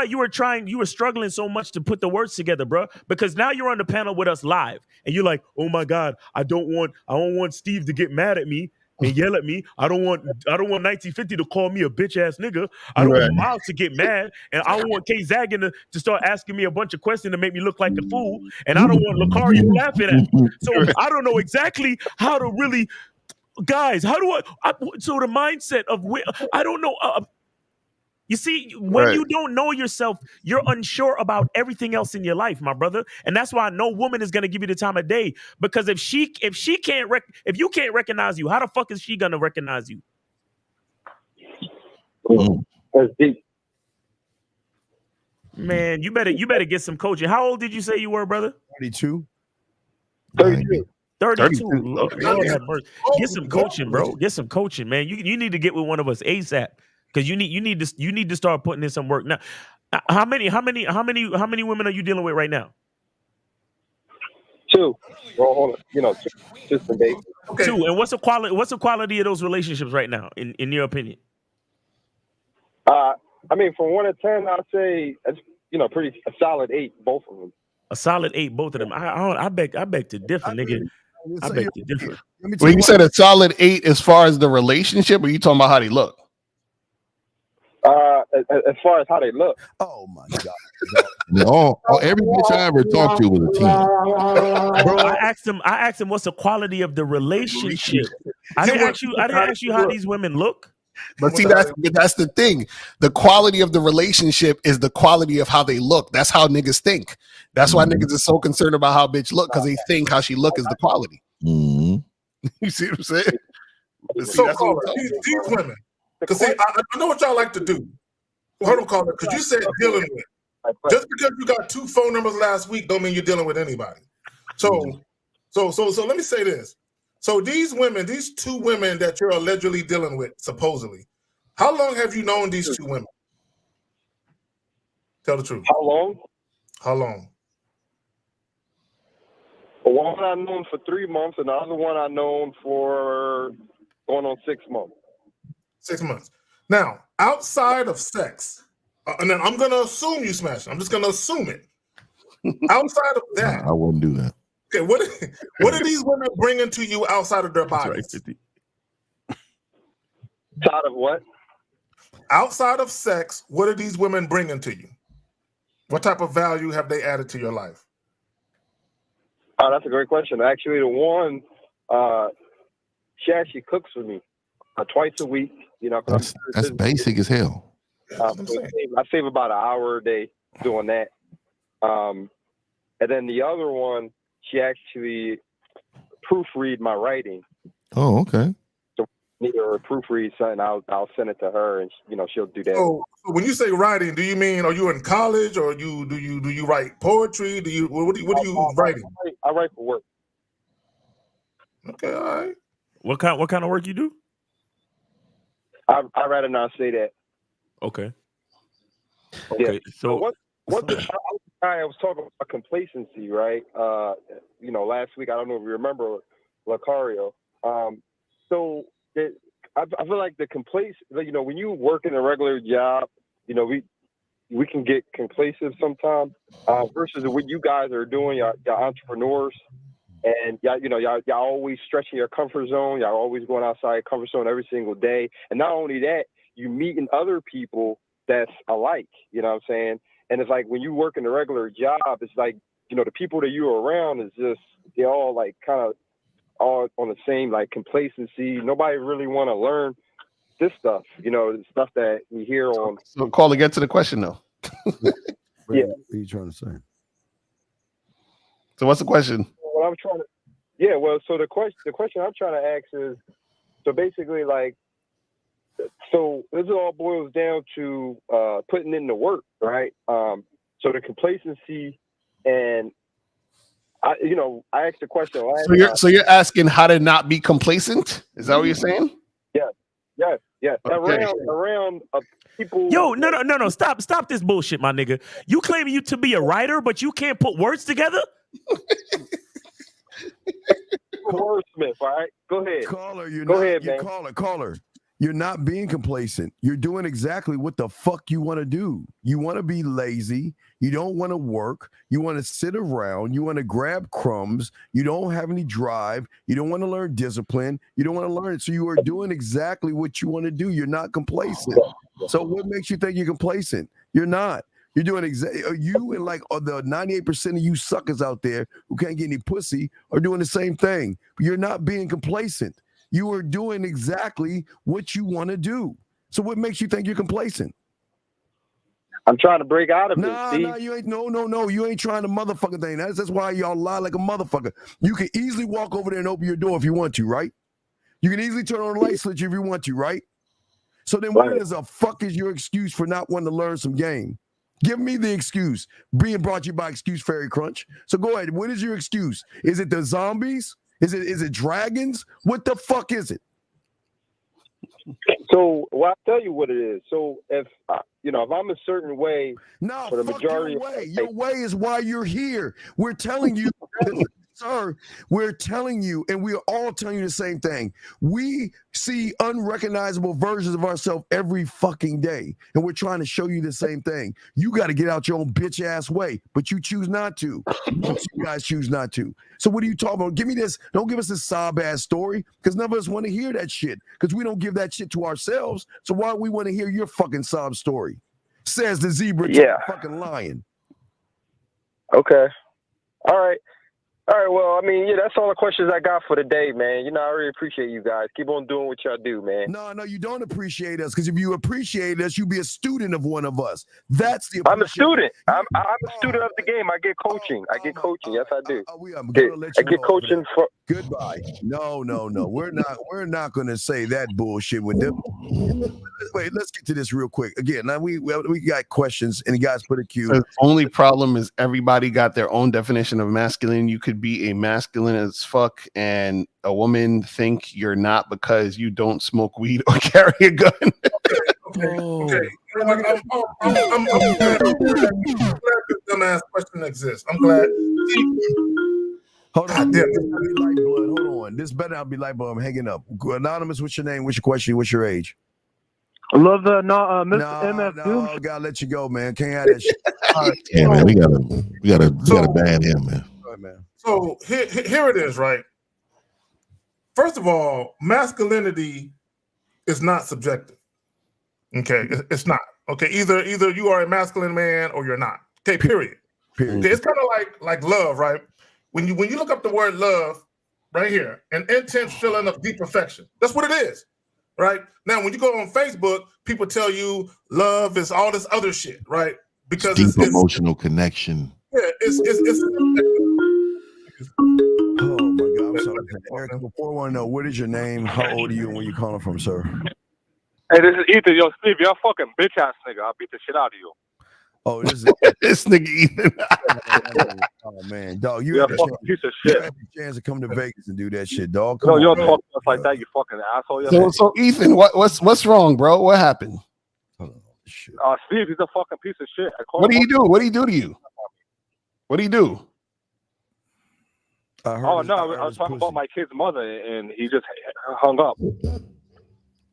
you were struggling so much to put the words together, bro. Because now you're on the panel with us live, and you're like, oh my God, I don't want Steve to get mad at me and yell at me. I don't want 1950 to call me a bitch ass nigga. I don't want Miles to get mad, and I don't want Kay Zaggin to start asking me a bunch of questions to make me look like a fool, and I don't want Lucario laughing at me. So I don't know exactly how to really, guys. How do I so the mindset of I don't know. You see, when you don't know yourself, you're unsure about everything else in your life, my brother. And that's why no woman is going to give you the time of day. Because if you can't recognize you, how the fuck is she going to recognize you? That's deep. Man, you better get some coaching. How old did you say you were, brother? 32. 32. 32. Lord have mercy. Get some coaching, bro. Get some coaching, man. You need to get with one of us ASAP. Because you need to start putting in some work now. How many women are you dealing with right now? 2. Well, hold on. 2. Just a date. Okay. 2. And what's the quality of those relationships right now, in your opinion? I mean, from 1 to 10, I'd say it's pretty a solid 8, both of them. A solid 8, both of them. I beg to differ, nigga. I beg to differ. Well, you said a solid 8 as far as the relationship, or you talking about how they look? As far as how they look. Oh my God! Every bitch I ever talked to was a 10. Bro, I asked him what's the quality of the relationship. I didn't ask you how these women look. But see, that's the thing. The quality of the relationship is the quality of how they look. That's how niggas think. That's why niggas are so concerned about how bitch look, because they think how she look is the quality. You see what I'm saying? But see, so Caller, these women, because see, I know what y'all like to do. Hold on, Caller, because you said dealing with. Just because you got 2 phone numbers last week don't mean you're dealing with anybody. So let me say this. So these 2 women that you're allegedly dealing with, supposedly, how long have you known these 2 women? Tell the truth. How long? How long? One I've known for 3 months, and the other one I've known for going on 6 months. 6 months. Now, outside of sex, and then I'm going to assume you smashed. I'm just going to assume it. Outside of that, I wouldn't do that. Okay, what are these women bringing to you outside of their bodies? Outside of what? Outside of sex, what are these women bringing to you? What type of value have they added to your life? Oh, that's a great question. Actually, the one, she actually cooks for me twice a week. That's basic as hell. I save about an hour a day doing that. And then the other one, she actually proofread my writing. Oh, okay. So need her to proofread something, I'll send it to her, and she'll do that. So when you say writing, do you mean are you in college, or do you write poetry? What are you writing? I write for work. Okay, all right. What kind of work you do? I'd rather not say that. Okay. Yeah. So what I was talking about complacency, right? Last week, I don't know if you remember Lucario. So I feel like the when you work in a regular job, we can get complacent sometimes. Versus what you guys are doing, y'all entrepreneurs, and y'all always stretching your comfort zone. Y'all always going outside your comfort zone every single day. And not only that, you meeting other people that's alike. You know what I'm saying? And it's like when you work in a regular job, it's like, you know, the people that you're around is just, they're all like kind of all on the same like complacency. Nobody really want to learn this stuff, you know, the stuff that we hear on. So, Caller, get to the question though. Yeah. What are you trying to say? So, what's the question? What I'm trying to, yeah, well, so the question I'm trying to ask is, so basically, like, so this all boils down to putting in the work, right? So the complacency, and I asked the question. So you're asking how to not be complacent? Is that what you're saying? Yes. Okay. Around people. Yo, no. Stop this bullshit, my nigga. You claiming you to be a writer, but you can't put words together? Wordsmith, all right? Go ahead. Caller. You're not being complacent. You're doing exactly what the fuck you want to do. You want to be lazy. You don't want to work. You want to sit around. You want to grab crumbs. You don't have any drive. You don't want to learn discipline. You don't want to learn it. So you are doing exactly what you want to do. You're not complacent. So what makes you think you're complacent? You're not. You're doing you and like the 98% of you suckers out there who can't get any pussy are doing the same thing. You're not being complacent. You are doing exactly what you want to do. So what makes you think you're complacent? I'm trying to break out of it, Steve. Nah, you ain't. No. You ain't trying to motherfucking thing. That's why y'all lie like a motherfucker. You can easily walk over there and open your door if you want to, right? You can easily turn on the light switch if you want to, right? So then what is a fuck is your excuse for not wanting to learn some game? Give me the excuse. Being brought to you by Excuse Fairy Crunch. So go ahead. What is your excuse? Is it the zombies? Is it dragons? What the fuck is it? So, well, I'll tell you what it is. So, if if I'm a certain way, for the majority your way is why you're here. We're telling you, sir. We're telling you, and we are all telling you the same thing. We see unrecognizable versions of ourselves every fucking day, and we're trying to show you the same thing. You got to get out your own bitch ass way, but you choose not to. Most of you guys choose not to. So what are you talking about? Give me this. Don't give us this sob ass story, because none of us want to hear that shit, because we don't give that shit to ourselves. So why do we want to hear your fucking sob story? Says the zebra to the fucking lion. Okay. All right. Well, I mean, that's all the questions I got for today, man. I really appreciate you guys. Keep on doing what y'all do, man. No, you don't appreciate us, because if you appreciate us, you'd be a student of one of us. That's the. I'm a student. I'm a student of the game. I get coaching. Yes, I do. I get coaching for. Goodbye. No. We're not going to say that bullshit with them. Wait, let's get to this real quick. Again, now we got questions, and you guys put a queue. The only problem is everybody got their own definition of masculine. You could be a masculine as fuck, and a woman think you're not because you don't smoke weed or carry a gun. Okay. I'm glad this dumbass question exists. I'm glad. Hold on. Hold on. This better not be light bulb. I'm hanging up. Anonymous, what's your name? What's your question? What's your age? I love the Mr. MF Doom. No, gotta let you go, man. Can't have that shit. All right. Yeah, man, we gotta ban him, man. All right, man. So here it is, right? First of all, masculinity is not subjective. Okay, it's not. Okay, either you are a masculine man or you're not. Okay, period. Okay, it's kind of like love, right? When you look up the word love, right here, an intense feeling of deep affection. That's what it is. Right now, when you go on Facebook, people tell you love is all this other shit, right? Because deep emotional connection. Yeah, it's Oh my God, I'm sorry. Eric, before I want to know, what is your name? How old are you, and where you calling from, sir? Hey, this is Ethan. Yo, Steve, you're a fucking bitch ass nigga. I'll beat the shit out of you. Oh, this is this nigga Ethan. Oh man, dog, you're a fucking piece of shit. You had the chance to come to Vegas and do that shit, dog. No, you don't talk to us like that, you fucking asshole. So Ethan, what's wrong, bro? What happened? Steve, he's a fucking piece of shit. What do you do? What do he do to you? What do you do? I was talking about my kid's mother, and he just hung up.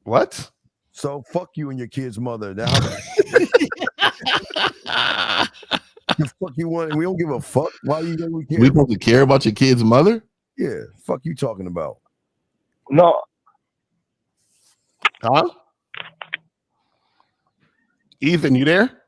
What? So fuck you and your kid's mother. Now, the fuck you want? We don't give a fuck. Why you think we care? We supposed to care about your kid's mother? Yeah. Fuck you talking about? No. Huh? Ethan, you there?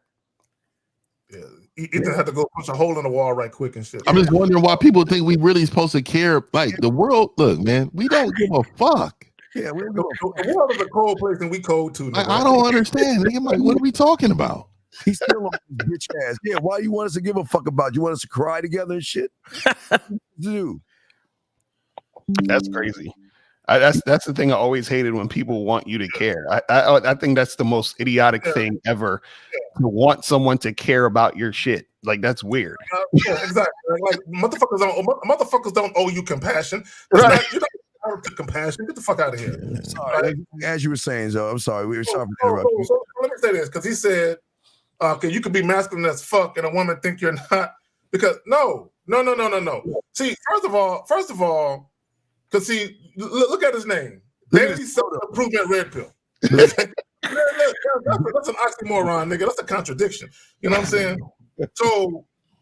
Ethan had to go punch a hole in the wall right quick and shit. I'm just wondering why people think we really supposed to care. Like the world, look, man, we don't give a fuck. Yeah, we don't give a fuck. The world is a cold place and we cold too. Like, I don't understand. Nigga, like, what are we talking about? He's still on his bitch ass. Yeah, why you want us to give a fuck about? You want us to cry together and shit? Dude. That's crazy. That's the thing I always hated when people want you to care. I think that's the most idiotic thing ever, to want someone to care about your shit. Like, that's weird. Yeah, exactly. Like motherfuckers don't owe you compassion. Right. You're not entitled to compassion. Get the fuck out of here. Sorry, as you were saying, Zoe, I'm sorry. We were sorry for interrupting you. So let me say this, because he said, okay, you could be masculine as fuck and a woman think you're not. Because no. See, first of all, because see, look at his name. Daily Self-Improvement Red Pill. That's an oxymoron, nigga. That's a contradiction. You know what I'm saying?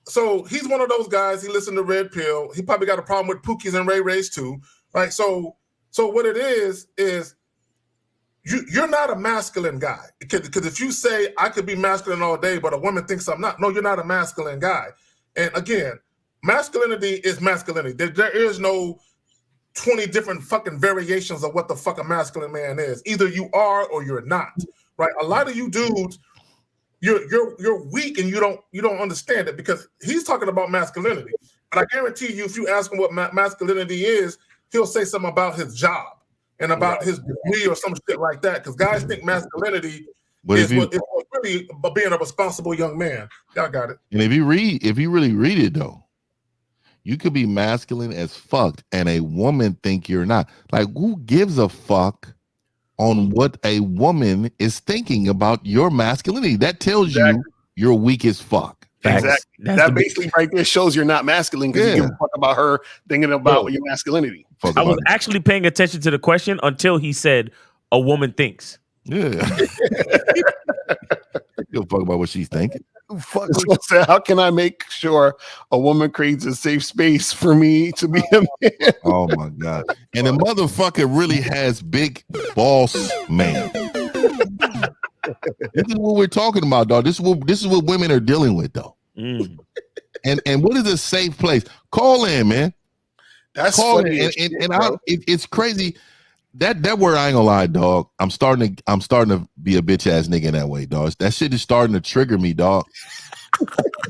So he's one of those guys. He listened to Red Pill. He probably got a problem with Pookies and Ray Rays too, right? So what it is you're not a masculine guy. Because if you say I could be masculine all day, but a woman thinks I'm not, no, you're not a masculine guy. And again, masculinity is masculinity. There is no 20 different fucking variations of what the fuck a masculine man is. Either you are or you're not, right? A lot of you dudes, you're weak and you don't understand it, because he's talking about masculinity. But I guarantee you, if you ask him what masculinity is, he'll say something about his job and about his degree or some shit like that. Because guys think masculinity is really being a responsible young man. Y'all got it. And if you really read it though, you could be masculine as fuck and a woman think you're not. Like, who gives a fuck on what a woman is thinking about your masculinity? That tells you you're weak as fuck. Exactly. That basically right there shows you're not masculine, because you give a fuck about her thinking about your masculinity. I was actually paying attention to the question until he said, a woman thinks. Yeah. You don't fuck about what she's thinking. So how can I make sure a woman creates a safe space for me to be a man? Oh my God. And the motherfucker really has big boss man. This is what we're talking about, dog. This is what women are dealing with, though. And what is a safe place? Call in, man. That's call funny. In. It's crazy. That word, I ain't gonna lie, dog. I'm starting to be a bitch ass nigga in that way, dog. That shit is starting to trigger me, dog.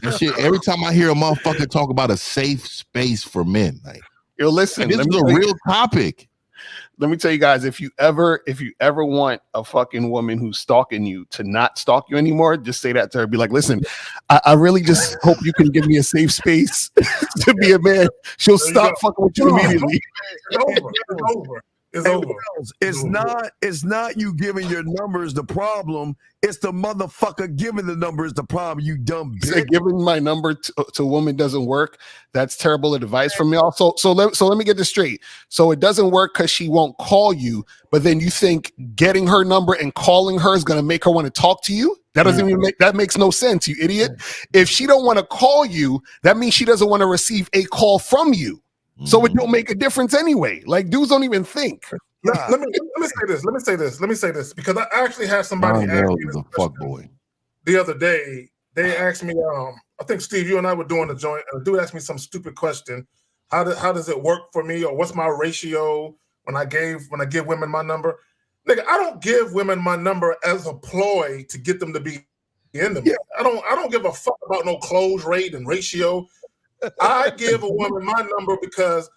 That shit, every time I hear a motherfucker talk about a safe space for men, like, yo, listen, this is a real topic. Let me tell you guys, if you ever want a fucking woman who's stalking you to not stalk you anymore, just say that to her. Be like, listen, I really just hope you can give me a safe space to be a man. She'll stop fucking with you immediately. It's over. It's not you giving your numbers the problem. It's the motherfucker giving the numbers the problem, you dumb bitch. So giving my number to a woman doesn't work. That's terrible advice from y'all. So let me get this straight. So it doesn't work because she won't call you, but then you think getting her number and calling her is going to make her want to talk to you? That doesn't even that makes no sense, you idiot. If she don't want to call you, that means she doesn't want to receive a call from you. So it don't make a difference anyway. Like, dudes don't even think. Let me say this, because I actually had somebody ask me this fuck boy the other day. They asked me, I think Steve, you and I were doing the joint, and a dude asked me some stupid question. How does it work for me, or what's my ratio when I give women my number? Nigga, I don't give women my number as a ploy to get them to be into me. I don't give a fuck about no close rate and ratio. I give a woman my number because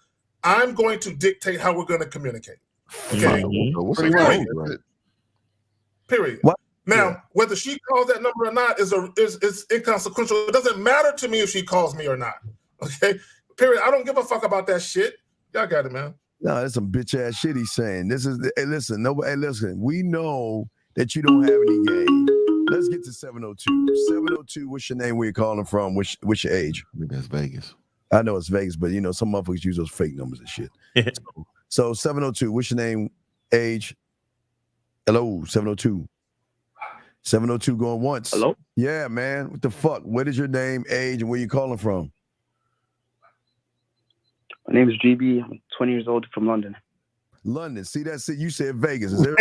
I'm going to dictate how we're going to communicate. Okay. Period. What? Now, whether she calls that number or not is inconsequential. It doesn't matter to me if she calls me or not. Okay. Period. I don't give a fuck about that shit. Y'all got it, man. No, that's some bitch ass shit he's saying. Listen. We know that you don't have any game. Let's get to 702. 702, what's your name? Where you calling from? What's your age? I think that's Vegas. I know it's Vegas, but some motherfuckers use those fake numbers and shit. So 702, what's your name? Age? Hello, 702. 702 going once. Hello? Yeah, man. What the fuck? What is your name, age, and where you calling from? My name is GB. I'm 20 years old from London. London. See that? You said Vegas. Is there?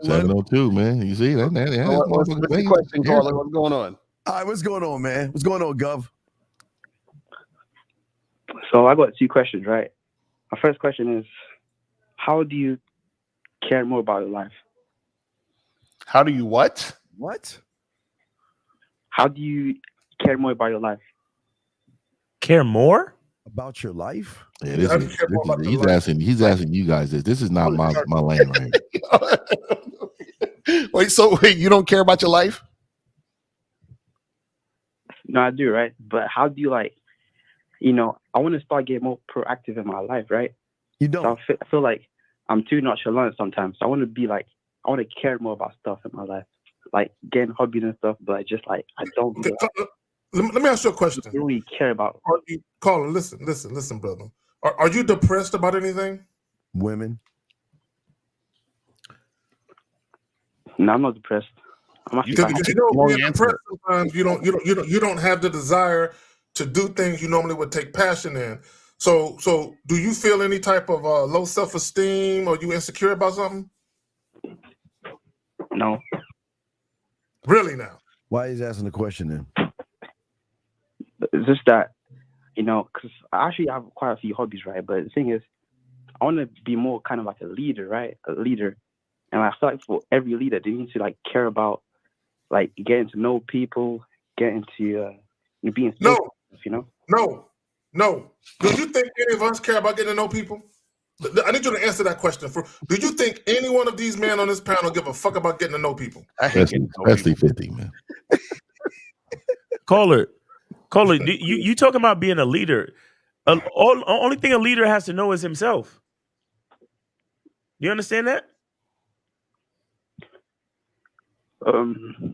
702, man. You see that? What's the question, caller? What's going on? All right, what's going on, man? What's going on, Gov? So I got 2 questions, right? My first question is, how do you care more about your life? How do you what? What? How do you care more about your life? Care more about your life? Yeah, he's asking you guys this. This is not my lane right here. Wait, you don't care about your life? No, I do, right? But how do you I want to start getting more proactive in my life, right? You don't. So I feel like I'm too nonchalant sometimes. So I want to be I want to care more about stuff in my life, like getting hobbies and stuff. But just I don't. Let me ask you a question. I don't really care about. Caller, listen, brother. Are you depressed about anything? Women. No, I'm not depressed. Because when you're depressed, sometimes you don't have the desire to do things you normally would take passion in. So do you feel any type of low self-esteem, or you insecure about something? No. Really now? Why is he asking the question then? It's just that, because I actually have quite a few hobbies, right? But the thing is, I want to be more kind of like a leader, right? A leader. And I feel like for every leader, they need to care about getting to know people, getting to being social, No. Do you think any of us care about getting to know people? I need you to answer that question. Do you think any one of these men on this panel give a fuck about getting to know people? Especially 50, man. Caller, you talking about being a leader? Only thing a leader has to know is himself. You understand that?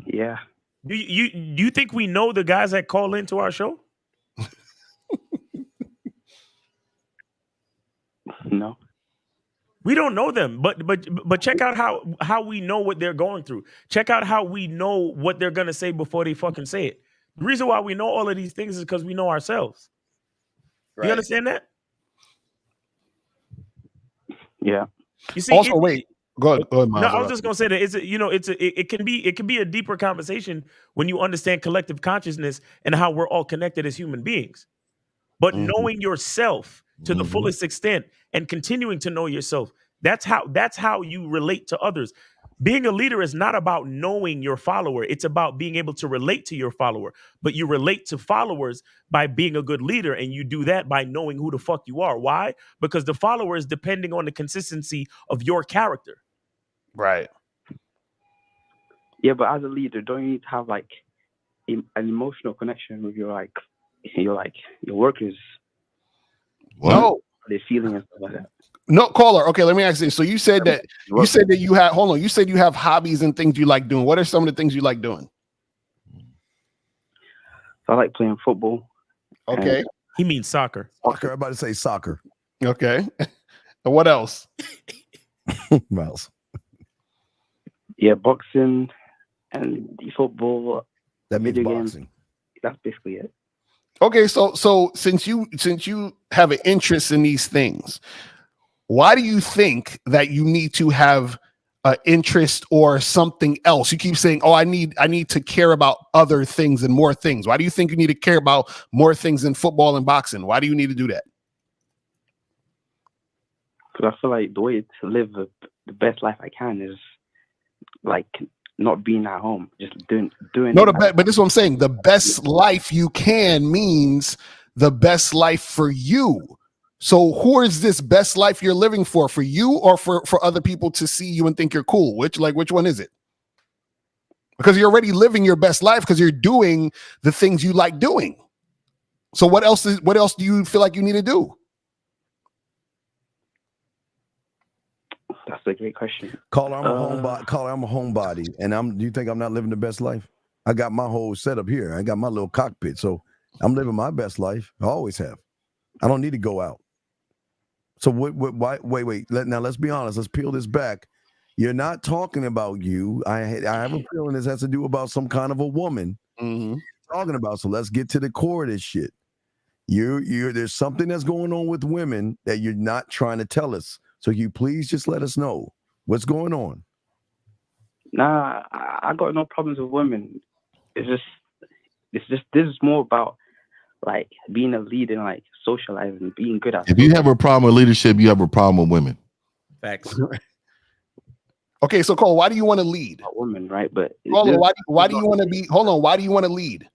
Yeah. Do you think we know the guys that call into our show? No. We don't know them, but check out how we know what they're going through. Check out how we know what they're gonna say before they fucking say it. The reason why we know all of these things is because we know ourselves. Right. You understand that? Yeah. You see, also, wait. Go ahead, Miles. No, I was just gonna say that it can be a deeper conversation when you understand collective consciousness and how we're all connected as human beings. But knowing yourself to the fullest extent and continuing to know yourself, that's how you relate to others. Being a leader is not about knowing your follower. It's about being able to relate to your follower. But you relate to followers by being a good leader, and you do that by knowing who the fuck you are. Why? Because the follower is depending on the consistency of your character. Right. Yeah, but as a leader, don't you need to have an emotional connection with your workers? No. They're feeling and stuff like that. No, caller. Okay, let me ask you. So you said that you have. Hold on. You said you have hobbies and things you like doing. What are some of the things you like doing? I like playing football. Okay. He means soccer. Soccer. I'm about to say soccer. Okay. And what else? Miles. Yeah, boxing and football. That means boxing. Games. That's basically it. Okay, so since you have an interest in these things, why do you think that you need to have an interest or something else? You keep saying, "Oh, I need to care about other things and more things." Why do you think you need to care about more things than football and boxing? Why do you need to do that? Because I feel like the way to live the best life I can is not being at home, just doing. No, but this is what I'm saying. The best life you can means the best life for you. So who is this best life you're living for you or for other people to see you and think you're cool? Which one is it? Because you're already living your best life because you're doing the things you like doing. So what else do you feel like you need to do? That's a great question. Caller, I'm a homebody, and do you think I'm not living the best life? I got my whole setup here. I got my little cockpit, so I'm living my best life. I always have. I don't need to go out. So why? Wait. Now let's be honest. Let's peel this back. You're not talking about you. I have a feeling this has to do about some kind of a woman. Talking about. So let's get to the core of this shit. There's something that's going on with women that you're not trying to tell us. So you please just let us know what's going on. Nah, I got no problems with women. It's just this is more about like being a leader and like socializing, being good at. If you have a problem with leadership, you have a problem with women. Facts. Okay, so Cole, why do you want to lead? A woman, right? But hold on, why do you want to be? Hold on, why do you want to lead?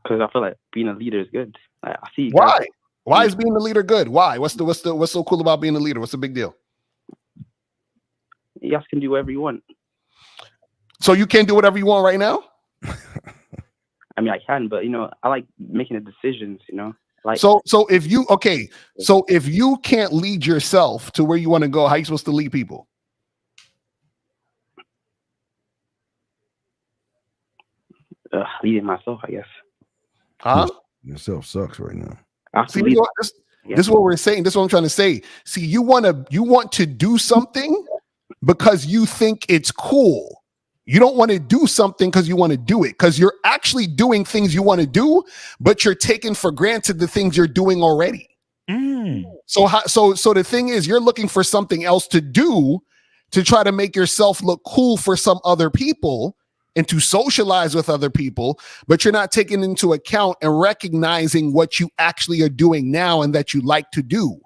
Because I feel like being a leader is good. Like, I see. Why? Guys, Why is being a leader good? Why? What's so cool about being a leader? What's the big deal? You guys can do whatever you want. So you can't do whatever you want right now? I mean, I can, but I like making the decisions. Like so if you can't lead yourself to where you want to go, how are you supposed to lead people? Leading myself, I guess. Huh? Yourself sucks right now. See, this is what we're saying. This is what I'm trying to say. See, you want to do something because you think it's cool. You don't want to do something because you want to do it, because you're actually doing things you want to do, but you're taking for granted the things you're doing already. So the thing is, you're looking for something else to do to try to make yourself look cool for some other people and to socialize with other people, but you're not taking into account and recognizing what you actually are doing now and that you like to do.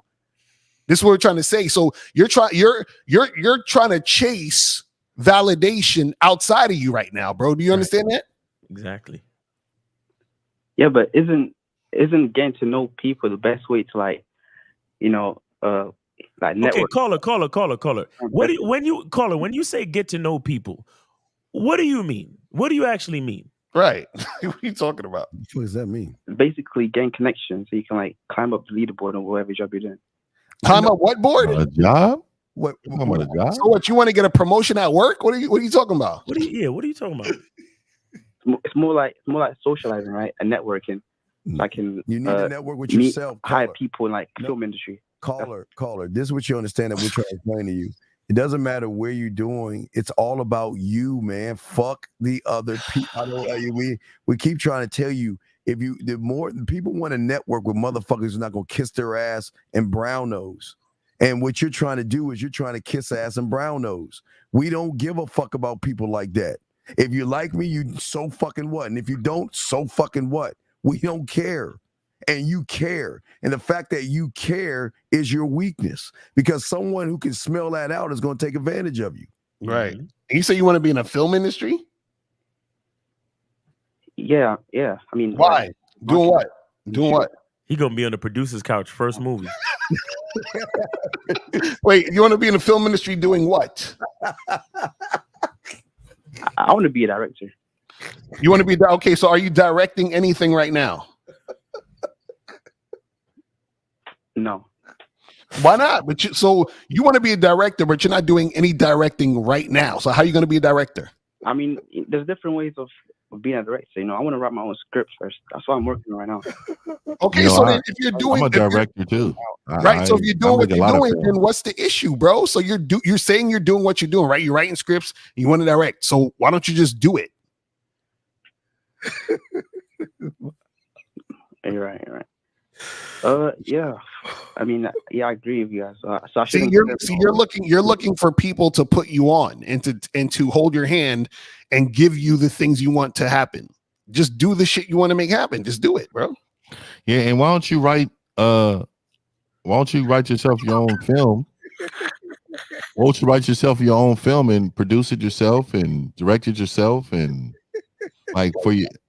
This is what we're trying to say. So you're trying to chase validation outside of you right now, bro. Do you understand that? Exactly. Yeah, but isn't getting to know people the best way to like network? Okay, caller. When you say get to know people, what do you mean? What do you actually mean? Right. What are you talking about? What does that mean? Basically, gain connections so you can like climb up the leaderboard or whatever job you're doing. Climb up what board? A job? What a job? So what? You want to get a promotion at work? What are you talking about? What are you talking about? It's more like socializing, right? And networking. So I can You need to network with yourself. Hire people in like film industry. Caller. This is what you understand that we're trying to explain to you. It doesn't matter where you're doing. It's all about you, man. Fuck the other people. We keep trying to tell you, the more people want to network with motherfuckers who's not gonna kiss their ass and brown nose. And what you're trying to do is you're trying to kiss ass and brown nose. We don't give a fuck about people like that. If you like me, you so fucking what? And if you don't, so fucking what? We don't care. And you care. And the fact that you care is your weakness, because someone who can smell that out is going to take advantage of you. Right. And you say you want to be in a film industry? Yeah. I mean, why? Doing what? Doing what? He gonna be on the producer's couch first movie. Wait, you want to be in the film industry doing what? I want to be a director. You want to be okay? So are you directing anything right now? No. Why not? So you want to be a director, but you're not doing any directing right now. So how are you going to be a director? I mean, there's different ways of being a director. I want to write my own scripts first. That's what I'm working on right now. Okay, then if you're doing, I'm a director too. Right. So if you're doing what you're doing, then what's the issue, bro? So you're saying you're doing what you're doing, right? You're writing scripts, you want to direct. So why don't you just do it? You're right. Yeah. I mean, I agree with you guys. So you're looking for people to put you on and to hold your hand and give you the things you want to happen. Just do the shit you want to make happen. Just do it, bro. Yeah, and why don't you write yourself your own film? Why don't you write yourself your own film and produce it yourself and direct it yourself and like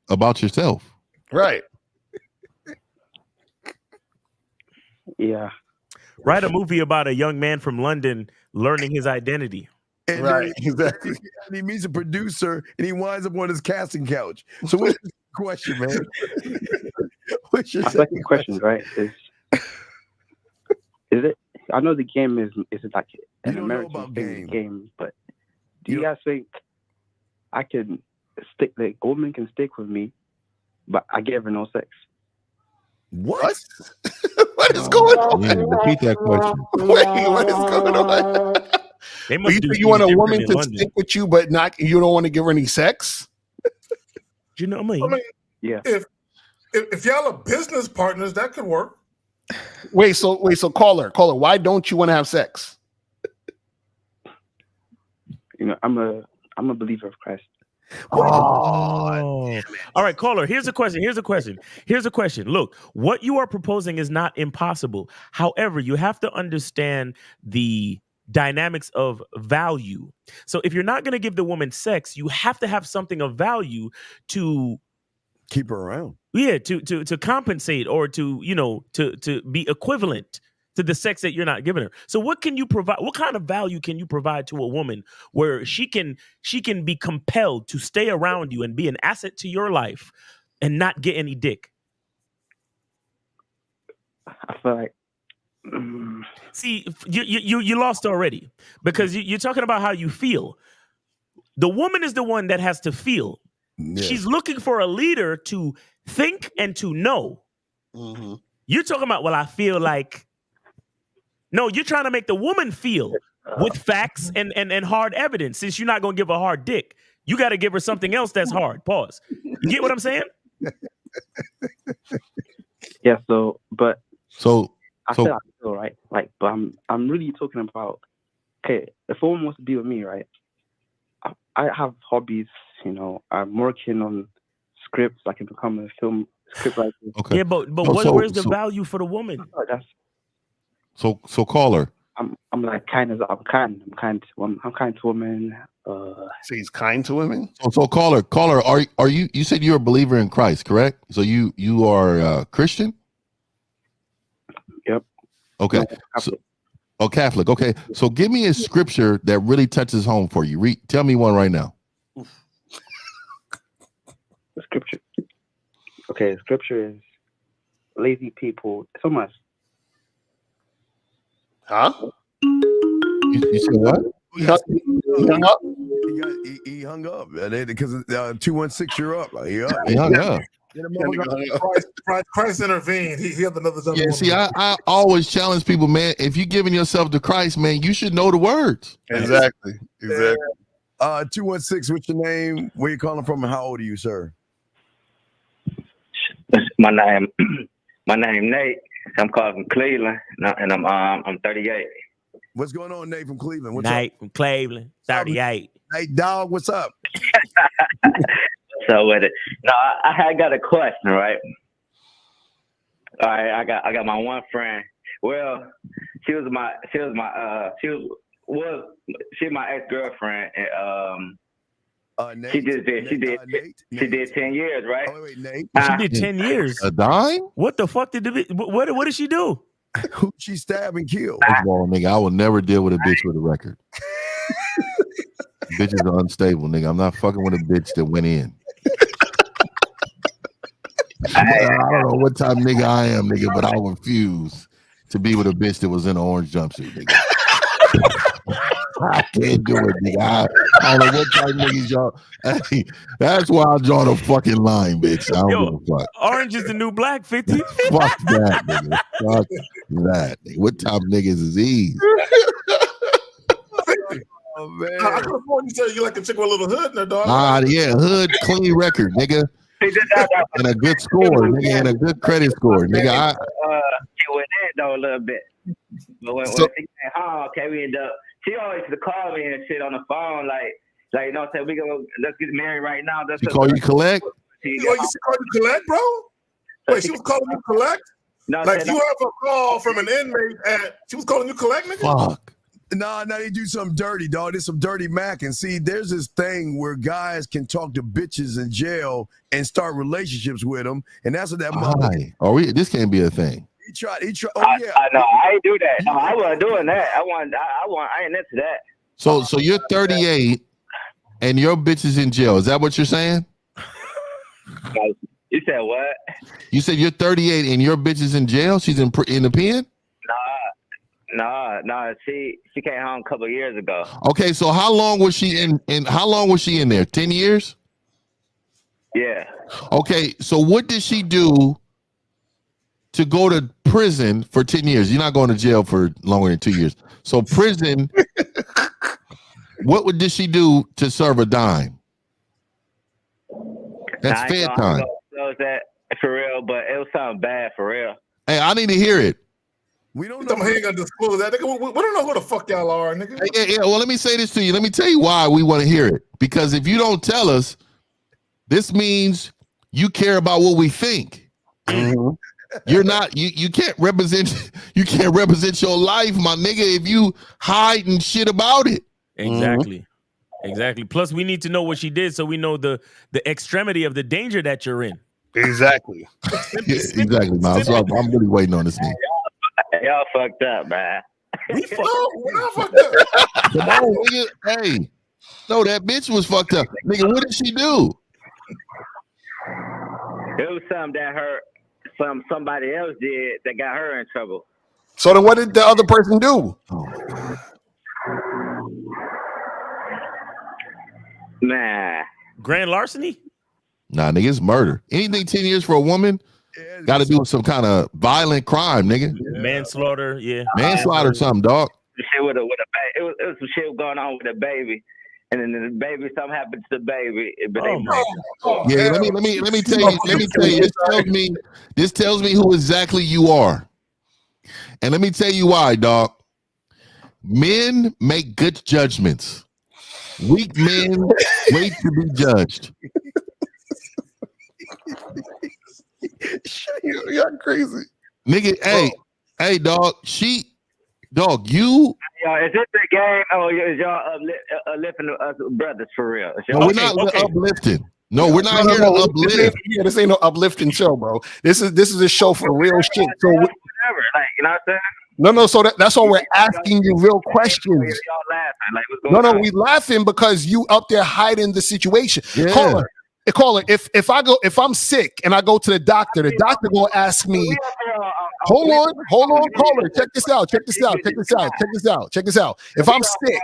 about yourself? Right. Yeah. Write a movie about a young man from London learning his identity. And right, exactly. And he meets a producer and he winds up on his casting couch. So what's your question, man? What's your second question? Right? Is it? I know the game is like an American game, but do you guys think I can stick? The woman can stick with me, but I give her no sex. What? What is going on? Yeah, repeat that question. Wait, what is going on? You want a woman to stick with you, but you don't want to give her any sex? Do you know what I mean? Yeah. If y'all are business partners, that could work. Wait, so caller, why don't you want to have sex? You know, I'm a believer of Christ. Oh. All right, caller. Here's a question. Look, what you are proposing is not impossible. However, you have to understand the dynamics of value. So if you're not going to give the woman sex, you have to have something of value to keep her around. Yeah, to compensate or to be equivalent to the sex that you're not giving her. So what can you provide? What kind of value can you provide to a woman where she can be compelled to stay around you and be an asset to your life and not get any dick? I feel like see, you lost already because you're talking about how you feel. The woman is the one that has to feel. Yeah. She's looking for a leader to think and to know. Mm-hmm. You're talking about, well, I feel like. No, you're trying to make the woman feel with facts and hard evidence. Since you're not going to give a hard dick, you got to give her something else that's hard. Pause. You get what I'm saying? Yeah. But I feel right. Like, but I'm really talking about. Okay, if a woman wants to be with me, right? I have hobbies. You know, I'm working on scripts. I can become a film script writer. Okay. Yeah, but where's the value for the woman? So caller. I'm kind to women. So he's kind to women. So caller, are you said you're a believer in Christ, correct? So you are Christian? Yep. Okay. Catholic. Okay. So give me a scripture that really touches home for you. Tell me one right now. The scripture. Okay, the scripture is lazy people so much. Huh? You said what? He hung up. He hung up because 216. You're up. He hung up. Christ intervened. He had another. Yeah. See, I always challenge people, man. If you're giving yourself to Christ, man, you should know the words. Exactly. 216. What's your name? Where you calling from? And how old are you, sir? My name Nate. I'm calling from Cleveland, and I'm 38. What's going on, Nate from Cleveland? What's Nate up? from Cleveland, 38. Nate, dog, what's up? So with it, no, I got a question, right? All right, I got my one friend. Well, she was my ex-girlfriend, and Nate, she did 10 years, right? Oh, wait, Nate. She did 10 years. A dime? What the fuck what did she do? Who she stabbed and killed? First of all, nigga, I will never deal with a bitch with a record. Bitches are unstable, nigga. I'm not fucking with a bitch that went in. I don't know what type of nigga I am, nigga, but I refuse to be with a bitch that was in an orange jumpsuit, nigga. I can't do it, nigga. I don't know what type of niggas y'all. Hey, that's why I draw the fucking line, bitch. I don't give a fuck. Orange is the new black, 50. Fuck that, nigga. Fuck that, nigga. What type of niggas is these? Oh, man. I could afford you say you like a chick with a little hood in her, dog. Yeah, hood, clean record, nigga. And a good score, nigga, and a good credit score, nigga. She went in though a little bit. But when she came home, okay, we ended up. She always used to call me and shit on the phone, like you know, say let's get married right now. She call you collect? She call you collect, bro? Wait, she was calling you collect? No, like you have a call from an inmate she was calling you collect, nigga? Fuck. No, they do something dirty, dog. There's some dirty Mac. And see, there's this thing where guys can talk to bitches in jail and start relationships with them. And that's what that mother. This can't be a thing. He tried. Oh, yeah. I know. I ain't do that. No, I wasn't doing that. I ain't into that. So you're 38 and your bitch is in jail. Is that what you're saying? You said what? You said you're 38 and your bitch is in jail? She's in the pen? No. She came home a couple of years ago. Okay, so how long was she how long was she in there? 10 years? Yeah. Okay, so what did she do to go to prison for 10 years? You're not going to jail for longer than 2 years. So prison, what did she do to serve a dime? That's fair time. That for real, but it was something bad for real. Hey, I need to hear it. We don't know. He ain't gonna disclose that. Nigga, we don't know who the fuck y'all are, nigga. Yeah. Well, let me say this to you. Let me tell you why we want to hear it. Because if you don't tell us, this means you care about what we think. Mm-hmm. You're not. You can't represent. You can't represent your life, my nigga, if you hiding shit about it. Exactly. Exactly. Plus, we need to know what she did so we know the extremity of the danger that you're in. Exactly. Exactly, Miles. So I'm really waiting on this nigga. Y'all fucked up, man. We fucked up. Come on, nigga. Hey, no, that bitch was fucked up, nigga. What did she do? It was something that somebody else did that got her in trouble. So then, what did the other person do? Nah. Grand larceny? Nah, nigga, it's murder. Anything 10 years for a woman, got to do with some kind of violent crime, nigga. Manslaughter, yeah. Manslaughter or something, dog. Shit with a baby. It was some shit going on with the baby, and then the baby, something happened to the baby. But Yeah, let me tell you. This tells me who exactly you are, and let me tell you why, dog. Men make good judgments. Weak men wait to be judged. You're crazy, nigga. Hey, dog. You. Yo, is this the game? Oh, is y'all uplifting us brothers for real? No, we're not uplifting. No, we're not here to uplift. This ain't no uplifting show, bro. This is a show for real shit. So whatever, like, you know what I'm saying? No. So that's why we're asking you real questions. Y'all laughing, like, what's going on? We laughing because you up there hiding the situation. Yeah. Caller. If I'm sick and I go to the doctor gonna ask me. Hold on, caller. Check this out. If I'm sick,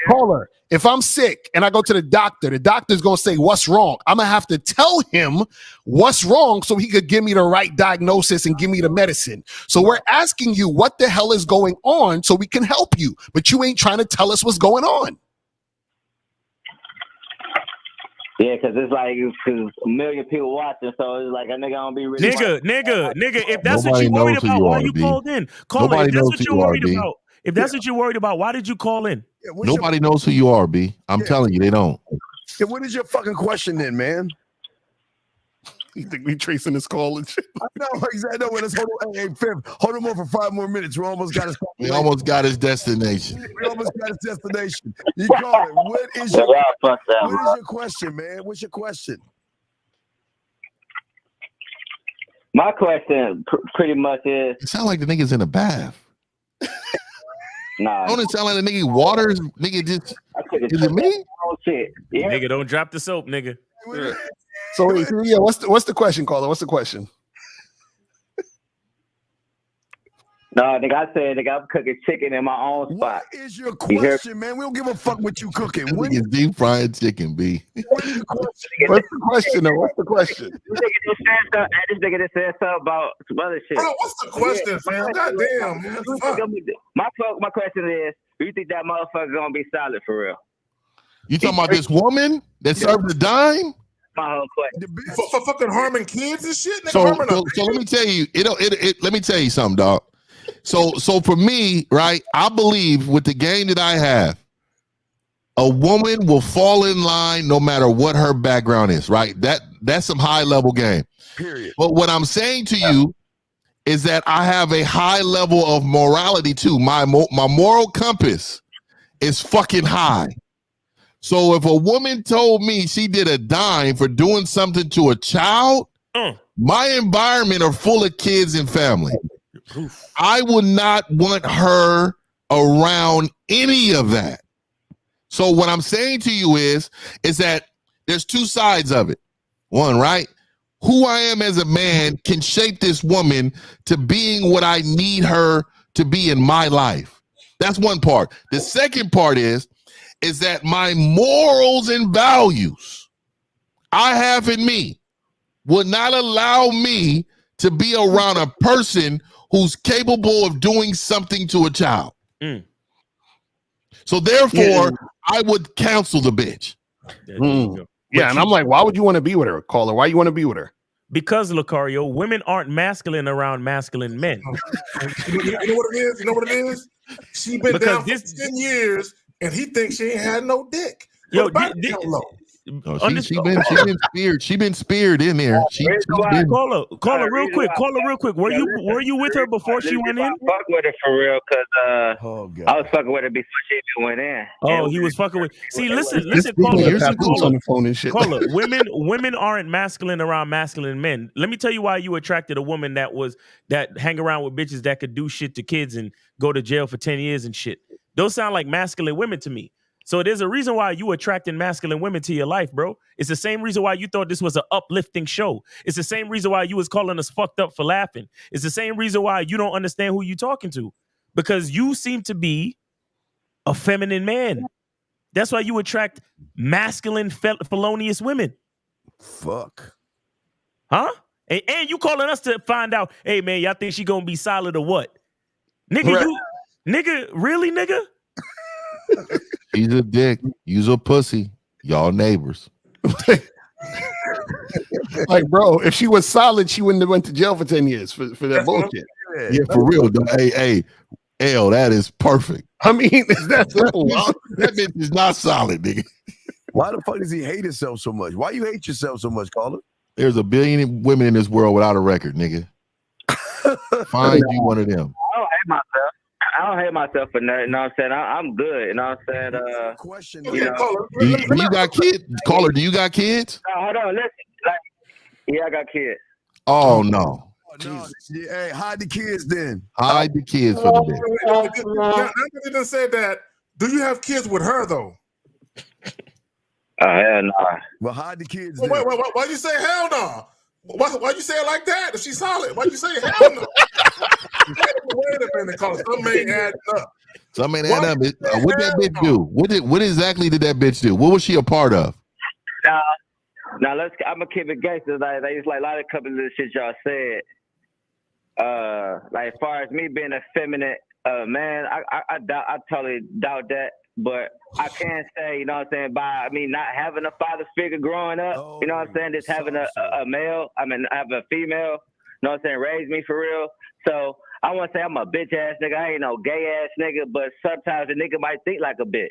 caller, if I'm sick and I go to the doctor's gonna say, what's wrong? I'm gonna have to tell him what's wrong so he could give me the right diagnosis and give me the medicine. So we're asking you what the hell is going on so we can help you, but you ain't trying to tell us what's going on. Yeah, because it's like a million people watching, so it's like a nigga don't be really. Nigga. If that's what you're worried about, why you called in? Call it. If that's what you're worried about. If that's what you're worried about, why did you call in? Nobody knows who you are, B. I'm telling you, they don't. Yeah, what is your fucking question then, man? You think we tracing this call and shit? I know, exactly. No, let's hold him on for 5 more minutes. We almost got his destination. You call it. What is your question, man? What's your question? My question pretty much is. It sounds like the nigga's in a bath. Nah. Don't it sound like the nigga waters? Nigga just. Is it me? Oh shit. Yeah. Nigga, don't drop the soap, nigga. Yeah. So yeah, what's the question, caller? What's the question? No, nigga, I said, nigga, I'm cooking chicken in my own spot. What is your question, man? We don't give a fuck what you cooking. What is deep fried chicken, B? What's the question, though? What's the question? This nigga just said something about some other shit. Bro, what's the question, fam? Goddamn, man. My question is, do you think that motherfucker gonna be solid for real? You talking about this woman that served the dime? My whole question. For fucking harming kids and shit. So let me tell you, let me tell you something, dog. So for me, right, I believe with the game that I have, a woman will fall in line no matter what her background is, right? That's some high level game. Period. But what I'm saying to you is that I have a high level of morality too. My moral compass is fucking high. So if a woman told me she did a dime for doing something to a child, my environment are full of kids and family. I would not want her around any of that. So what I'm saying to you is that there's two sides of it. One, right? Who I am as a man can shape this woman to being what I need her to be in my life. That's one part. The second part is that my morals and values I have in me will not allow me to be around a person who's capable of doing something to a child. So therefore, I would cancel the bitch. Yeah, and I'm like, why would you want to be with her, caller? Why you want to be with her? Because, Lucario, women aren't masculine around masculine men. You know what it is? You know what it is? She been Because down for 10 years, and he thinks she ain't had no dick. Yo, Oh, she been speared. She been speared in there. She's been. Caller, real quick. Caller, real quick. Were you with her before she went in? I fuck with her for real, cause I was fucking with her before she even went in. Oh, he was fucking with. See, listen, Caller. caller. On the phone and shit. Caller, women aren't masculine around masculine men. Let me tell you why you attracted a woman that hang around with bitches that could do shit to kids and go to jail for 10 years and shit. Those sound like masculine women to me. So there's a reason why you attracting masculine women to your life, bro. It's the same reason why you thought this was an uplifting show. It's the same reason why you was calling us fucked up for laughing. It's the same reason why you don't understand who you talking to. Because you seem to be a feminine man. That's why you attract masculine, felonious women. Fuck. Huh? And you calling us to find out, hey, man, y'all think she gonna be solid or what? Nigga, really, nigga? She's a dick. You's a pussy. Y'all neighbors. Like, bro, if she was solid, she wouldn't have went to jail for 10 years for that bullshit. Yeah, for real. Hey, L, that is perfect. I mean, it's that simple. That bitch is not solid, nigga. Why the fuck does he hate himself so much? Why you hate yourself so much, caller? There's a billion women in this world without a record, nigga. Find you one of them. I don't hate myself. I don't hate myself for nothing. You know what I'm saying? I'm good. You know what I'm saying? Question. Do you got kids? Caller, do you got kids? No, hold on. Listen. Yeah, I got kids. Oh, no. Hey, hide the kids then. Hide the kids for the day. Now that you just said that, do you have kids with her, though? Hell no. Well, hide the kids Wait, why you say hell no? Why you say it like that? If she's solid, why you say hell no? Wait a minute, cause some ain't adding up. Some ain't adding up. What that bitch do? What exactly did that bitch do? What was she a part of? Now I'm gonna keep it gangster. Like it's like a lot of couple of the shit y'all said. Like as far as me being a feminine man, I totally doubt that. But I can say, you know what I'm saying, by not having a father figure growing up, you know what I'm saying, just having a male, having a female, you know what I'm saying, raised me for real. So I want to say I'm a bitch ass nigga. I ain't no gay ass nigga, but sometimes a nigga might think like a bitch.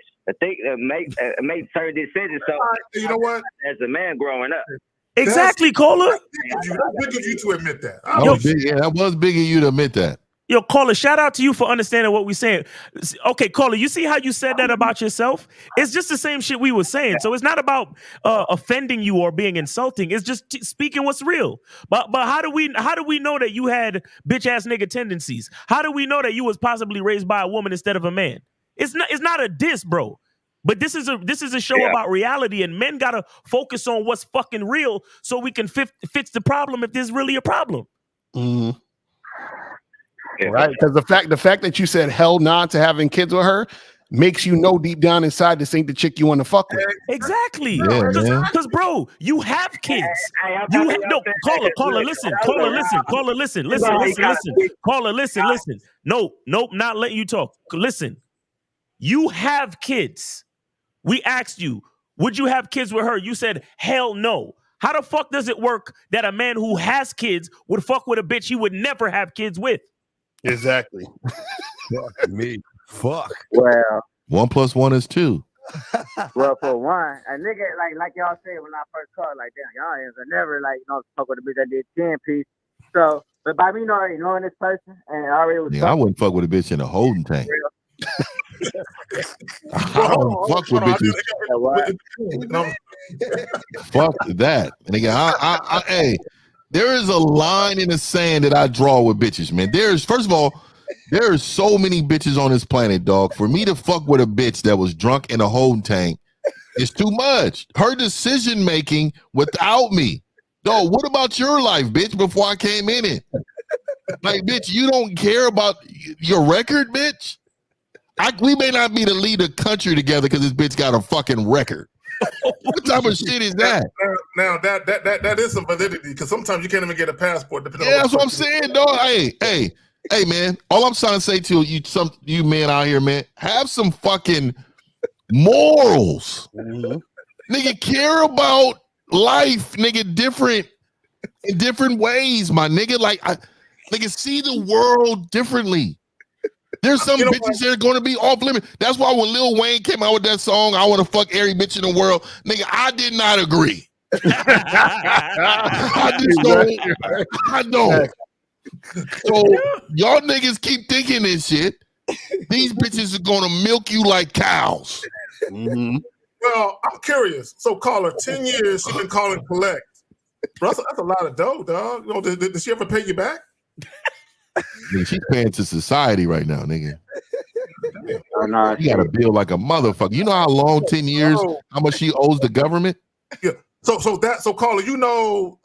Make certain decisions. So you know what? As a man growing up. Exactly, Caller. That's big of you to admit that. That was big of you to admit that. Yo, Caller, shout out to you for understanding what we're saying. Okay, Caller, you see how you said that about yourself? It's just the same shit we were saying. So it's not about offending you or being insulting. It's just speaking what's real. But how do we know that you had bitch ass nigga tendencies? How do we know that you was possibly raised by a woman instead of a man? It's not a diss, bro. But this is a show about reality, and men gotta focus on what's fucking real so we can fix the problem if there's really a problem. Mm-hmm. Right, because the fact that you said hell nah to having kids with her makes you know deep down inside this ain't the chick you want to fuck with. Exactly. Yeah, Because bro, you have kids. Caller, listen. Caller, listen. Nope, not letting you talk. Listen, you have kids. We asked you, would you have kids with her? You said hell no. How the fuck does it work that a man who has kids would fuck with a bitch he would never have kids with? Exactly. Fuck me. Fuck. Well, 1 + 1 is 2. Well, for one, a nigga like y'all said when I first called, like damn, y'all is never fuck with a bitch that did 10 piece. So, but by me already knowing this person and already was. I wouldn't fuck with a bitch in a holding tank. I don't fuck with bitches. Fuck that, nigga. Hey. There is a line in the sand that I draw with bitches, man. First of all, there are so many bitches on this planet, dog. For me to fuck with a bitch that was drunk in a holding tank is too much. Her decision making without me. Dog, what about your life, bitch, before I came in it? Like, bitch, you don't care about your record, bitch? We may not be the lead of country together because this bitch got a fucking record. What type of shit is that? Now that is some validity because sometimes you can't even get a passport. Yeah, that's what I'm saying, dog. Hey, man. All I'm trying to say to you men out here, man, have some fucking morals. Mm-hmm. Nigga, care about life, nigga, different in different ways, my nigga. Like, nigga, see the world differently. There's some bitches that are going to be off limit. That's why when Lil Wayne came out with that song, I want to fuck every bitch in the world, nigga, I did not agree. I just don't. I don't. So y'all niggas keep thinking this shit. These bitches are gonna milk you like cows. Mm-hmm. Well, I'm curious. So, caller, 10 years she been calling collect. Bro, that's a lot of dough, dog. You know, did she ever pay you back? Nigga, she's paying to society right now, nigga. You got a bill like a motherfucker. You know how long 10 years? How much she owes the government? Yeah. So caller, you know,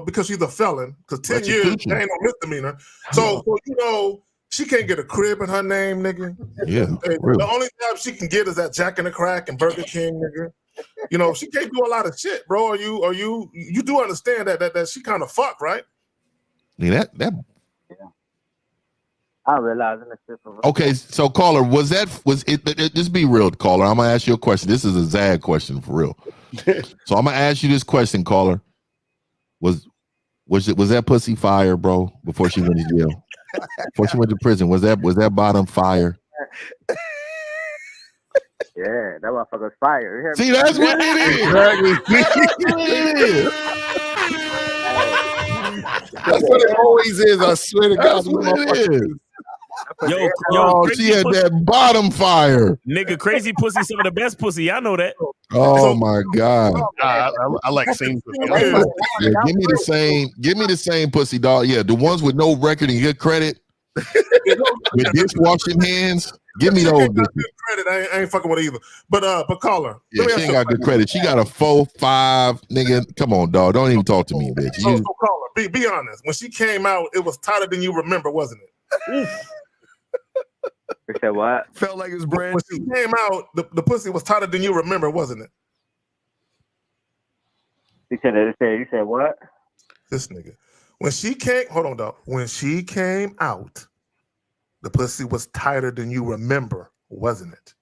because she's a felon, because 10 years ain't no misdemeanor. So you know, she can't get a crib in her name, nigga. Yeah. The only job she can get is that Jack in the Crack and Burger King, nigga. You know, she can't do a lot of shit, bro. You do understand that she kind of fucked, right? Yeah, that. I realize in the system. Okay, so caller, was it? Just be real, caller. I'm gonna ask you a question. This is a Zag question for real. So I'm gonna ask you this question, caller. Was that pussy fire, bro? Before she went to jail, before she went to prison, was that bottom fire? Yeah, that motherfucker's fire. See, that's what it is. That's what it always is. I swear to God, that's what it is. Yo, she had that bottom fire. Nigga, crazy pussy, some of the best pussy. I know that. Oh my God. I like same pussy. Yeah, give me the same pussy, dog. Yeah, the ones with no record and good credit, with dishwashing hands. Give me those. Good credit. I ain't fucking with either. But caller. Yeah, she ain't got good credit. She got a 4, 5, nigga. Come on, dog. Don't even talk to me, bitch. So caller, be honest. When she came out, it was tighter than you remember, wasn't it? You said what? Felt like it was brand new. When she came out, the pussy was tighter than you remember, wasn't it? You said what? This nigga. When she came, hold on, dog. When she came out, the pussy was tighter than you remember, wasn't it?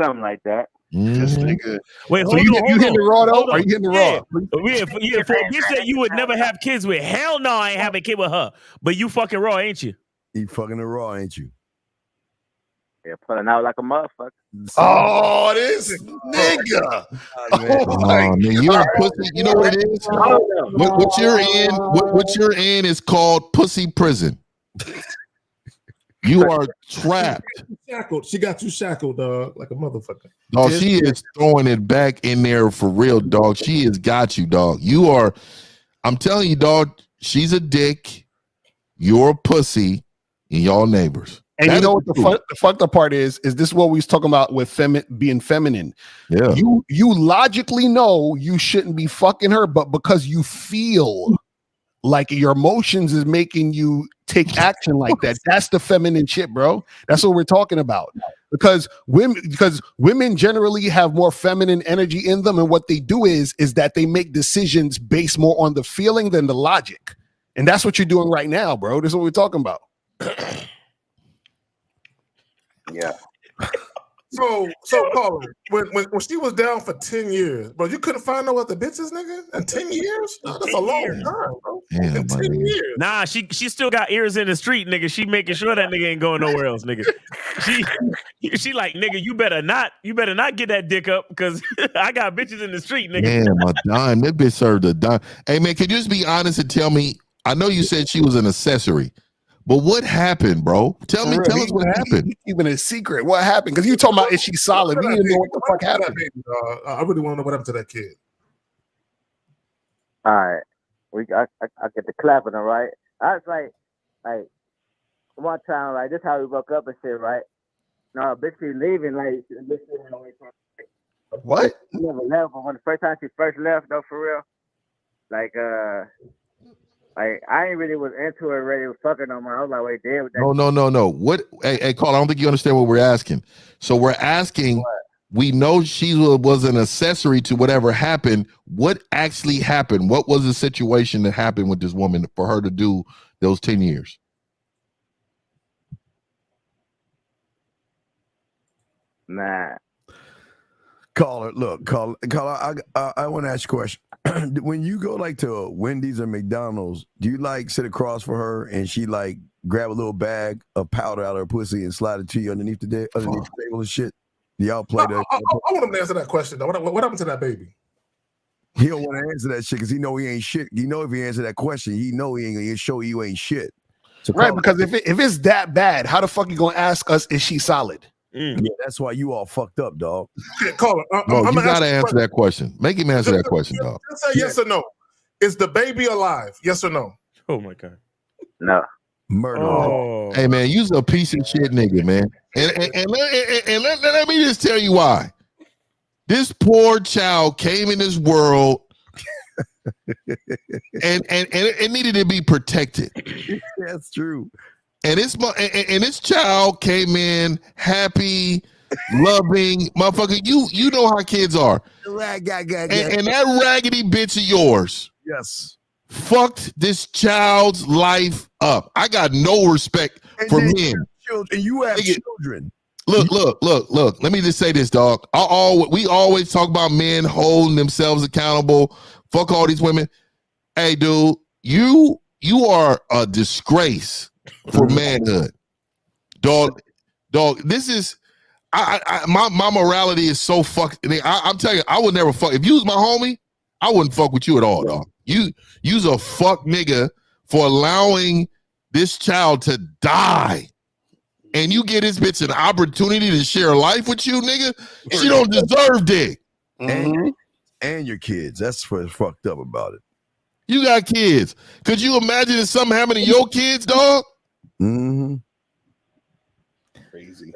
Something like that. This nigga. Wait, So hold you on. hitting the raw though? Are you hitting the raw? Yeah, for a bitch that you would never have kids with. Hell no, I ain't having a kid with her. But you fucking raw, ain't you? You fucking raw, ain't you? Yeah, pulling out like a motherfucker. Oh, this nigga. Nigga, you're a pussy. You know what it is? What you're in? What you're in is called pussy prison. You are trapped. Shackled. She got you shackled, dog, like a motherfucker. Dog, she is throwing it back in there for real, dog. She has got you, dog. You are, I'm telling you, dog, she's a dick. You're a pussy, and y'all neighbors. And you know what the fucked up part is this what we was talking about with being feminine. Yeah. You logically know you shouldn't be fucking her, but because you feel like your emotions is making you take action like that. That's the feminine shit, bro. That's what we're talking about. Because women generally have more feminine energy in them, and what they do is that they make decisions based more on the feeling than the logic. And that's what you're doing right now, bro. This is what we're talking about. Yeah. So caller, when she was down for 10 years, bro, you couldn't find no other bitches, nigga? In 10 years? That's a long time, bro. Damn, 10 years. Nah, she still got ears in the street, nigga. She making sure that nigga ain't going nowhere else, nigga. She like, nigga, you better not get that dick up because I got bitches in the street, nigga. Damn, a dime. That bitch served a dime. Hey man, could you just be honest and tell me? I know you said she was an accessory, but what happened, bro? Tell us what happened. Even a secret. What happened? Because you talking about is she solid? We didn't know what the fuck happened. I really want to know what happened to that kid. All right, I get the clapping, all right. I was like one time, like this how we woke up and shit, right? No, bitch, she leaving, like bitch, what? She never left, but when the first time she first left, though, for real, like I ain't really was into it, ready to fucking no more. I was like, wait, damn. No. What? Hey, Carl, I don't think you understand what we're asking. So we're asking. We know she was an accessory to whatever happened. What actually happened? What was the situation that happened with this woman for her to do those 10 years? Nah. Caller, look, caller. I want to ask you a question. when you go like to Wendy's or McDonald's, do you like sit across for her and she like grab a little bag of powder out of her pussy and slide it to you underneath the table and shit? Do y'all play that? I want him to answer that question though. What happened to that baby? He don't want to answer that shit because he know he ain't shit. You know if he answer that question, he know he ain't gonna show you ain't shit. So right, because if it's that bad, how the fuck you gonna ask us is she solid? Yeah, that's why you all fucked up, dog. Call it. No, you gotta answer that question. Make him answer that question, dog. Just say yes or no. Is the baby alive? Yes or no? Oh my god. No. Murder. Oh. Hey man, you's a piece of shit nigga, man. And let me just tell you why. This poor child came in this world and it needed to be protected. That's true. And this child came in happy, loving, motherfucker. You know how kids are. And that raggedy bitch of yours, yes, fucked this child's life up. I got no respect for men. And you have children. Look. Let me just say this, dog. We always talk about men holding themselves accountable. Fuck all these women. Hey, dude, you are a disgrace for manhood, dog. This is my morality is so fucked. I'm telling you, I would never fuck if you was my homie. I wouldn't fuck with you at all, dog. You's a fuck nigga for allowing this child to die. And you get this bitch an opportunity to share life with you, nigga. She don't deserve dick. And your kids. That's what's fucked up about it. You got kids. Could you imagine if something happened to your kids, dog? Mm-hmm. Crazy.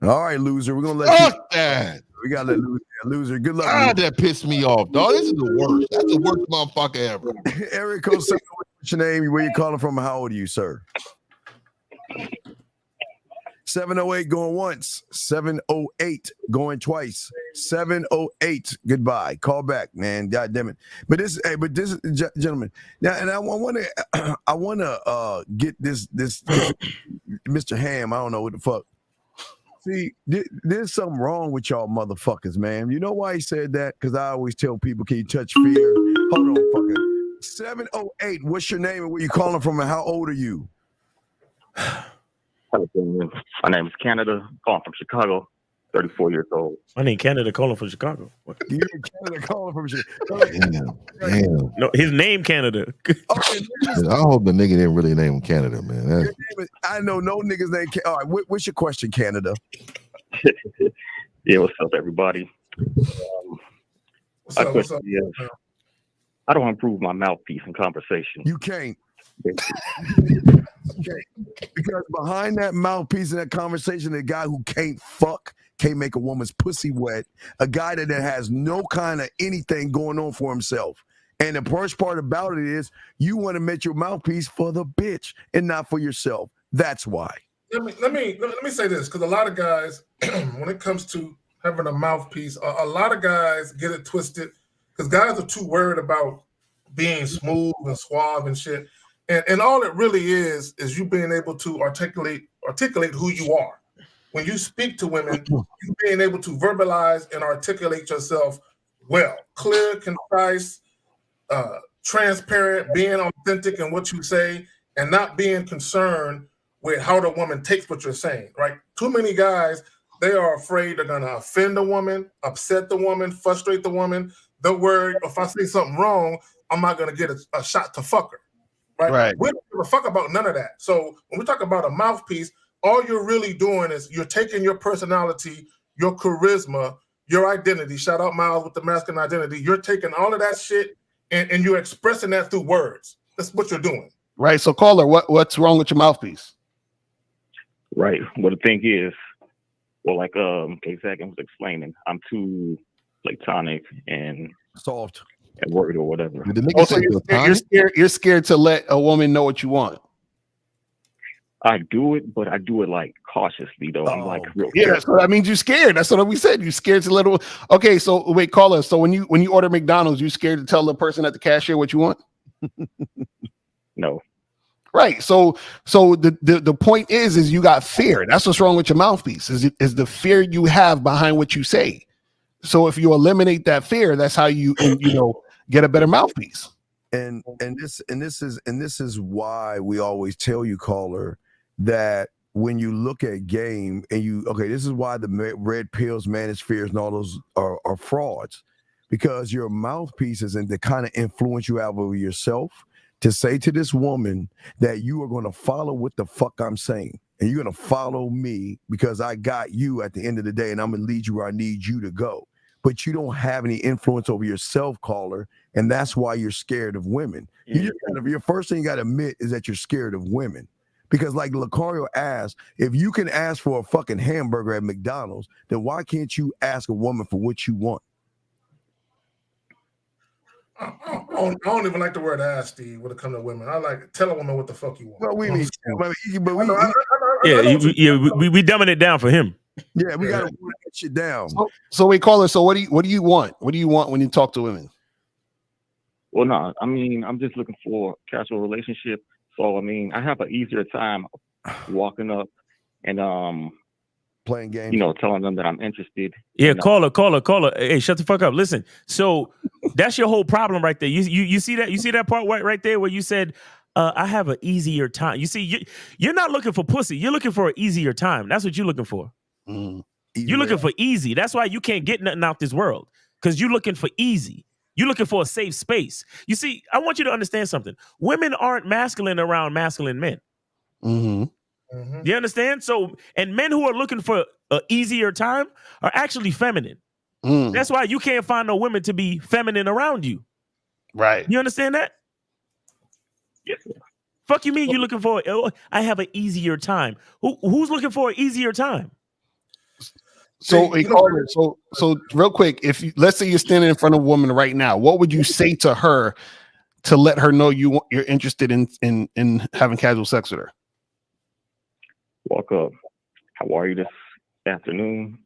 All right, loser. We're gonna let Fuck that. We gotta let loser. Good luck. God, that pissed me off, dog. This is the worst. That's the worst motherfucker ever. Eric, what's your name? Where you calling from? How old are you, sir? 708 going once, 708 going twice, 708 goodbye. Call back, man. God damn it. But this gentleman. Now, and I want to get this Mr. Ham. I don't know what the fuck. See, there's something wrong with y'all motherfuckers, man. You know why he said that? Because I always tell people, can you touch fear? Hold on, fucker. 708. What's your name and where you calling from and how old are you? My name is Canada, calling from Chicago, 34 years old. My name Canada, calling from Chicago. What? You're Canada, calling from Chicago. Damn. No, his name Canada. I hope the nigga didn't really name him Canada, man. I know no niggas name. All right, what's your question, Canada? Yeah, what's up, everybody? What's up? Is, how do I improve my mouthpiece in conversation? You can't. Okay. Because behind that mouthpiece in that conversation, the guy who can't make a woman's pussy wet, a guy that has no kind of anything going on for himself. And the worst part about it is you want to make your mouthpiece for the bitch and not for yourself. That's why. Let me say this, because a lot of guys, when it comes to having a mouthpiece, a lot of guys get it twisted because guys are too worried about being smooth and suave and shit. And all it really is you being able to articulate who you are. When you speak to women, you being able to verbalize and articulate yourself well, clear, concise, transparent, being authentic in what you say, and not being concerned with how the woman takes what you're saying, right? Too many guys, they are afraid they're gonna offend the woman, upset the woman, frustrate the woman. They're worried if I say something wrong, I'm not gonna get a shot to fuck her. Right. We don't give a fuck about none of that. So when we talk about a mouthpiece, all you're really doing is you're taking your personality, your charisma, your identity. Shout out Miles with the masculine identity. You're taking all of that shit and you're expressing that through words. That's what you're doing. Right. So caller, what's wrong with your mouthpiece? Right. Well, the thing is, well, like Zach was explaining, I'm too platonic and soft and worried or whatever. Also, you're scared to let a woman know what you want. I do it, but I do it like cautiously though. I'm like real careful. So that means you're scared. That's what we said. You're scared to let her. Okay, so wait, caller. So when you order McDonald's, you scared to tell the person at the cashier what you want? No. Right. So the point is you got fear. That's what's wrong with your mouthpiece. Is the fear you have behind what you say. So if you eliminate that fear, that's how you get a better mouthpiece. And this is why we always tell you, caller, that when you look at game and this is why the red pills, manospheres, and all those are frauds, because your mouthpiece is the kind of influence you have over yourself to say to this woman that you are going to follow what the fuck I'm saying. And you're going to follow me because I got you at the end of the day, and I'm going to lead you where I need you to go. But you don't have any influence over yourself, caller, and that's why you're scared of women. Your first thing you got to admit is that you're scared of women. Because like Lucario asked, if you can ask for a fucking hamburger at McDonald's, then why can't you ask a woman for what you want? I don't even like the word ask, Steve, when it comes to women. I like tell a woman what the fuck you want. Well, we need, we dumbing it down for him. Yeah, we gotta get shit down. So we call her. So what do you want? What do you want when you talk to women? Well, no, I mean, I'm just looking for a casual relationship. So I mean, I have an easier time walking up and playing games, telling them that I'm interested. Yeah, call her. Hey, shut the fuck up. Listen, so that's your whole problem right there. You see that? You see that part right there where you said, I have an easier time. You see, you're not looking for pussy. You're looking for an easier time. That's what you're looking for. You're looking for easy. That's why you can't get nothing out this world, because you're looking for easy. You're looking for a safe space. You see, I want you to understand something. Women aren't masculine around masculine men. You understand? So, and men who are looking for an easier time are actually feminine. That's why you can't find no women to be feminine around you. Right. You understand that? Yes. Fuck you mean you looking for, I have an easier time. Who's looking for an easier time? So real quick, let's say you're standing in front of a woman right now, what would you say to her to let her know you're interested in having casual sex with her? Walk up. How are you this afternoon?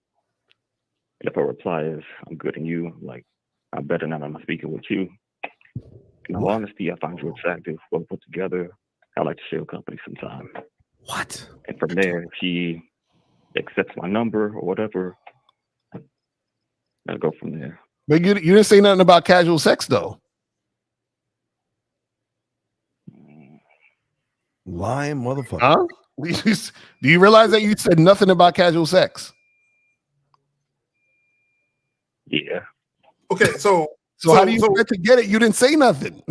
And if her reply is, I'm good, and you, like, I'm better now that I'm speaking with you. In all honesty, I find you attractive, well put together. I like to share company sometime. What? And from there, if she accepts my number or whatever, I'll go from there. But you didn't say nothing about casual sex, though. Lying motherfucker. Huh? Do you realize that you said nothing about casual sex? Yeah. Okay, so how do you expect to get it? You didn't say nothing.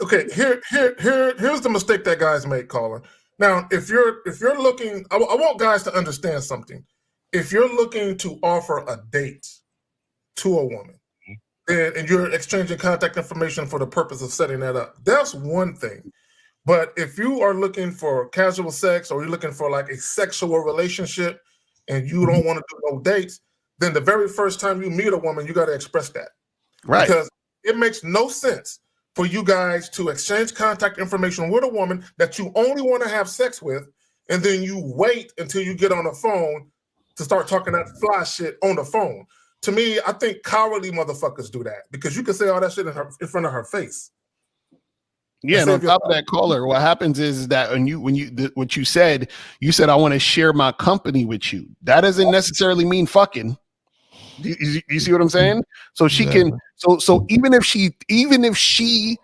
Okay, here's the mistake that guys make, caller. Now, if you're looking, I want guys to understand something. If you're looking to offer a date to a woman, and you're exchanging contact information for the purpose of setting that up, that's one thing. But if you are looking for casual sex, or you're looking for like a sexual relationship, and you don't want to do no dates, then the very first time you meet a woman, you got to express that. Right. Because it makes no sense for you guys to exchange contact information with a woman that you only want to have sex with, and then you wait until you get on the phone to start talking that fly shit on the phone. To me, I think cowardly motherfuckers do that, because you can say all that shit in front of her face. Yeah, and on top of that, caller, what happens is that what you said, I want to share my company with you. That doesn't necessarily mean fucking. You see what I'm saying? So she can. So even if she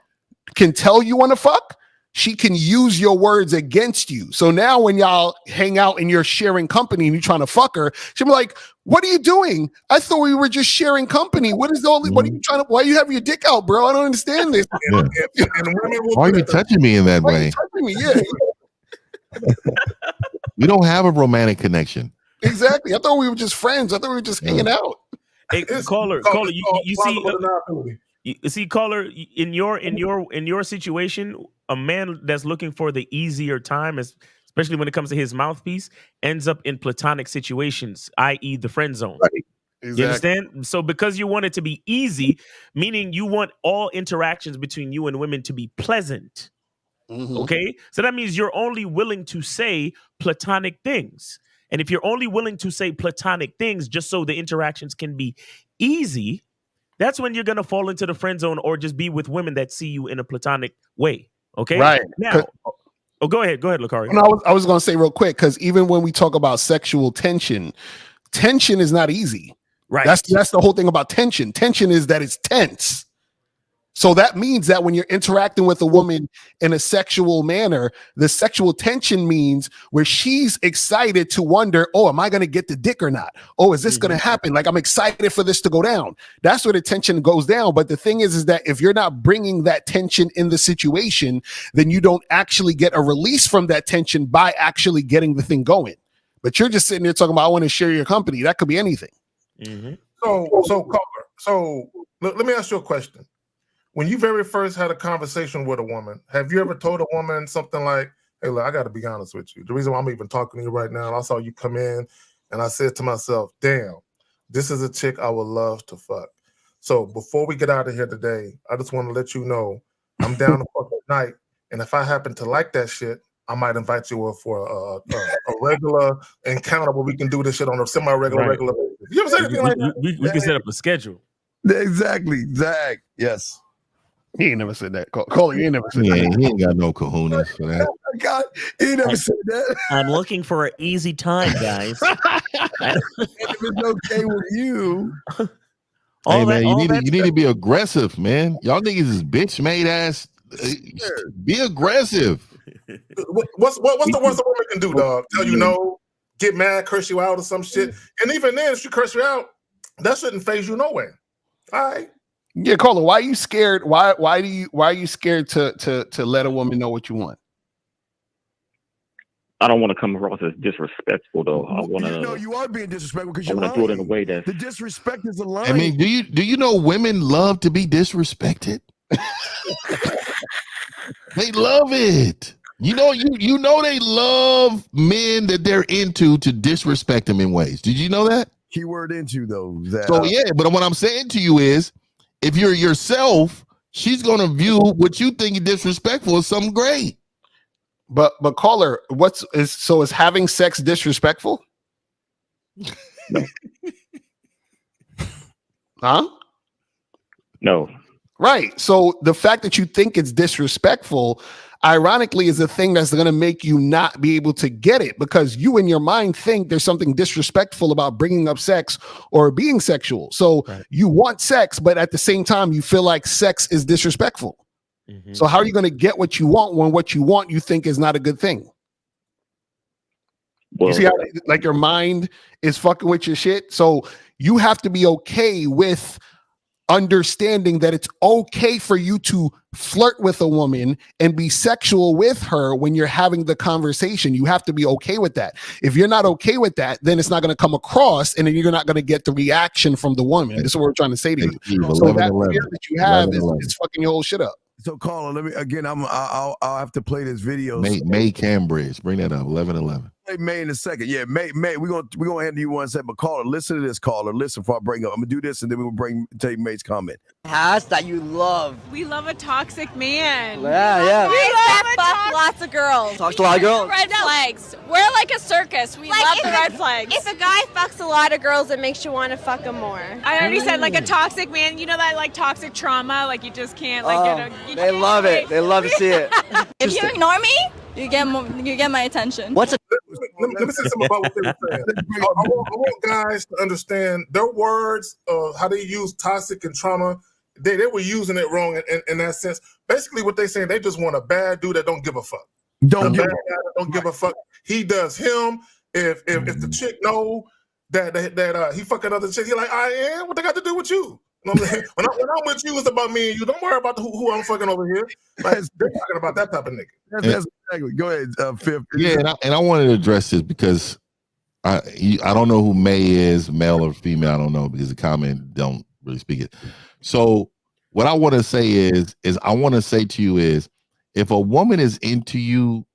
can tell you want to fuck, she can use your words against you. So now when y'all hang out and you're sharing company and you're trying to fuck her, she'll be like, "What are you doing? I thought we were just sharing company. What are you trying to? Why you have your dick out, bro? I don't understand this." Yeah. Why are you touching me in that way? Touching me, yeah. We don't have a romantic connection. Exactly. I thought we were just friends. I thought we were just hanging out. Hey, caller, you see, caller, in your situation, a man that's looking for the easier time, especially when it comes to his mouthpiece, ends up in platonic situations, i.e. the friend zone. Right. Exactly. You understand? So because you want it to be easy, meaning you want all interactions between you and women to be pleasant. Okay? So that means you're only willing to say platonic things. And if you're only willing to say platonic things just so the interactions can be easy, that's when you're going to fall into the friend zone, or just be with women that see you in a platonic way. Okay? Right. Now, go ahead, Lucario. No, I was going to say real quick, because even when we talk about sexual tension is not easy. Right. That's the whole thing about tension. Tension is that it's tense. So that means that when you're interacting with a woman in a sexual manner, the sexual tension means where she's excited to wonder, oh, am I going to get the dick or not? Oh, is this going to happen? Like, I'm excited for this to go down. That's where the tension goes down. But the thing is that if you're not bringing that tension in the situation, then you don't actually get a release from that tension by actually getting the thing going. But you're just sitting there talking about, I want to share your company. That could be anything. So let me ask you a question. When you very first had a conversation with a woman, have you ever told a woman something like, hey, look, I got to be honest with you. The reason why I'm even talking to you right now, I saw you come in and I said to myself, damn, this is a chick I would love to fuck. So before we get out of here today, I just want to let you know I'm down to fuck at night. And if I happen to like that shit, I might invite you for a regular encounter where we can do this shit on a semi-regular basis. You ever say anything like that? We can set up a schedule. Exactly. Zach. Yes. He ain't never said that. Cole, he ain't never said that. He ain't got no kahunas for that. Oh God, he never said that. I'm looking for an easy time, guys. If it's okay with you. Hey man, you need to be aggressive, man. Y'all niggas is bitch made ass. Be aggressive. What's the worst a woman can do, dog? Tell you no, get mad, curse you out, or some shit. And even then, if she curse you out, that shouldn't phase you no way. All right. Yeah, Carla, why are you scared? Why are you scared to let a woman know what you want? I don't want to come across as disrespectful, though. I want to. No, you are being disrespectful because you're lying. I want to do it in a way that the disrespect is a lie. I mean, do you know women love to be disrespected? They love it. You know they love men that they're into to disrespect them in ways. Did you know that? Keyword into though. So yeah, but what I'm saying to you is, if you're yourself, she's gonna view what you think is disrespectful as something great. But caller, is having sex disrespectful? No. Huh? No. Right. So the fact that you think it's disrespectful, ironically, is the thing that's going to make you not be able to get it, because you in your mind think there's something disrespectful about bringing up sex or being sexual. So you want sex, but at the same time, you feel like sex is disrespectful. So how are you going to get what you want when what you want you think is not a good thing? Well, you see how like your mind is fucking with your shit? So you have to be okay with understanding that it's okay for you to flirt with a woman and be sexual with her when you're having the conversation. You have to be okay with that. If you're not okay with that, then it's not going to come across, and then you're not going to get the reaction from the woman. This is what we're trying to say to you. So that fear that you have is fucking your whole shit up. So caller, let me again. I'll have to play this video. May Cambridge, bring that up. 11:11. Play May in a second. Yeah, May. We're gonna hand you one second. But caller, listen to this. Caller, listen before I bring up. I'm gonna do this, and then we will take May's comment. House that you love. We love a toxic man. Yeah. We love fuck lots of girls. Talks to a lot of girls. Red flags. We're like a circus. We love the red flags. If a guy fucks a lot of girls, it makes you want to fuck him more. I already said like a toxic man. You know that like toxic trauma. Like you just can't like They love it. They love to see it. If you ignore me, you get my attention. Let me say something about what they were saying. I want guys to understand their words of how they use toxic and trauma. They were using it wrong in that sense. Basically, what they saying, they just want a bad dude that don't give a fuck. Don't give a fuck. He does him. If the chick know that he fuck another chick, he like, I am. What they got to do with you? When I'm with you, it's about me and you. Don't worry about who I'm fucking over here. Like, they're talking about that type of nigga. That's exactly. Go ahead, Fifth. Yeah, and I wanted to address this because I don't know who May is, male or female. I don't know because the comment don't really speak it. So what I want to say is I want to say to you is, if a woman is into you,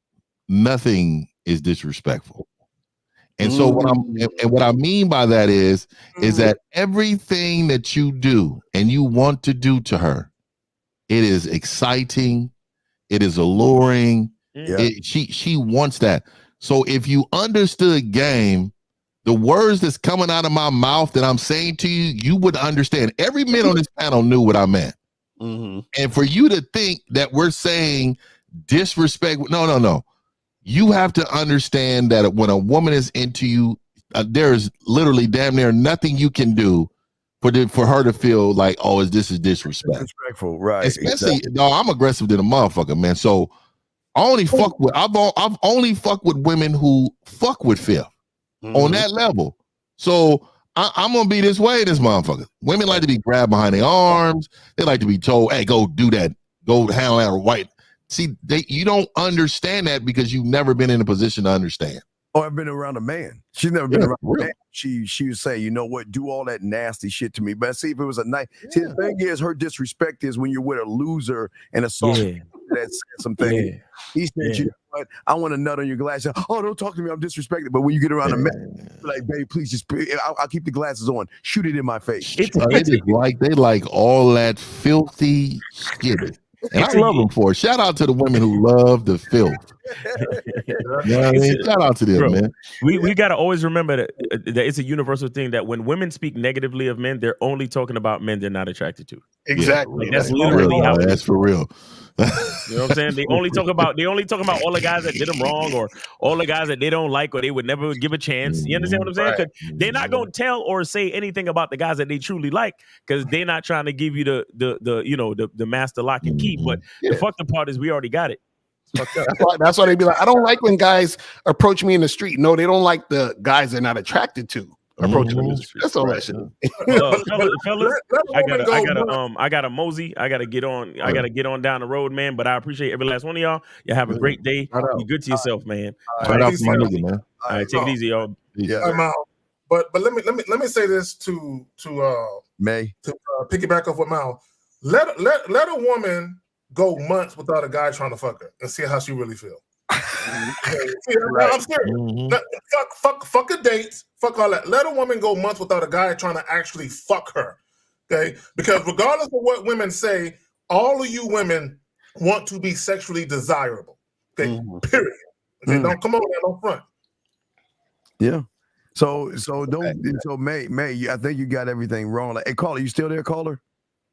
nothing is disrespectful. And so what I mean by that is that everything that you do and you want to do to her, it is exciting, it is alluring. She wants that. So if you understood game, the words that's coming out of my mouth that I'm saying to you, you would understand. Every man on this panel knew what I meant. And for you to think that we're saying disrespect, no. You have to understand that when a woman is into you, there's literally damn near nothing you can do for her to feel like, oh, this is disrespect. Disrespectful, right? Especially, exactly. no, I'm aggressive than a motherfucker, man. So I only fuck with I've only fucked with women who fuck with Fifth on that level. So I'm gonna be this way, this motherfucker. Women like to be grabbed behind their arms. They like to be told, "Hey, go do that. Go handle that." Or white. See, you don't understand that because you've never been in a position to understand. Oh, I've been around a man. She's never been around a man. She would say, you know what, do all that nasty shit to me. But see, if it was a nice, see, the thing is, her disrespect is when you're with a loser and a soft that said some things. He said, you know what, I want a nut on your glass. Oh, don't talk to me, I'm disrespected. But when you get around a man, you're like, babe, please just, I'll keep the glasses on. Shoot it in my face. They like all that filthy shit. And I love them for it. Shout out to the women who love the filth. You know what I mean? Shout out to them, Bro, man. We got to always remember that it's a universal thing that when women speak negatively of men, they're only talking about men they're not attracted to. Exactly. Like, that's literally how it that's is. for real. You know what I'm saying? They only talk about all the guys that did them wrong or all the guys that they don't like or they would never give a chance. You understand what I'm saying? Because they're not gonna tell or say anything about the guys that they truly like because they're not trying to give you the master lock and key. But the fucked up part is we already got it. That's why they be like, I don't like when guys approach me in the street. No, they don't like the guys they're not attracted to approaching them in the street. That's all that shit. Fellas, I got a mosey. I gotta get on. I gotta get on down the road, man. But I appreciate every last one of y'all. You have a great day. Be good to yourself, man. Shout out to my nigga, man. All right, take it easy, y'all. I'm out. But let me say this to May to piggyback off what Mal. Let a woman go months without a guy trying to fuck her and see how she really feel. I'm serious. Fuck a date. Fuck all that. Let a woman go months without a guy trying to actually fuck her. Okay? Because regardless of what women say, all of you women want to be sexually desirable. Okay? Period. Okay? Don't come over there, don't front. Yeah. So May, I think you got everything wrong. Like, hey, caller, you still there, caller?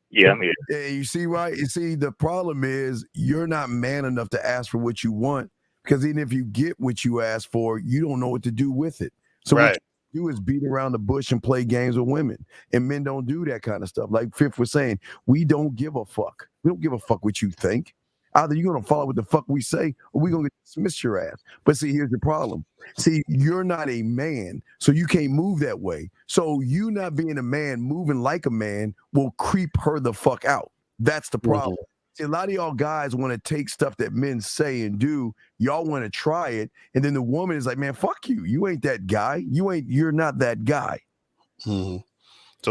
Yeah, I'm here. Yeah, you see, right? You see, the problem is you're not man enough to ask for what you want because even if you get what you ask for, you don't know what to do with it. So what you do is beat around the bush and play games with women. And men don't do that kind of stuff. Like Fifth was saying, we don't give a fuck. We don't give a fuck what you think. Either you're going to follow what the fuck we say or we're going to dismiss your ass. But see, here's the problem. See, you're not a man, so you can't move that way. So you not being a man, moving like a man will creep her the fuck out. That's the problem. See, a lot of y'all guys want to take stuff that men say and do. Y'all want to try it. And then the woman is like, man, fuck you. You ain't that guy. You're not that guy. So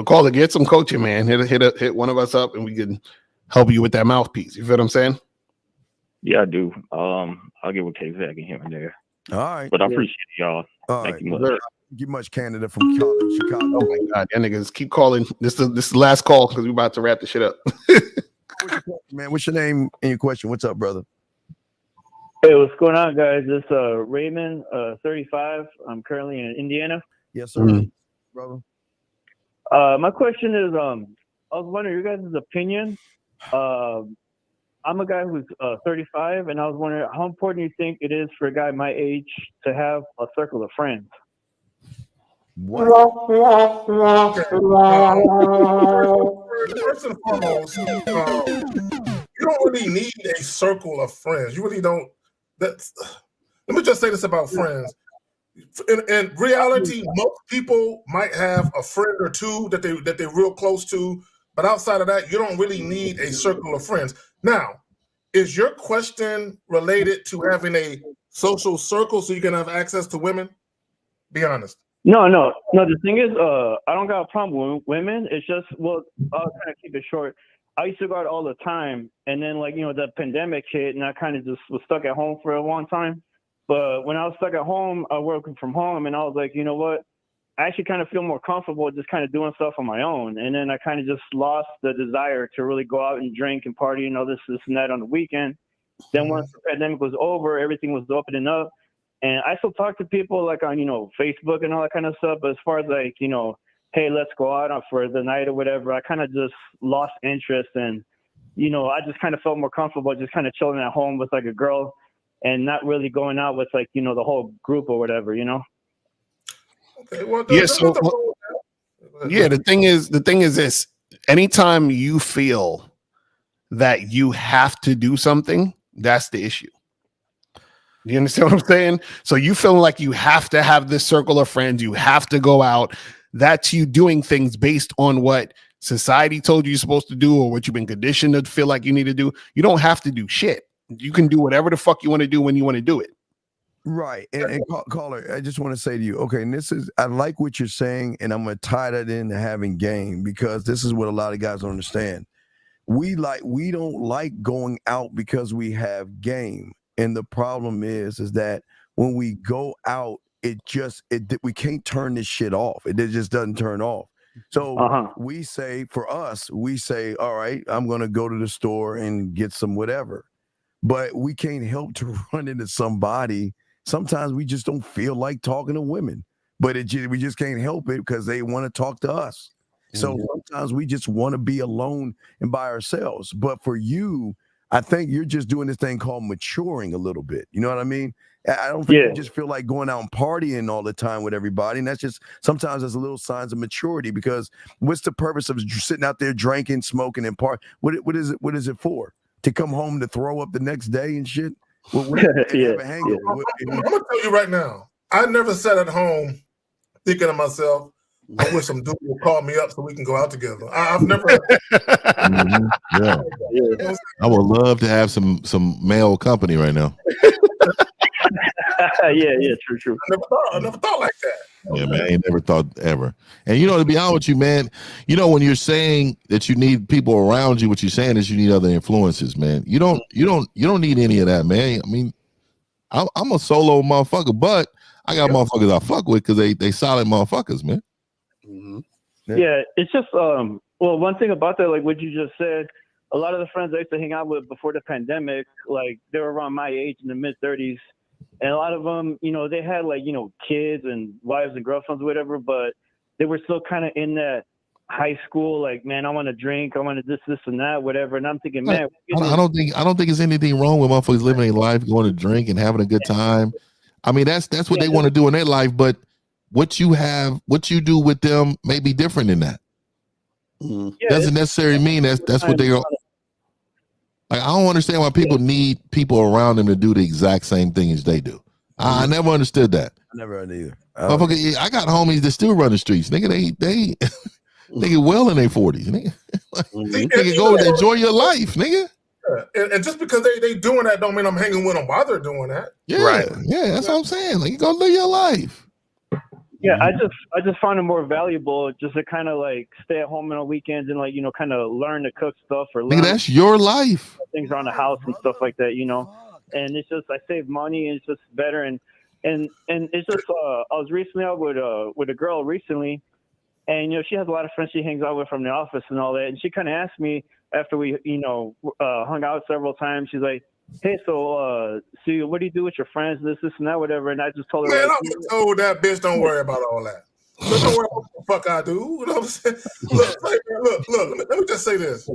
caller, get some coaching, man. Hit one of us up and we can help you with that mouthpiece. You feel what I'm saying? Yeah, I do. I'll get with KZ here and there. All right. But I appreciate y'all. Thank you much. You much Canada from Chicago. Oh my God, y'all niggas keep calling. This is the last call because we're about to wrap the shit up. Man, what's your name and your question? What's up, brother? Hey, what's going on, guys? This Raymond, 35. I'm currently in Indiana. Yes, sir. Brother. My question is, I was wondering your guys' opinion. I'm a guy who's 35, and I was wondering how important you think it is for a guy my age to have a circle of friends. What? First and foremost, you don't really need a circle of friends. You really don't. Let me just say this about friends. In reality, most people might have a friend or two that they're real close to, but outside of that, you don't really need a circle of friends. Now, is your question related to having a social circle so you can have access to women? Be honest. No. The thing is, I don't got a problem with women. It's just, well, I'll kind of keep it short. I used to go out all the time, and then the pandemic hit, and I kind of just was stuck at home for a long time. But when I was stuck at home, I was working from home, and I was like, you know what? I actually kind of feel more comfortable just kind of doing stuff on my own. And then I kind of just lost the desire to really go out and drink and party and all this and that on the weekend. Then once the pandemic was over, everything was opening up. And I still talk to people like on, Facebook and all that kind of stuff. But as far as hey, let's go out for the night or whatever, I kind of just lost interest. And, I just kind of felt more comfortable just kind of chilling at home with a girl and not really going out with the whole group or whatever, Okay, well, Yeah, there's so nothing wrong with that. yeah, the thing is this: anytime you feel that you have to do something, that's the issue. You understand what I'm saying? So you feeling like you have to have this circle of friends, you have to go out. That's you doing things based on what society told you you're supposed to do or what you've been conditioned to feel like you need to do. You don't have to do shit. You can do whatever the fuck you want to do when you want to do it. Right. And caller, I just want to say to you, okay, and this is, I like what you're saying, and I'm going to tie that into having game, because this is what a lot of guys don't understand. We don't like going out because we have game. And the problem is that when we go out, we can't turn this shit off. It just doesn't turn off. So we say, for us, all right, I'm going to go to the store and get some whatever. But we can't help to run into somebody. Sometimes we just don't feel like talking to women, but we just can't help it because they want to talk to us. So sometimes we just want to be alone and by ourselves. But for you, I think you're just doing this thing called maturing a little bit. You know what I mean? I don't think you just feel like going out and partying all the time with everybody. And that's just, sometimes there's a little signs of maturity, because what's the purpose of sitting out there drinking, smoking, and party? What is it for? To come home to throw up the next day and shit? Have a hangover? I'm gonna tell you right now, I never sat at home thinking to myself, I wish some dude would call me up so we can go out together. I've never. Yeah. I would love to have some male company right now. True. I never thought like that. Yeah, man, I ain't never thought ever. And to be honest with you, man, when you're saying that you need people around you, what you're saying is you need other influences, man. You don't need any of that, man. I mean, I'm a solo motherfucker, but I got motherfuckers I fuck with because they solid motherfuckers, man. Yeah, it's just one thing about that, like what you just said, a lot of the friends I used to hang out with before the pandemic, like they were around my age in the mid-30s, and a lot of them, they had like kids and wives and girlfriends or whatever, but they were still kind of in that high school, like, man, I want to drink, I want to this and that, whatever. And I'm thinking, man, I don't think there's anything wrong with motherfuckers living their life, going to drink and having a good time. I mean, that's what they want to do in their life, but what you do with them may be different than that. Doesn't necessarily mean that's what they are. Like, I don't understand why people need people around them to do the exact same thing as they do. I never understood that. I never heard either. I got homies that still run the streets. Nigga, they get well in their 40s. Nigga, nigga, go enjoy your life, nigga. And just because they doing that don't mean I'm hanging with them while they're doing that. Yeah, that's what I'm saying. Like, you go live your life. Yeah, I just find it more valuable just to kind of like stay at home on the weekends and like kind of learn to cook stuff or learn. Nigga, that's your life. Things around the house and stuff like that, And it's just I save money and it's just better and it's just I was recently out with a girl recently, and she has a lot of friends she hangs out with from the office and all that, and she kind of asked me after we hung out several times. She's like, hey, so what do you do with your friends, this and that, whatever? And I just told her, man, I was told that bitch, don't worry about all that. Don't worry about what the fuck I do. You know what I'm saying? Look, let me just say this.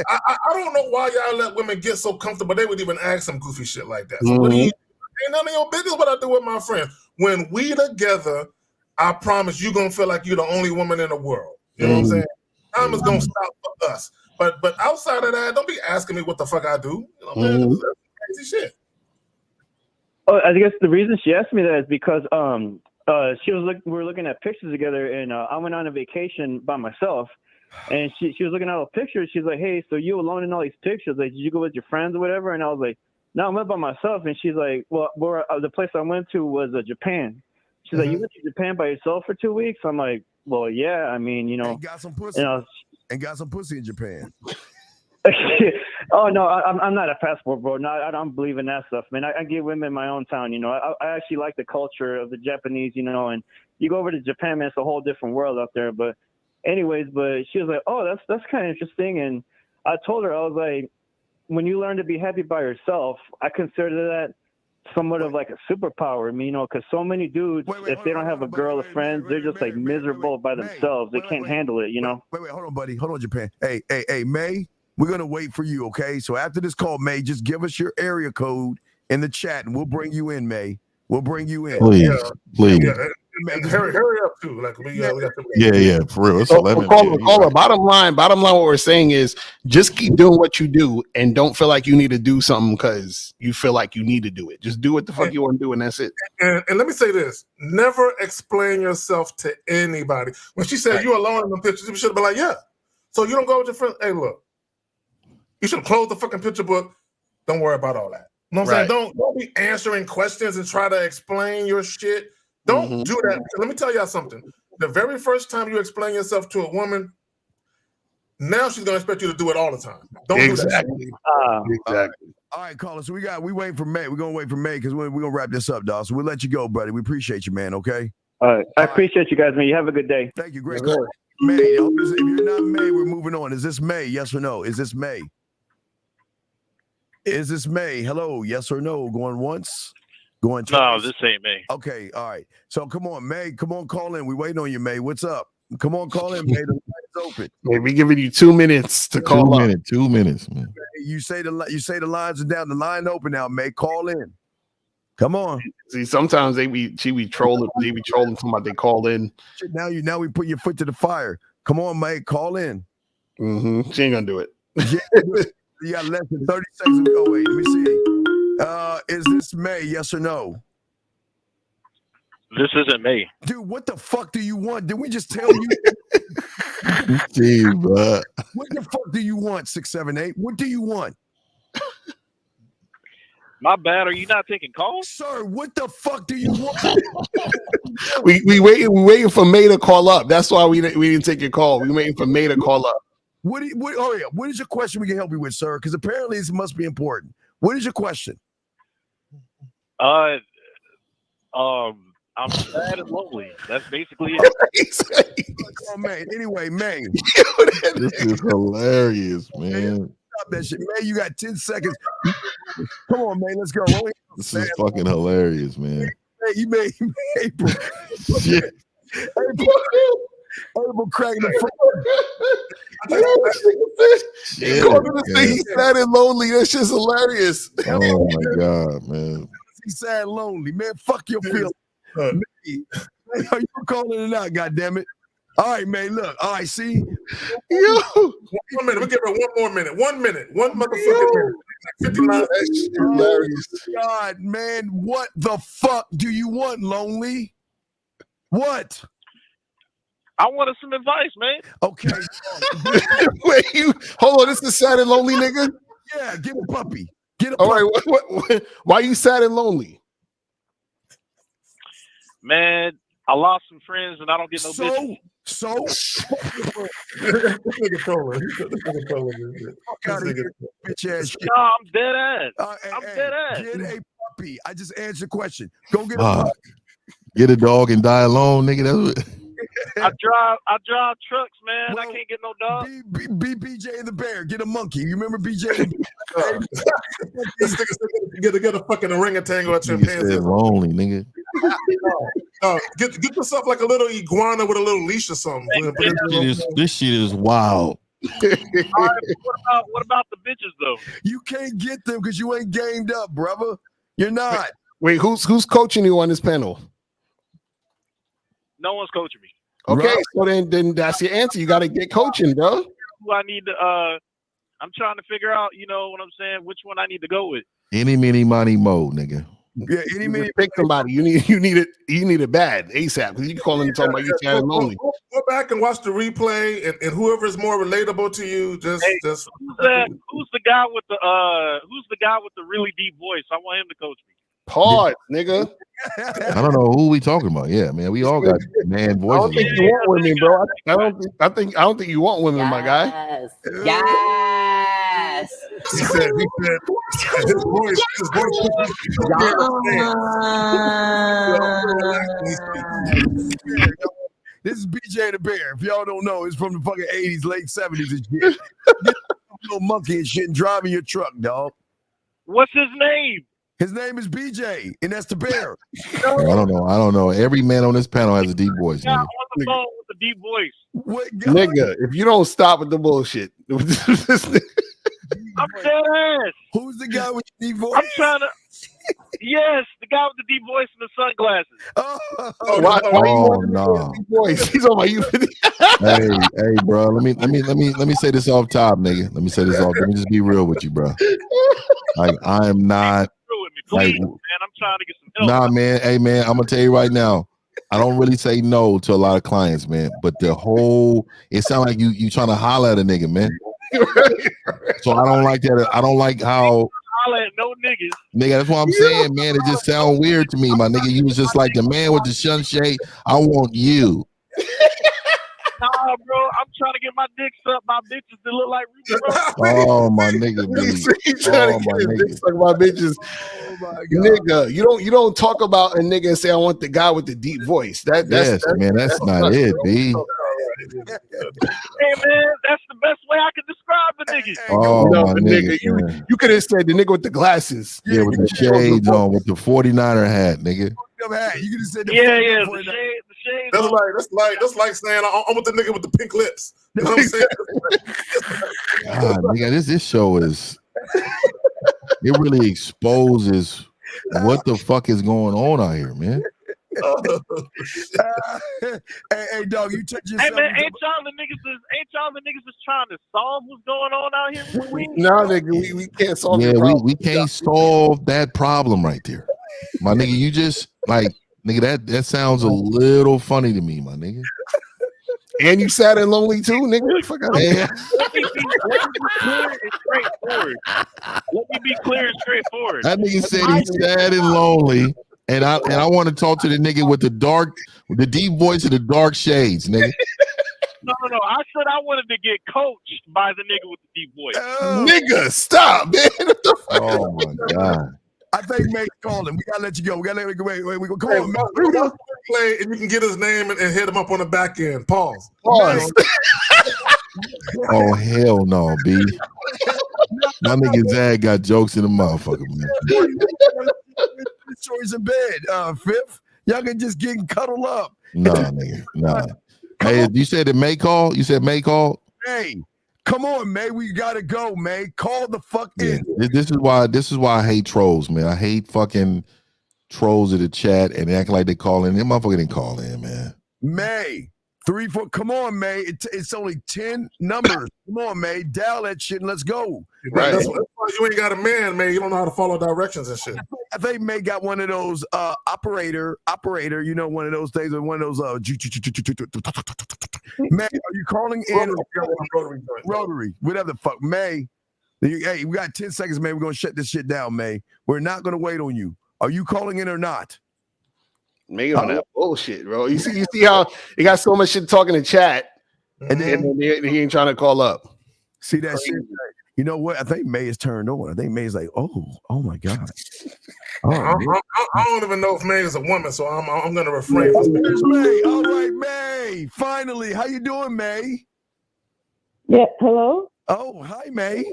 I don't know why y'all let women get so comfortable they would even ask some goofy shit like that. So what do you, ain't none of your business what I do with my friends. When we together, I promise you gonna feel like you're the only woman in the world. You know what I'm saying? Time is gonna stop for us. But outside of that, don't be asking me what the fuck I do. That's crazy shit. Oh, I guess the reason she asked me that is because we were looking at pictures together, and I went on a vacation by myself, and she was looking at all the pictures. She's like, hey, so you alone in all these pictures? Like, did you go with your friends or whatever? And I was like, no, I went by myself. And she's like, well, the place I went to was Japan. She's like, you went to Japan by yourself for 2 weeks? I'm like, well, yeah. I mean, and got some pussy. And got some pussy in Japan. Oh no, I'm not a passport bro. No, I don't believe in that stuff, man. I give women my own town. I actually like the culture of the Japanese. And you go over to Japan, man, it's a whole different world out there. But anyways, she was like, oh, that's kind of interesting. And I told her, I was like, when you learn to be happy by yourself, I consider that somewhat of like a superpower. I mean, because so many dudes, if they don't have a girl or friends, they're just like miserable by themselves. They can't handle it. Wait, hold on, buddy. Hold on, Japan. Hey, May. We're going to wait for you, okay? So after this call, May, just give us your area code in the chat, and we'll bring you in, May. We'll bring you in. Please. Yeah, And hurry up too. Like we got to. Yeah, for real. It's So, 11. caller, Yeah, caller, bottom line, what we're saying is just keep doing what you do and don't feel like you need to do something because you feel like you need to do it. Just do what the fuck you want to do, and that's it. And let me say this: never explain yourself to anybody. When she said you alone in the pictures, you should have been like, yeah. So you don't go with your friend. Hey, look, you should close the fucking picture book. Don't worry about all that. You know what I'm saying? Don't be answering questions and try to explain your shit. Don't do that. Let me tell y'all something. The very first time you explain yourself to a woman, now she's gonna expect you to do it all the time. Don't do that. Exactly. All right, caller. So we waiting for May. We're gonna wait for May because we're gonna wrap this up, dog. So we'll let you go, buddy. We appreciate you, man. Okay. All right. I appreciate you guys, man. You have a good day. Thank you. Great call. May. If you're not May, we're moving on. Is this May? Yes or no? Is this May? Is this May? Hello, yes or no? Going once? Going twice? No, this ain't May. Okay, all right. So come on, May. Come on, call in. We waiting on you, May. What's up? Come on, call in, May. The line is open. Hey, we giving you 2 minutes to call up. 2 minutes, man. You say the lines are down. The line open now, May. Call in. Come on. See, sometimes she be trolling. They be trolling somebody. They call in. Now we put your foot to the fire. Come on, May. Call in. She ain't gonna do it. You got less than 30 seconds. Oh, wait, let me see. Is this May? Yes or no? This isn't May. Dude, what the fuck do you want? Did we just tell you? Steve, what the fuck do you want, 678? What do you want? My bad. Are you not taking calls? Sir, what the fuck do you want? we waiting for May to call up. That's why we didn't take your call. We waiting for May to call up. What is your question we can help you with, sir? Because apparently this must be important. What is your question? I'm sad and lonely. That's basically it. Oh, man. Anyway, May. This is hilarious, man. Stop that shit. May, you got 10 seconds. Come on, man. Let's go. This is fucking hilarious, man. You made April. Shit. April cracking the front. He's sad and lonely. That's just hilarious. Oh my god, man. He's sad and lonely, man. Fuck your feelings. Are you calling it out? Goddammit. All right, man. Look. All right. See. 1 minute. We'll give her 1 more minute. 1 minute. One motherfucking minute. 59. Hilarious. God, man. What the fuck do you want, lonely? What? I wanted some advice, man. Okay. Wait, hold on. This is sad and lonely, nigga. Yeah, get a puppy. Get a puppy. All right. What, why are you sad and lonely? Man, I lost some friends and I don't get no bitches. So? This nigga trolling. Bitch ass shit. No, I'm dead ass. I'm dead ass. Get a puppy. I just answered the question. Go get a puppy. Get a dog and die alone, nigga. That's what. I drive trucks, man. I can't get no dog. Be BJ and the Bear. Get a monkey. You remember BJ? And This nigga get a fucking orangutan or a chimpanzee. Lonely, nigga. Get yourself like a little iguana with a little leash or something. This shit is wild. All right, what about the bitches though? You can't get them because you ain't gamed up, brother. You're not. Wait, who's coaching you on this panel? No one's coaching me. Okay, right. So then that's your answer. You got to get coaching, bro. Who I need to? I'm trying to figure out. You know what I'm saying? Which one I need to go with? Any, mini, money, mo, nigga. Yeah, any minute. Pick somebody. You need it bad ASAP because you calling and talking about you sad and lonely. Go back and watch the replay, and whoever is more relatable to you, just. Who's the guy with the really deep voice? I want him to coach me. Pause, nigga. I don't know who we talking about. Yeah, man, we all got man voices. I don't think you want women, bro. I don't think you want women, my guy. Yes. He said his voice. This is BJ the Bear. If y'all don't know, it's from the fucking 80s, late 70s and shit. Little monkey and shit and driving your truck, dog. What's his name? His name is BJ, and that's the Bear. I don't know. Every man on this panel has a deep voice. Yeah, on the phone with the deep voice. What, nigga, if you don't stop with the bullshit. I'm dead ass. Who's the guy with the deep voice? I'm trying to. Yes, the guy with the deep voice and the sunglasses. Why you want the nigga with the deep voice? He's on my you. Hey, bro. Let me say this off top, nigga. Let me say this off. Let me just be real with you, bro. Like, I am not. Please, man, I'm trying to get some help. Nah, man. Hey, man, I'm gonna tell you right now. I don't really say no to a lot of clients, man. But it sounds like you trying to holler at a nigga, man. So I don't like that. I don't like how. Holler at no niggas. Nigga, that's what I'm saying, man. It just sounds weird to me, my nigga. You was just like the man with the sunshade. I want you. Nah, bro, I'm trying to get my dick sucked by bitches that look like Ruby Rose. Oh, my nigga, He's trying to get his dick sucked by bitches. Nigga, you don't talk about a nigga and say I want the guy with the deep voice. That's not it, B. Hey, man, that's the best way I can describe the nigga. Oh, no, my nigga, nigga. you could have said the nigga with the glasses. Yeah, with the shades on, with the 49er hat, nigga. You could have said the shades. That's like saying I'm with the nigga with the pink lips. You know what I'm saying? God, nigga, this show is. It really exposes what the fuck is going on out here, man. Hey, dog, you touch yourself. Hey, man, ain't y'all the niggas that's trying to solve what's going on out here? No, nigga, we can't solve your problem. we can't solve that problem right there, my nigga. You just like, nigga, that sounds a little funny to me, my nigga. And you sad and lonely too, nigga. Fuck out of here. Let me be clear and straightforward. That nigga said he's sad and lonely, and I want to talk to the nigga with the deep voice and the dark shades, nigga. No. I said I wanted to get coached by the nigga with the deep voice. Nigga, stop, man. What the fuck? Oh my god. I think May called him. We gotta let you go. We gotta let him go. Wait. We gonna call him. Play, and you can get his name and hit him up on the back end. Pause. Oh hell no, B. My nigga Zag got jokes in the motherfucker, man. Stories in bed. Fifth, y'all can just get cuddled up. Nah, nigga, nah. Hey, you said it May call? You said May call? Hey, come on, May. We gotta go, May. Call the fuck in. This is why I hate trolls, man. I hate fucking trolls in the chat and acting like they call in. Them motherfucker didn't call in, man. May 3, 4. Come on, May. It's only 10 numbers. Come on, May. Dial that shit and let's go. Right. That's why you ain't got a man, May. You don't know how to follow directions and shit. I think May got one of those operator. You know, one of those things with one of those May, are you calling in? Rotary, whatever the fuck, May. Hey, we got 10 seconds, May. We're gonna shut this shit down, May. We're not gonna wait on you. Are you calling in or not? Make on that bullshit, bro. You see how he got so much shit talking in chat, and then he ain't trying to call up. See that shit? You know what? I think May is turned on. I think May is like, oh my god. I don't even know if May is a woman, so I'm gonna refrain. There's May. All right, May. Finally, how you doing, May? Yeah. Hello. Oh, hi, May.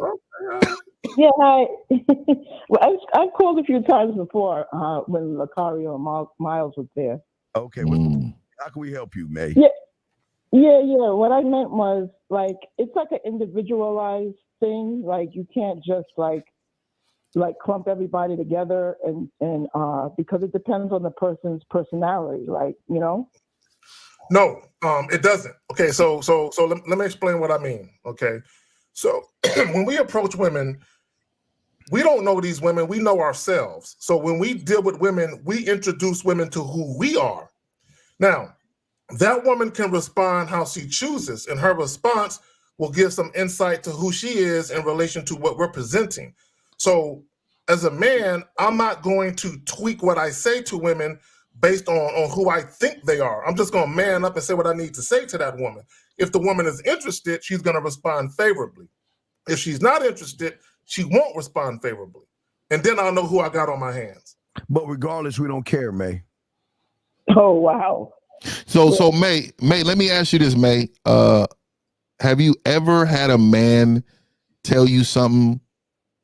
Yeah, hi. Well, I called a few times before when Lucario and Miles was there. Okay, how can we help you, May? Yeah. What I meant was like it's like an individualized thing. Like you can't just like clump everybody together and because it depends on the person's personality. Like No, it doesn't. Okay, so let me explain what I mean. Okay, so when we approach women, we don't know these women, we know ourselves. So when we deal with women, we introduce women to who we are. Now, that woman can respond how she chooses, and her response will give some insight to who she is in relation to what we're presenting. So as a man, I'm not going to tweak what I say to women based on who I think they are. I'm just going to man up and say what I need to say to that woman. If the woman is interested, she's going to respond favorably. If she's not interested, she won't respond favorably. And then I'll know who I got on my hands. But regardless, we don't care, May. Oh, wow. So May, let me ask you this, May. Have you ever had a man tell you something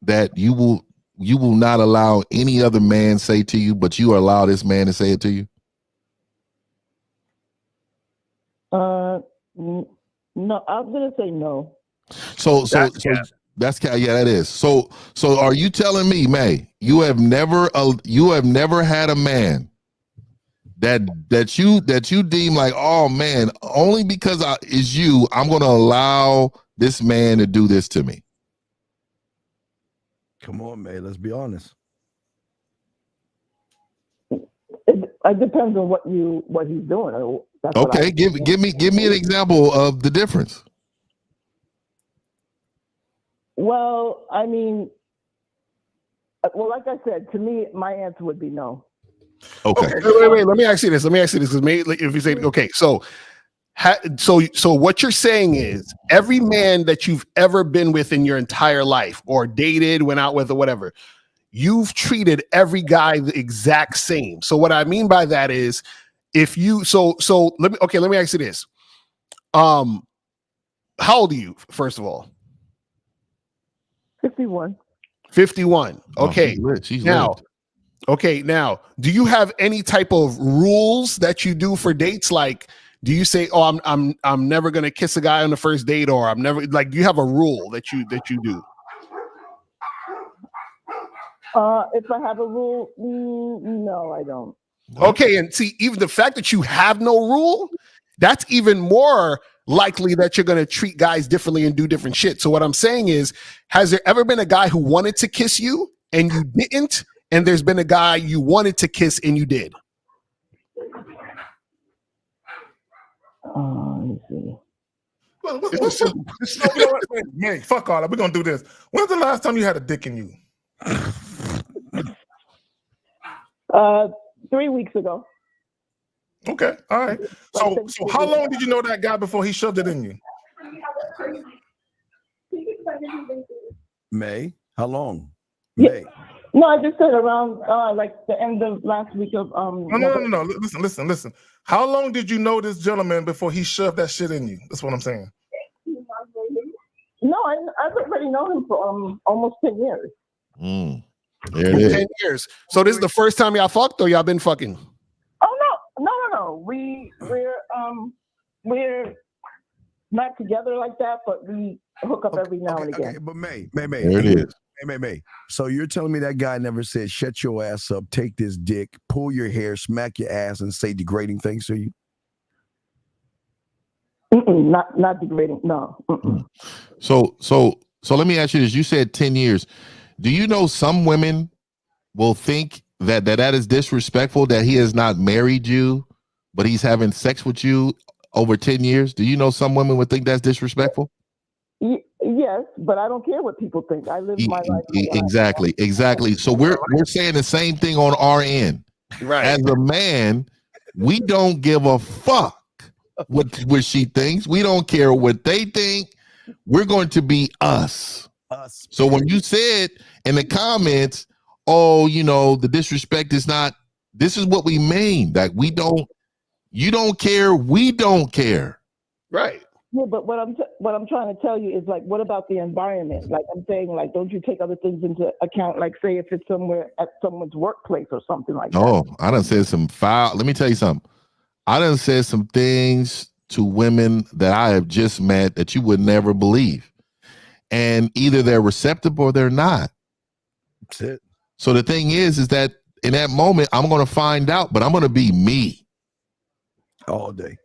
that you will not allow any other man say to you, but you allow this man to say it to you? No, I'm gonna say no. So Yeah, that is. So are you telling me, May, you have never had a man that you deem like, oh man, only because I'm going to allow this man to do this to me? Come on, May. Let's be honest. It depends on what he's doing. That's okay, give me an example of the difference. Well, I mean, like I said, to me, my answer would be no. Okay. Wait. Let me ask you this. Because if you say okay, so what you're saying is every man that you've ever been with in your entire life, or dated, went out with, or whatever, you've treated every guy the exact same. So what I mean by that is, if you let me ask you this. How old are you, first of all? 51. 51. Okay. She's now, do you have any type of rules that you do for dates? Like, do you say, "Oh, I'm never gonna kiss a guy on the first date," or "I'm never," like, do you have a rule that you do? If I have a rule, no, I don't. Okay, and see, even the fact that you have no rule, that's even more likely that you're going to treat guys differently and do different shit. So what I'm saying is, has there ever been a guy who wanted to kiss you and you didn't, and there's been a guy you wanted to kiss and you did? Let me see. You know what, man, fuck all that. We're gonna do this. When's the last time you had a dick in you? 3 weeks ago. Okay, all right. So how long did you know that guy before he shoved it in you? May, how long? Yeah. May. No, I just said around like the end of last week of No. Listen. How long did you know this gentleman before he shoved that shit in you? That's what I'm saying. No, I've already known him for almost 10 years. There it is. 10 years. So this is the first time y'all fucked, or y'all been fucking? Oh no. We're not together like that, but we hook up every now and again. Okay, but May. There it is. May. So you're telling me that guy never said, "Shut your ass up, take this dick, pull your hair, smack your ass, and say degrading things to you"? Not degrading. No. So let me ask you this. You said 10 years. Do you know some women will think that is disrespectful, that he has not married you, but he's having sex with you over 10 years? Do you know some women would think that's disrespectful? Yes, but I don't care what people think. I live my life. Exactly. So we're saying the same thing on our end. Right. As a man, we don't give a fuck what she thinks. We don't care what they think. We're going to be us. So when you said in the comments, "Oh, the disrespect is not," this is what we mean. That you don't care, we don't care. Right. Yeah, but what I'm trying to tell you is, like, what about the environment? Like, I'm saying, like, don't you take other things into account? Like, say if it's somewhere at someone's workplace or something like that. Oh, I done said some foul. Let me tell you something. I done said some things to women that I have just met that you would never believe. And either they're receptive or they're not. That's it. So the thing is that in that moment, I'm going to find out, but I'm going to be me. All day.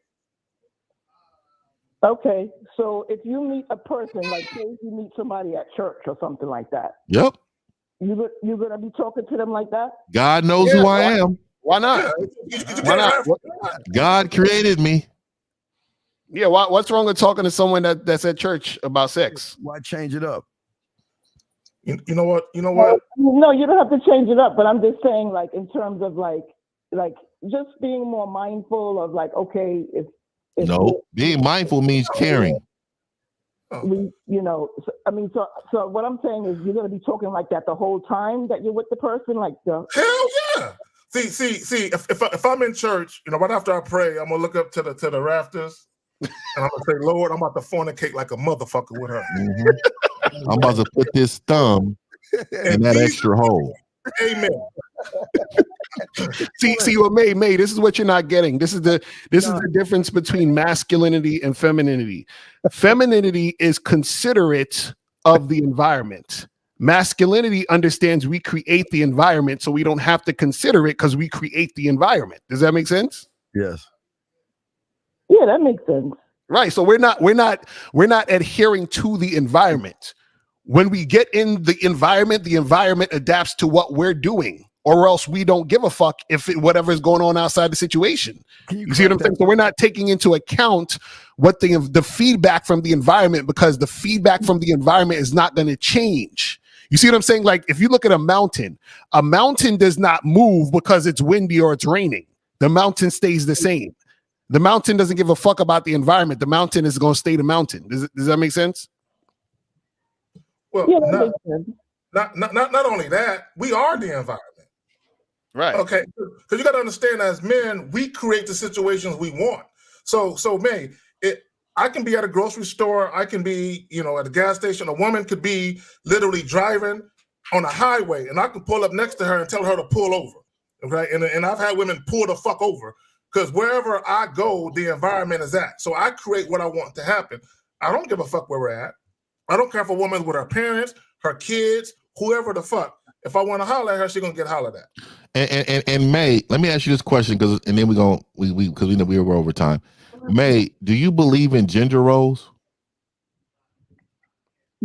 Okay, so if you meet a person, like say you meet somebody at church or something like that. Yep. You're going to be talking to them like that? God knows who I am. Why not? Why not? God created me. Yeah, what's wrong with talking to someone that's at church about sex? Why change it up? You know what? Well, no, you don't have to change it up, but I'm just saying, like, in terms of like just being more mindful of, like, okay, if no, being mindful means caring. We, so what I'm saying is you're going to be talking like that the whole time that you're with the person, like the hell yeah. See, if I'm in church, right after I pray, I'm gonna look up to the rafters, and I'm gonna say, "Lord, I'm about to fornicate like a motherfucker with her." I'm about to put this thumb in that extra hole. Amen. See what May, this is what you're not getting. This is the difference between masculinity and femininity. Femininity is considerate of the environment. Masculinity understands we create the environment, so we don't have to consider it because we create the environment. Does that make sense? Yes. Yeah, that makes sense. Right. So we're not adhering to the environment. When we get in the environment adapts to what we're doing, or else we don't give a fuck if whatever is going on outside the situation. You see what I'm saying? So we're not taking into account what the feedback from the environment, because the feedback from the environment is not going to change. You see what I'm saying? Like if you look at a mountain does not move because it's windy or it's raining. The mountain stays the same. The mountain doesn't give a fuck about the environment. The mountain is going to stay the mountain. Does that make sense? Well, Yeah, not only that, we are the environment. Right. Okay. Because you got to understand, as men, we create the situations we want. So May, I can be at a grocery store. I can be, at a gas station. A woman could be literally driving on a highway, and I could pull up next to her and tell her to pull over. Okay. And I've had women pull the fuck over because wherever I go, the environment is at. So I create what I want to happen. I don't give a fuck where we're at. I don't care if a woman's with her parents, her kids, whoever the fuck. If I want to holler at her, she's gonna get hollered at. And May, let me ask you this question, because then we know we're over time. May, do you believe in gender roles?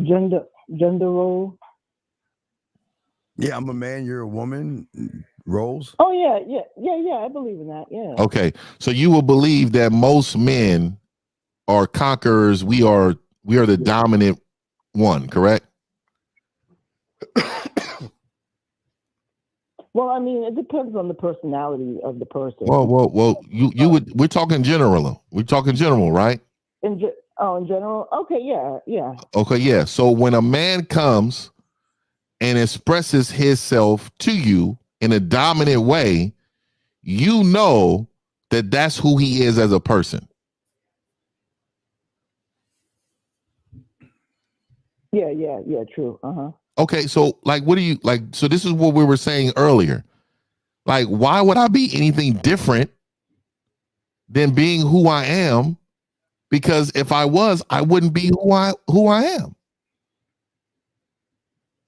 Gender role. Yeah, I'm a man. You're a woman. Roles. Oh yeah. I believe in that. Yeah. Okay, so you will believe that most men are conquerors. We are the dominant one, correct? Well, I mean, it depends on the personality of the person. Well, you would. We're talking general. We're talking general, right? In general. Okay, yeah. Okay, yeah. So when a man comes and expresses himself to you in a dominant way, you know that that's who he is as a person. Yeah, true. Okay, so what do you like? So this is what we were saying earlier. Like, why would I be anything different than being who I am? Because if I was, I wouldn't be who I am.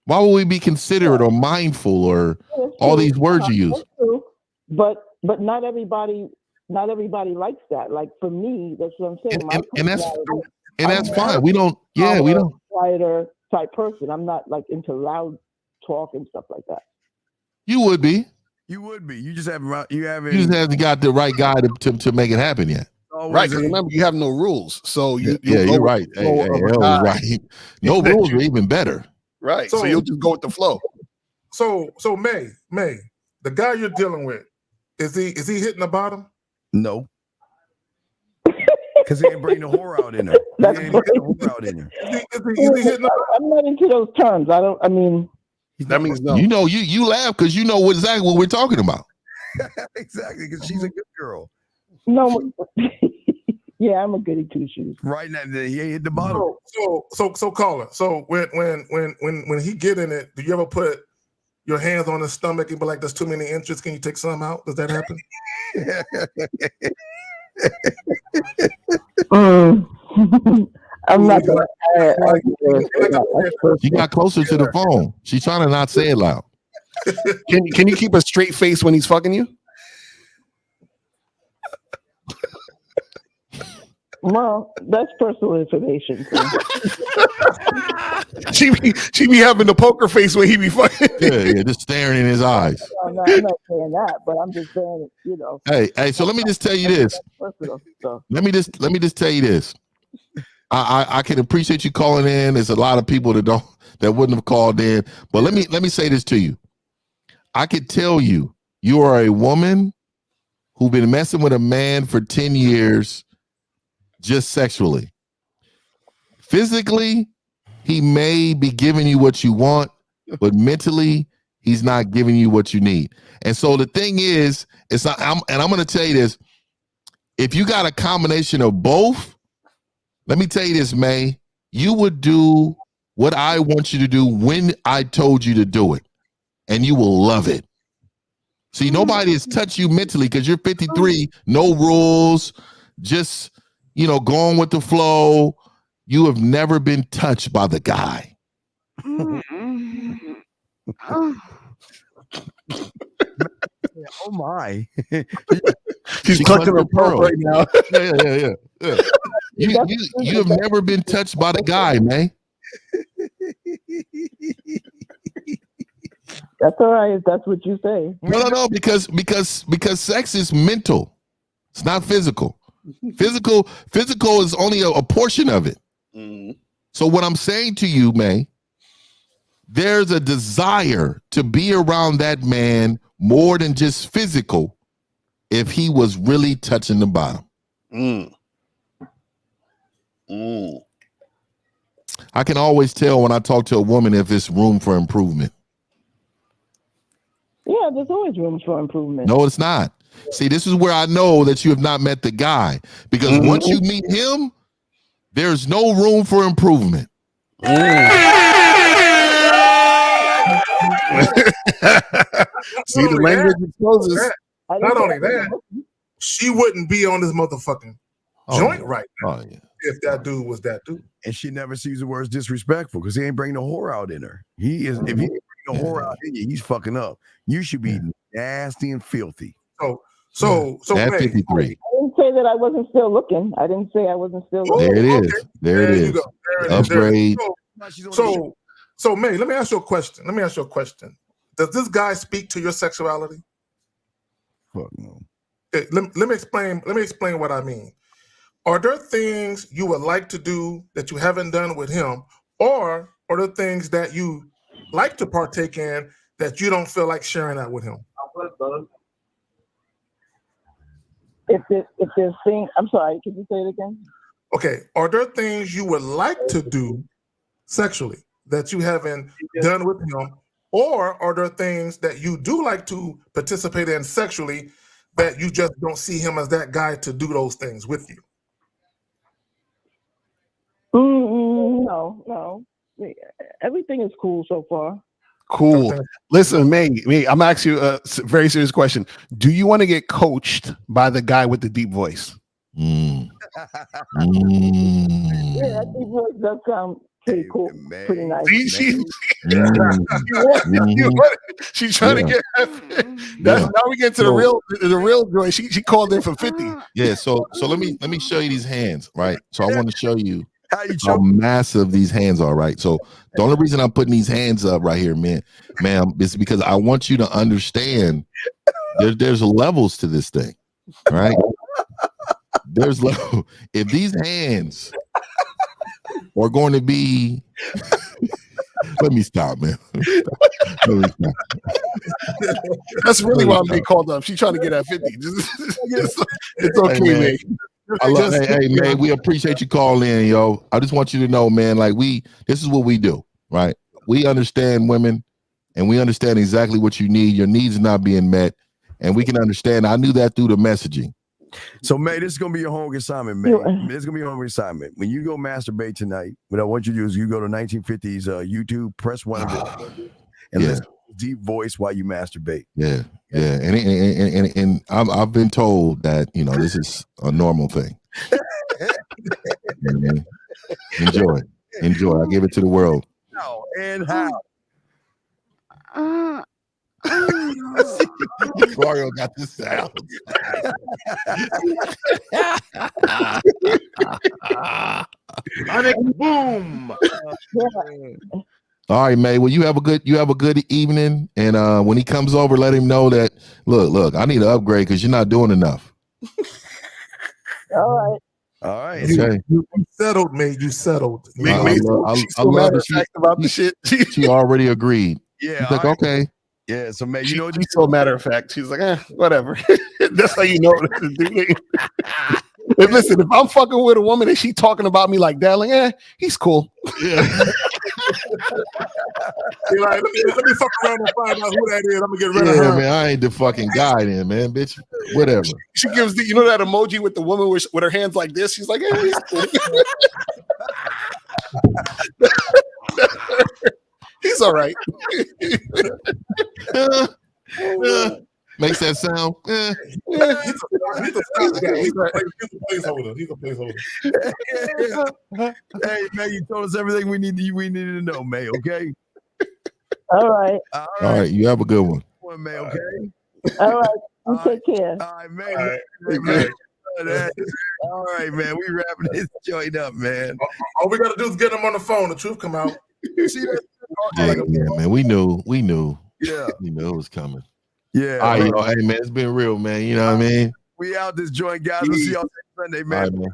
Why would we be considerate or mindful or all these words you use? That's true. But not everybody likes that. Like for me, that's what I'm saying. And that's fine. We don't. Quieter type person. I'm not like into loud talk and stuff like that. You would be. You just haven't. You haven't got the right guy to make it happen yet. Right. Because remember, you have no rules. So you're right. Right. No rules are even better. Right. So you'll just go with the flow. So May, the guy you're dealing with, is he hitting the bottom? No. Because he ain't bringing the whore out in her. That's Is he hitting I'm not into those terms. That means no. You laugh because you know exactly what we're talking about. Exactly, because she's a good girl. No. Yeah, I'm a goody two shoes. Right now, he ain't hit the bottom. So caller. So when he get in it, do you ever put your hands on his stomach and be like, "There's too many inches. Can you take some out?" Does that happen? I'm not gonna. She got closer to the phone. She's trying to not say it loud. Can you keep a straight face when he's fucking you? Well, that's personal information. she be having the poker face when he be fucking. Yeah, just staring in his eyes. I'm not saying that, but I'm just saying, Hey, so let me just tell you this. Let me just tell you this. I can appreciate you calling in. There's a lot of people that wouldn't have called in, but let me say this to you. I could tell you are a woman who's been messing with a man for 10 years. Just sexually. Physically, he may be giving you what you want, but mentally, he's not giving you what you need. And so the thing is, I'm going to tell you this. If you got a combination of both, let me tell you this, May, you would do what I want you to do when I told you to do it, and you will love it. See, nobody has touched you mentally because you're 53, no rules, just going with the flow. You have never been touched by the guy. Oh my. She's clutching her pearl right now. Yeah. You have never been touched by the guy, man. That's all right if that's what you say. No, because sex is mental. It's not physical. Physical is only a portion of it. So what I'm saying to you, May, there's a desire to be around that man more than just physical if he was really touching the bottom. I can always tell when I talk to a woman if it's room for improvement. Yeah, there's always room for improvement. No, it's not. See, this is where I know that you have not met the guy, because once you meet him, there's no room for improvement. See, the language exposes. Not only that, she wouldn't be on this motherfucking joint right now if that dude was that dude. And she never sees the words disrespectful because he ain't bringing the whore out in her. He is. If he ain't bringing the whore out in you, he's fucking up. You should be nasty and filthy. So at May, 53. I didn't say that I wasn't still looking. I didn't say I wasn't still looking. There it is. There it is. Upgrade. So May, let me ask you a question. Does this guy speak to your sexuality? Fuck no. Okay, let me explain what I mean. Are there things you would like to do that you haven't done with him, or are there things that you like to partake in that you don't feel like sharing that with him? If there's things, I'm sorry, can you say it again? Okay, are there things you would like to do sexually that you haven't done with him, or are there things that you do like to participate in sexually that you just don't see him as that guy to do those things with you? No. Everything is cool so far. Cool. Listen, May, I'm asking you a very serious question. Do you want to get coached by the guy with the deep voice? Yeah, that deep voice does sound pretty cool, pretty nice. She's trying to get. Now we get to the real joy. She called in for 50. Yeah. So let me show you these hands, right? So I want to show you how massive these hands are, right? So the only reason I'm putting these hands up right here, ma'am, is because I want you to understand there's levels to this thing, right? There's level. If these hands are going to be, let me stop, man. That's really why I'm being called up. She's trying to get at 50. It's okay, man. Hey, man, we appreciate you calling in, yo. I just want you to know, man, like this is what we do, right? We understand women, and we understand exactly what you need. Your needs are not being met, and we can understand. I knew that through the messaging. So, May, this is going to be your homework assignment, May. This is going to be your homework assignment. When you go masturbate tonight, what I want you to do is you go to 1950s YouTube, press one of it, and listen to deep voice while you masturbate. Yeah. And I've been told that, this is a normal thing. Enjoy. I give it to the world. How and how? Mario got this sound. Boom. All right, May. Well, you have a good evening, and when he comes over, let him know that look, I need an upgrade because you're not doing enough. All right. Okay. You settled, May. You settled. I love that she already agreed. Yeah. She's like, okay. Yeah. So, May, she's so matter of fact. She's like, whatever. That's how you know what to do. But listen, if I'm fucking with a woman and she talking about me like that, like, he's cool. Yeah. You're like, let me fuck around and find out who that is. I'm gonna get rid of her. Man, I ain't the fucking guy then, man, bitch. Whatever. She gives that emoji with the woman with her hands like this. She's like, he's cool. He's all right. Makes that sound? He's a placeholder. He's a placeholder. Hey, man, you told us everything we needed to know, man. Okay. All right. All right, you have a good one. Man, okay. All right. You take care. All right, man. All right, man. We wrapping this joint up, man. All we gotta do is get him on the phone. The truth come out. See that? Yeah, man. We knew. Yeah. We knew it was coming. Yeah. All right, yo, hey man, it's been real, man. You know what I mean? We out this joint, guys. We'll see y'all next Sunday, man. All right, man.